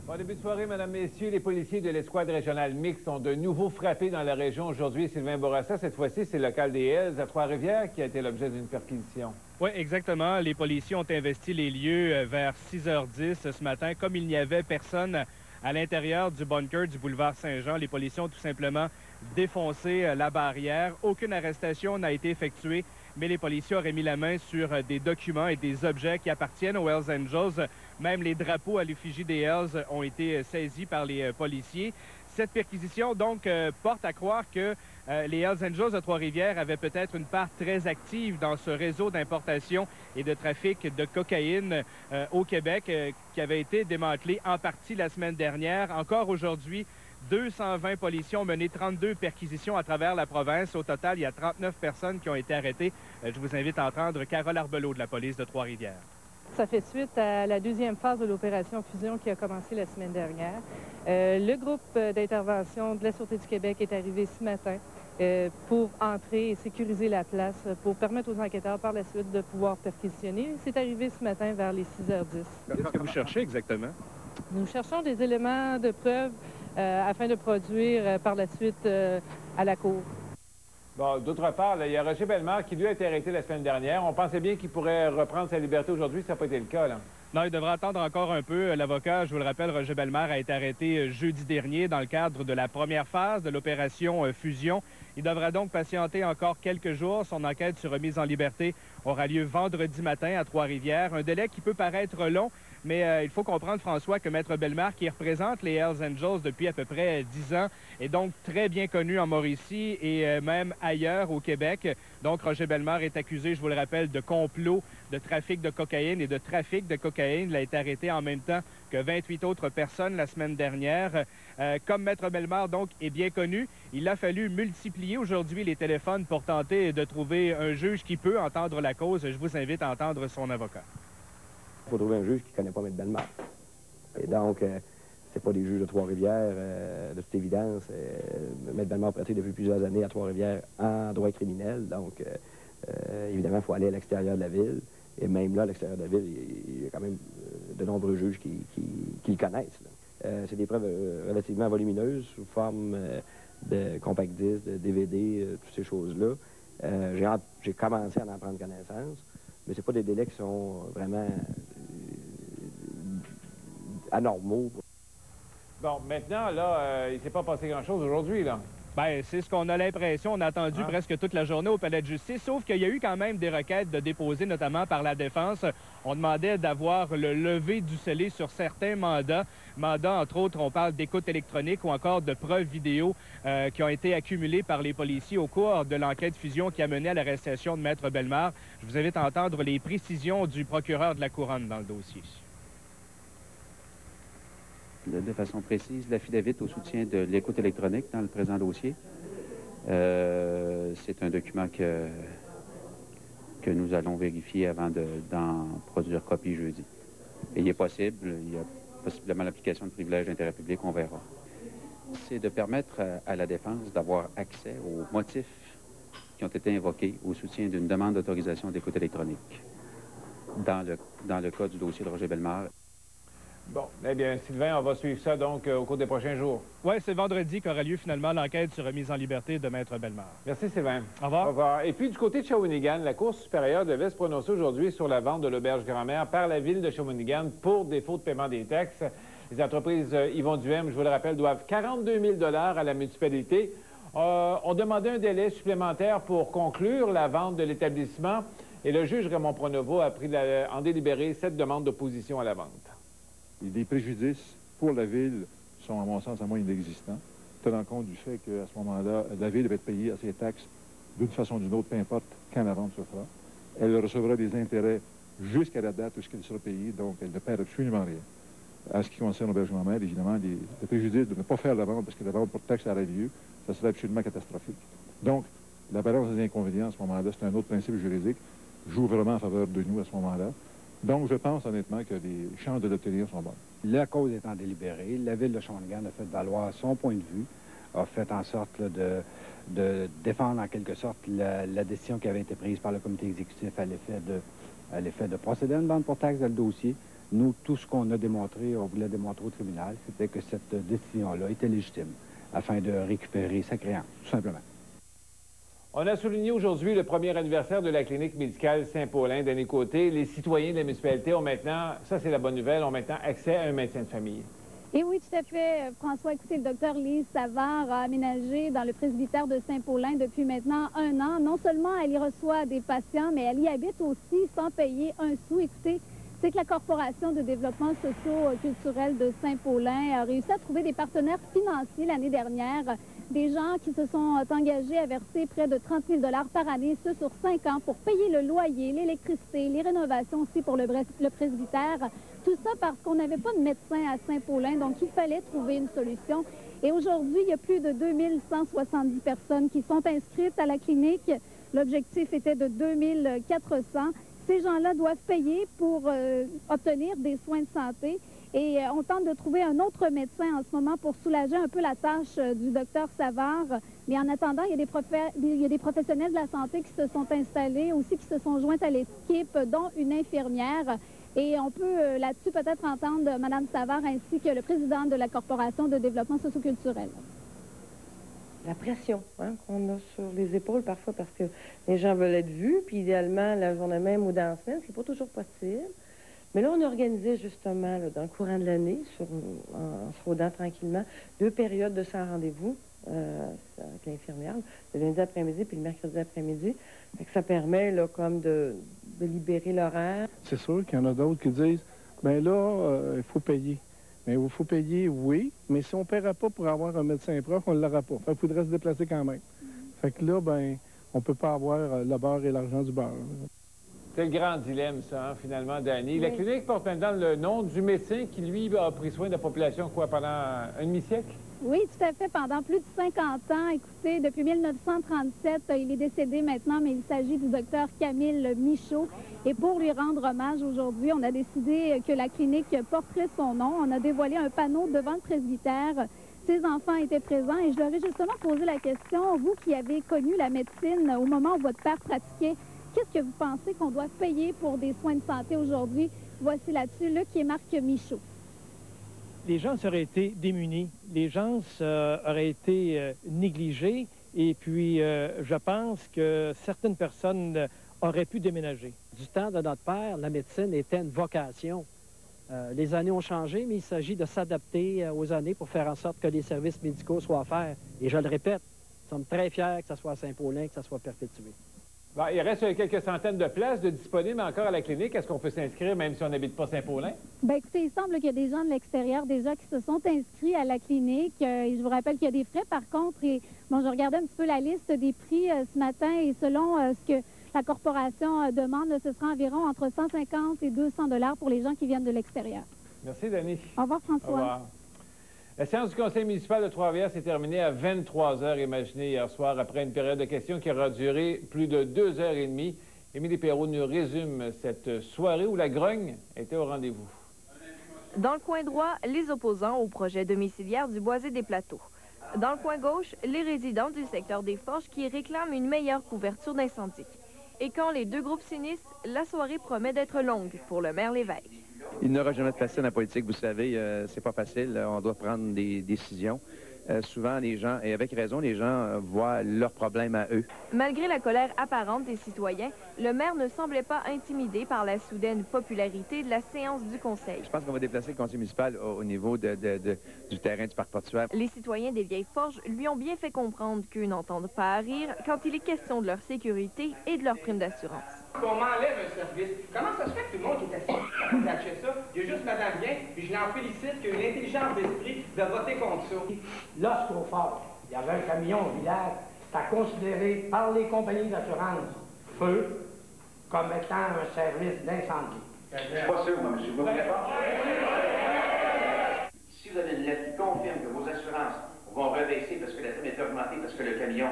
Bon début de soirée, mesdames, messieurs. Les policiers de l'escouade régionale mixte ont de nouveau frappé dans la région aujourd'hui. Sylvain Bourassa, cette fois-ci, c'est le local des Hells à Trois-Rivières qui a été l'objet d'une perquisition. Oui, exactement. Les policiers ont investi les lieux vers 6h10 ce matin. Comme il n'y avait personne à l'intérieur du bunker du boulevard Saint-Jean, les policiers ont tout simplement défoncé la barrière. Aucune arrestation n'a été effectuée, mais les policiers auraient mis la main sur des documents et des objets qui appartiennent aux Hells Angels. Même les drapeaux à l'effigie des Hells ont été saisis par les policiers. Cette perquisition, donc, porte à croire que les Hells Angels de Trois-Rivières avaient peut-être une part très active dans ce réseau d'importation et de trafic de cocaïne au Québec qui avait été démantelé en partie la semaine dernière. Encore aujourd'hui, 220 policiers ont mené 32 perquisitions à travers la province. Au total, il y a 39 personnes qui ont été arrêtées. Je vous invite à entendre Carole Arbelot de la police de Trois-Rivières. Ça fait suite à la deuxième phase de l'opération Fusion qui a commencé la semaine dernière. Le groupe d'intervention de la Sûreté du Québec est arrivé ce matin pour entrer et sécuriser la place, pour permettre aux enquêteurs par la suite de pouvoir perquisitionner. C'est arrivé ce matin vers les 6h10. Qu'est-ce que vous cherchez exactement? Nous cherchons des éléments de preuve afin de produire par la suite à la cour. Bon, d'autre part, là, il y a Roger Bellemare qui, lui, a été arrêté la semaine dernière. On pensait bien qu'il pourrait reprendre sa liberté aujourd'hui. Ça n'a pas été le cas, là. Non, il devra attendre encore un peu. L'avocat, je vous le rappelle, Roger Bellemare, a été arrêté jeudi dernier dans le cadre de la première phase de l'opération Fusion. Il devra donc patienter encore quelques jours. Son enquête sur remise en liberté aura lieu vendredi matin à Trois-Rivières. Un délai qui peut paraître long, Mais il faut comprendre, François, que Maître Bellemare, qui représente les Hells Angels depuis à peu près 10 ans, est donc très bien connu en Mauricie et même ailleurs au Québec. Donc, Roger Bellemare est accusé, je vous le rappelle, de complot, de trafic de cocaïne et de trafic de cocaïne. Il a été arrêté en même temps que 28 autres personnes la semaine dernière. Comme Maître Bellemare, donc, est bien connu, il a fallu multiplier aujourd'hui les téléphones pour tenter de trouver un juge qui peut entendre la cause. Je vous invite à entendre son avocat. Il faut trouver un juge qui ne connaît pas Maître Bellemare. Et donc, c'est pas des juges de Trois-Rivières, de toute évidence. Maître Bellemare pratique depuis plusieurs années à Trois-Rivières en droit criminel. Donc, évidemment, il faut aller à l'extérieur de la ville. Et même là, à l'extérieur de la ville, il y a quand même de nombreux juges qui le connaissent. C'est des preuves relativement volumineuses, sous forme de compact disc, de DVD, toutes ces choses-là. J'ai commencé à en prendre connaissance, mais c'est pas des délais qui sont vraiment anormaux. Bon, maintenant, là, il ne s'est pas passé grand-chose aujourd'hui, là. Bien, c'est ce qu'on a l'impression. On a attendu presque toute la journée au palais de justice, sauf qu'il y a eu quand même des requêtes de déposer, notamment par la défense. On demandait d'avoir le lever du scellé sur certains mandats. Mandats, entre autres, on parle d'écoute électronique ou encore de preuves vidéo qui ont été accumulées par les policiers au cours de l'enquête fusion qui a mené à l'arrestation de Maître Bellemare. Je vous invite à entendre les précisions du procureur de la Couronne dans le dossier. De façon précise, l'affidavit au soutien de l'écoute électronique dans le présent dossier. C'est un document que nous allons vérifier avant d'en produire copie jeudi. Et il y a possiblement l'application de privilèges d'intérêt public, on verra. C'est de permettre à la défense d'avoir accès aux motifs qui ont été invoqués au soutien d'une demande d'autorisation d'écoute électronique dans le cas du dossier de Roger Bellemare. Bon, eh bien, Sylvain, on va suivre ça, donc, au cours des prochains jours. Oui, c'est vendredi qu'aura lieu finalement l'enquête sur remise en liberté de Maître Bellemare. Merci, Sylvain. Au revoir. Au revoir. Et puis, du côté de Shawinigan, la Cour supérieure devait se prononcer aujourd'hui sur la vente de l'auberge Grand-Mère par la ville de Shawinigan pour défaut de paiement des taxes. Les entreprises Yvon Duhem, je vous le rappelle, doivent 42 000 $ à la municipalité. On demandait un délai supplémentaire pour conclure la vente de l'établissement et le juge Raymond Pronovo a pris en délibéré cette demande d'opposition à la vente. Les préjudices pour la Ville sont, à mon sens, à moins inexistants, tenant compte du fait qu'à ce moment-là, la Ville devait être payée à ses taxes d'une façon ou d'une autre, peu importe quand la vente se fera. Elle recevra des intérêts jusqu'à la date où elle sera payée, donc elle ne perd absolument rien. À ce qui concerne l'auberge Grand-Mère, évidemment, les préjudices de ne pas faire la vente parce que la vente pour taxe aurait lieu, ça serait absolument catastrophique. Donc, la balance des inconvénients à ce moment-là, c'est un autre principe juridique, joue vraiment en faveur de nous à ce moment-là. Donc, je pense honnêtement que les chances de l'obtenir sont bonnes. La cause étant délibérée, la Ville de Shawinigan a fait valoir son point de vue, a fait en sorte là, de défendre en quelque sorte la décision qui avait été prise par le comité exécutif à l'effet de procéder à une vente pour taxe dans le dossier. Nous, tout ce qu'on a démontré, on voulait démontrer au tribunal, c'était que cette décision-là était légitime afin de récupérer sa créance, tout simplement. On a souligné aujourd'hui le premier anniversaire de la clinique médicale Saint-Paulin. D'un côté, les citoyens de la municipalité ont maintenant, ça c'est la bonne nouvelle, ont maintenant accès à un médecin de famille. Et oui, tout à fait, François. Écoutez, le docteur Lise Savard a aménagé dans le presbytère de Saint-Paulin depuis maintenant 1 an. Non seulement elle y reçoit des patients, mais elle y habite aussi sans payer un sou. Écoutez, c'est que la Corporation de développement socio-culturel de Saint-Paulin a réussi à trouver des partenaires financiers l'année dernière. Des gens qui se sont engagés à verser près de 30 000 $ par année, ce sur 5 ans, pour payer le loyer, l'électricité, les rénovations aussi pour le presbytère. Tout ça parce qu'on n'avait pas de médecin à Saint-Paulin, donc il fallait trouver une solution. Et aujourd'hui, il y a plus de 2170 personnes qui sont inscrites à la clinique. L'objectif était de 2400. Ces gens-là doivent payer pour obtenir des soins de santé. Et on tente de trouver un autre médecin en ce moment pour soulager un peu la tâche du docteur Savard. Mais en attendant, il y a des professionnels de la santé qui se sont installés, aussi qui se sont joints à l'équipe, dont une infirmière. Et on peut là-dessus peut-être entendre Mme Savard ainsi que le président de la Corporation de développement socioculturel. La pression qu'on a sur les épaules parfois parce que les gens veulent être vus, puis idéalement la journée même ou dans la semaine, c'est pas toujours possible. Mais là, on a organisé justement là, dans le courant de l'année, en se rodant tranquillement, 2 périodes de 100 rendez-vous avec l'infirmière, le lundi après-midi puis le mercredi après-midi. Ça permet là, comme de libérer l'horaire. C'est sûr qu'il y en a d'autres qui disent bien là, il faut payer. Mais il faut payer, oui, mais si on ne paiera pas pour avoir un médecin prof, on ne l'aura pas. Il faudrait se déplacer quand même. Fait que là, ben, on ne peut pas avoir le beurre et l'argent du beurre. C'est le grand dilemme, ça, hein, finalement, Dany. Oui. La clinique porte maintenant le nom du médecin qui, lui, a pris soin de la population, quoi, pendant un demi-siècle? Oui, tout à fait. Pendant plus de 50 ans, écoutez, depuis 1937, il est décédé maintenant, mais il s'agit du docteur Camille Michaud. Et pour lui rendre hommage aujourd'hui, on a décidé que la clinique porterait son nom. On a dévoilé un panneau devant le presbytère. Ses enfants étaient présents et je leur ai justement posé la question, vous qui avez connu la médecine au moment où votre père pratiquait, qu'est-ce que vous pensez qu'on doit payer pour des soins de santé aujourd'hui? Voici là-dessus Luc et Marc Michaud. Les gens auraient été démunis, les gens auraient été négligés et puis je pense que certaines personnes auraient pu déménager. Du temps de notre père, la médecine était une vocation. Les années ont changé, mais il s'agit de s'adapter aux années pour faire en sorte que les services médicaux soient offerts. Et je le répète, nous sommes très fiers que ça soit à Saint-Paulin, que ça soit perpétué. Bon, il reste quelques centaines de places de disponibles encore à la clinique. Est-ce qu'on peut s'inscrire même si on n'habite pas Saint-Paulin? Bien, écoutez, il semble qu'il y a des gens de l'extérieur déjà qui se sont inscrits à la clinique. Et je vous rappelle qu'il y a des frais, par contre. Et bon, je regardais un petit peu la liste des prix ce matin et selon ce que la corporation demande, ce sera environ entre 150 et 200 $ pour les gens qui viennent de l'extérieur. Merci, Dany. Au revoir, François. Au revoir. La séance du conseil municipal de Trois-Rivières s'est terminée à 23 h, imaginez, hier soir, après une période de questions qui aura duré plus de 2 h 30. Émilie Perrault nous résume cette soirée où la grogne était au rendez-vous. Dans le coin droit, les opposants au projet domiciliaire du Boisé des Plateaux. Dans le coin gauche, les résidents du secteur des Forges qui réclament une meilleure couverture d'incendie. Et quand les deux groupes s'unissent, la soirée promet d'être longue pour le maire Lévesque. Il n'y aura jamais de facile en politique, vous savez, c'est pas facile, on doit prendre des décisions. Souvent, les gens, et avec raison, les gens voient leurs problèmes à eux. Malgré la colère apparente des citoyens, le maire ne semblait pas intimidé par la soudaine popularité de la séance du conseil. Je pense qu'on va déplacer le conseil municipal au niveau du terrain du parc portuaire. Les citoyens des Vieilles Forges lui ont bien fait comprendre qu'eux n'entendent pas à rire quand il est question de leur sécurité et de leur prime d'assurance. On m'enlève un service. Comment ça se fait que tout le monde qui est assis achète ça? Il y a juste Madame Bien, puis je l'en félicite, qui a eu l'intelligence d'esprit de voter contre ça. Lorsqu'au fort, il y avait un camion au village, c'était considéré par les compagnies d'assurance feu comme étant un service d'incendie. Je suis pas sûr, moi, monsieur. Vous si vous avez une lettre qui confirme que vos assurances vont rebaisser parce que la prime est augmentée, parce que le camion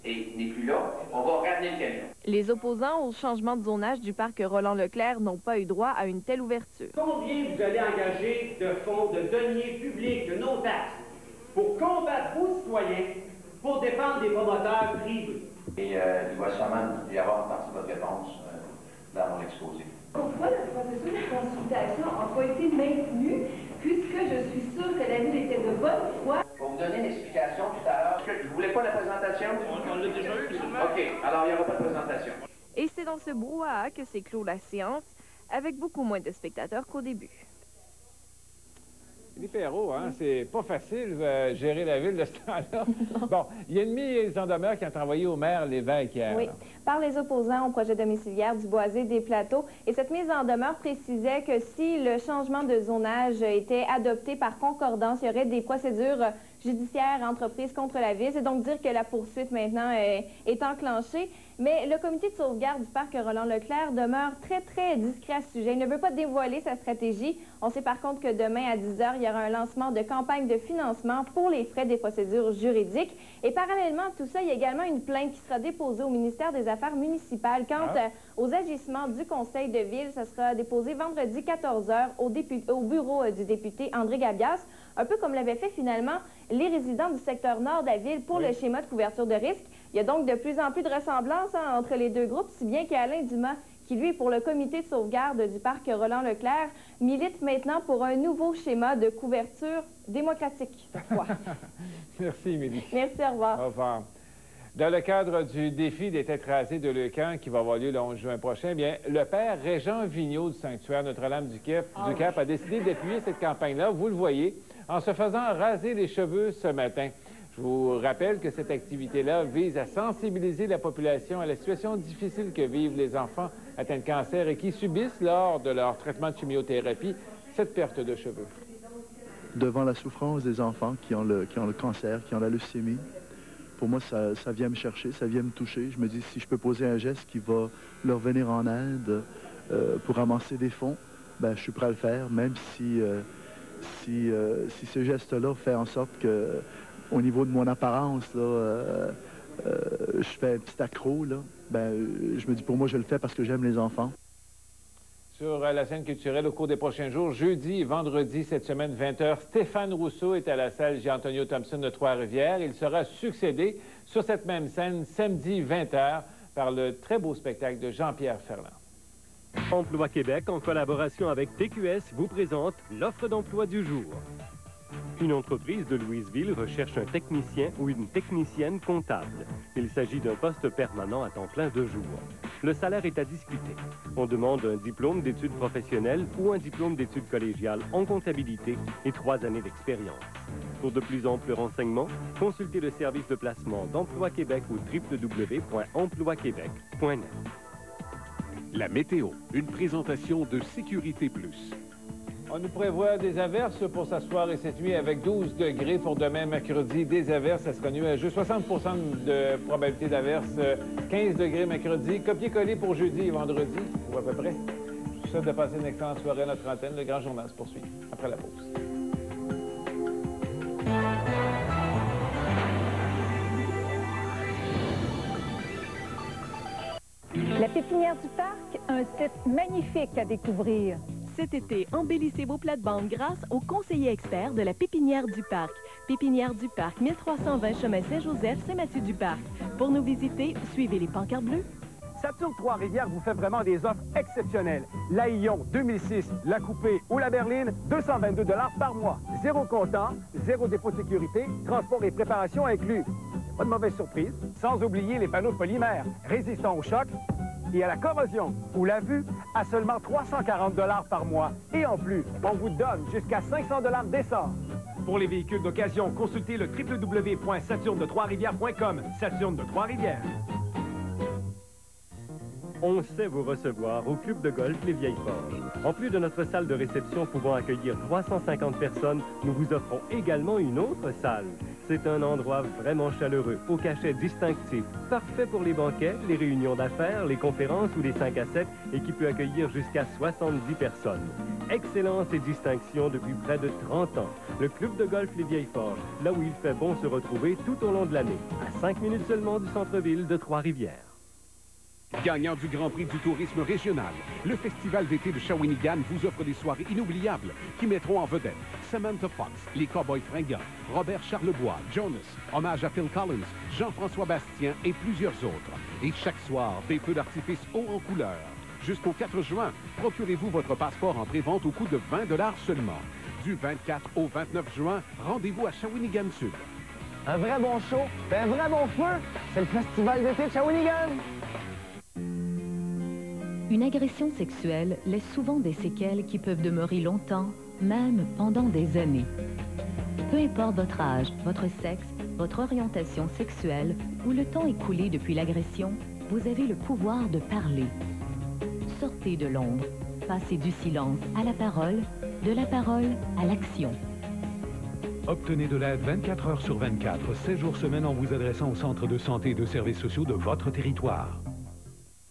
n'est plus là, on va ramener le camion. Les opposants au changement de zonage du parc Roland-Leclerc n'ont pas eu droit à une telle ouverture. Combien vous allez engager de fonds, de deniers publics, de nos taxes, pour combattre vos citoyens, pour défendre des promoteurs privés? Et il va sûrement y avoir une partie de votre réponse dans mon exposé. Pourquoi le processus de consultation n'a pas été maintenu, puisque je suis sûre que la ville était de bonne foi? Pour vous donner une explication tout à l'heure, vous voulez pas la présentation? On l'a déjà eu, seulement. OK, alors il n'y aura pas de présentation. Et c'est dans ce brouhaha que s'est clos la séance, avec beaucoup moins de spectateurs qu'au début. Émilie Perrault, hein, c'est pas facile gérer la ville de ce temps-là. Bon, il y a une mise en demeure qui a envoyée au maire Lévesque hier. Oui, par les opposants au projet domiciliaire du Boisé des Plateaux. Et cette mise en demeure précisait que si le changement de zonage était adopté par concordance, il y aurait des procédures judiciaires entreprises contre la ville. C'est donc dire que la poursuite maintenant est enclenchée. Mais le comité de sauvegarde du parc Roland-Leclerc demeure très discret à ce sujet. Il ne veut pas dévoiler sa stratégie. On sait par contre que demain à 10 h, il y aura un lancement de campagne de financement pour les frais des procédures juridiques. Et parallèlement à tout ça, il y a également une plainte qui sera déposée au ministère des Affaires municipales quant aux agissements du conseil de ville. Ça sera déposé vendredi 14 h au bureau du député André Gabias, un peu comme l'avaient fait finalement les résidents du secteur nord de la ville pour le schéma de couverture de risque. Il y a donc de plus en plus de ressemblances entre les deux groupes, si bien qu'Alain Dumas, qui lui est pour le comité de sauvegarde du parc Roland-Leclerc, milite maintenant pour un nouveau schéma de couverture démocratique. Merci, Émilie. Merci, au revoir. Au revoir. Dans le cadre du défi des têtes rasées de Leucan qui va avoir lieu le 11 juin prochain, bien, le père Régent Vigneault du sanctuaire Notre-Dame du Cap a décidé d'appuyer cette campagne-là, vous le voyez, en se faisant raser les cheveux ce matin. Je vous rappelle que cette activité-là vise à sensibiliser la population à la situation difficile que vivent les enfants atteints de cancer et qui subissent, lors de leur traitement de chimiothérapie, cette perte de cheveux. Devant la souffrance des enfants qui ont le cancer, qui ont la leucémie, pour moi, ça vient me chercher, ça vient me toucher. Je me dis, si je peux poser un geste qui va leur venir en aide pour ramasser des fonds, ben, je suis prêt à le faire, même si ce geste-là fait en sorte que, au niveau de mon apparence, là, je fais un petit accro, là, ben, je me dis, pour moi, je le fais parce que j'aime les enfants. Sur la scène culturelle au cours des prochains jours, jeudi et vendredi cette semaine, 20h, Stéphane Rousseau est à la salle Jean-Antonio Thompson de Trois-Rivières. Il sera succédé sur cette même scène samedi 20h par le très beau spectacle de Jean-Pierre Ferland. Emploi Québec, en collaboration avec TQS, vous présente l'offre d'emploi du jour. Une entreprise de Louisville recherche un technicien ou une technicienne comptable. Il s'agit d'un poste permanent à temps plein de jour. Le salaire est à discuter. On demande un diplôme d'études professionnelles ou un diplôme d'études collégiales en comptabilité et 3 années d'expérience. Pour de plus amples renseignements, consultez le service de placement d'Emploi Québec au www.emploiquebec.net. La météo, une présentation de Sécurité Plus. On nous prévoit des averses pour s'asseoir et cette nuit avec 12 degrés pour demain mercredi. Des averses, ça sera nuageux. 60 de probabilité d'averses. 15 degrés mercredi. Copier-coller pour jeudi et vendredi, ou à peu près. Je vous souhaite de passer une excellente soirée à notre antenne. Le Grand Journal se poursuit après la pause. La Pépinière du Parc, un site magnifique à découvrir. Cet été, embellissez vos plates-bandes grâce aux conseillers experts de la Pépinière du Parc. Pépinière du Parc, 1320 chemin Saint-Joseph, Saint-Mathieu-du-Parc. Pour nous visiter, suivez les pancartes bleues. Saturne Trois-Rivières vous fait vraiment des offres exceptionnelles. La Ion 2006, la Coupée ou la Berline, 222 $ par mois. Zéro comptant, zéro dépôt de sécurité, transport et préparation inclus. Pas de mauvaise surprise. Sans oublier les panneaux polymères, résistants au choc et à la corrosion, ou la vue, à seulement 340 $ par mois. Et en plus, on vous donne jusqu'à 500 $ d'essence. Pour les véhicules d'occasion, consultez le www.saturne-de-Trois-Rivières.com. Saturne de Trois-Rivières. On sait vous recevoir au Club de golf Les Vieilles Forges. En plus de notre salle de réception pouvant accueillir 350 personnes, nous vous offrons également une autre salle. C'est un endroit vraiment chaleureux, au cachet distinctif, parfait pour les banquets, les réunions d'affaires, les conférences ou les 5 à 7 et qui peut accueillir jusqu'à 70 personnes. Excellence et distinction depuis près de 30 ans. Le Club de golf Les Vieilles Forges, là où il fait bon se retrouver tout au long de l'année, à 5 minutes seulement du centre-ville de Trois-Rivières. Gagnant du Grand Prix du tourisme régional, le Festival d'été de Shawinigan vous offre des soirées inoubliables qui mettront en vedette Samantha Fox, les Cowboys fringants, Robert Charlebois, Jonas, hommage à Phil Collins, Jean-François Bastien et plusieurs autres. Et chaque soir, des feux d'artifice haut en couleur. Jusqu'au 4 juin, procurez-vous votre passeport en pré-vente au coût de 20 $ seulement. Du 24 au 29 juin, rendez-vous à Shawinigan Sud. Un vrai bon show, un vrai bon feu, c'est le Festival d'été de Shawinigan. Une agression sexuelle laisse souvent des séquelles qui peuvent demeurer longtemps, même pendant des années. Peu importe votre âge, votre sexe, votre orientation sexuelle ou le temps écoulé depuis l'agression, vous avez le pouvoir de parler. Sortez de l'ombre, passez du silence à la parole, de la parole à l'action. Obtenez de l'aide 24 heures sur 24, 7 jours semaine en vous adressant au centre de santé et de services sociaux de votre territoire.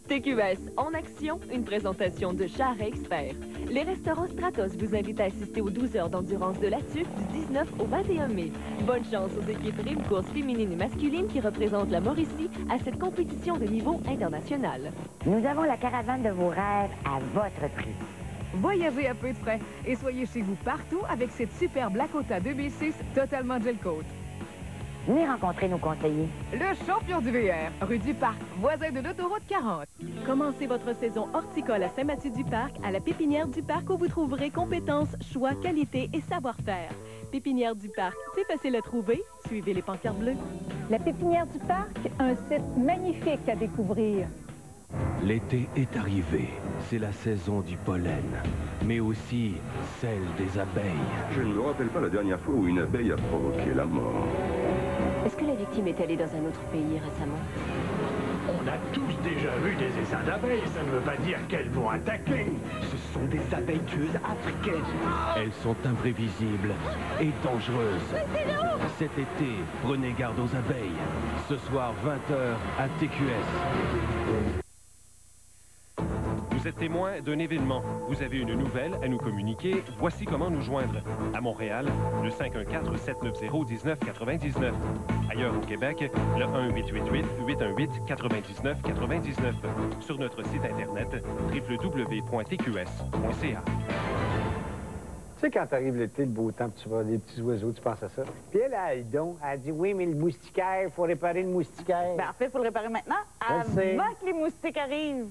TQS en action, une présentation de Char Expert. Les restaurants Stratos vous invitent à assister aux 12 heures d'endurance de la TUF du 19 au 21 mai. Bonne chance aux équipes Rime Course féminine et masculine qui représentent la Mauricie à cette compétition de niveau international. Nous avons la caravane de vos rêves à votre prix. Voyagez à peu de frais et soyez chez vous partout avec cette superbe Lakota 2006 totalement gel coat. Venez rencontrer nos conseillers. Le champion du VR, rue du Parc, voisin de l'autoroute 40. Commencez votre saison horticole à Saint-Mathieu-du-Parc, à la Pépinière du Parc où vous trouverez compétences, choix, qualité et savoir-faire. Pépinière du Parc, c'est facile à trouver. Suivez les pancartes bleues. La Pépinière du Parc, un site magnifique à découvrir. L'été est arrivé. C'est la saison du pollen, mais aussi celle des abeilles. Je ne me rappelle pas la dernière fois où une abeille a provoqué la mort. Est-ce que la victime est allée dans un autre pays récemment? On a tous déjà vu des essaims d'abeilles, ça ne veut pas dire qu'elles vont attaquer. Ce sont des abeilles tueuses africaines. Elles sont imprévisibles et dangereuses. Cet été, prenez garde aux abeilles. Ce soir, 20h à TQS. Vous êtes témoin d'un événement. Vous avez une nouvelle à nous communiquer. Voici comment nous joindre. À Montréal, le 514-790-1999. Ailleurs au Québec, le 1-888-818-9999. Sur notre site Internet, www.tqs.ca. Tu sais, quand t'arrives l'été, le beau temps, puis tu vois des petits oiseaux, tu penses à ça. Puis elle elle dit, oui, mais le moustiquaire, il faut réparer le moustiquaire. Ben, en fait, il faut le réparer maintenant, avant que les moustiques arrivent.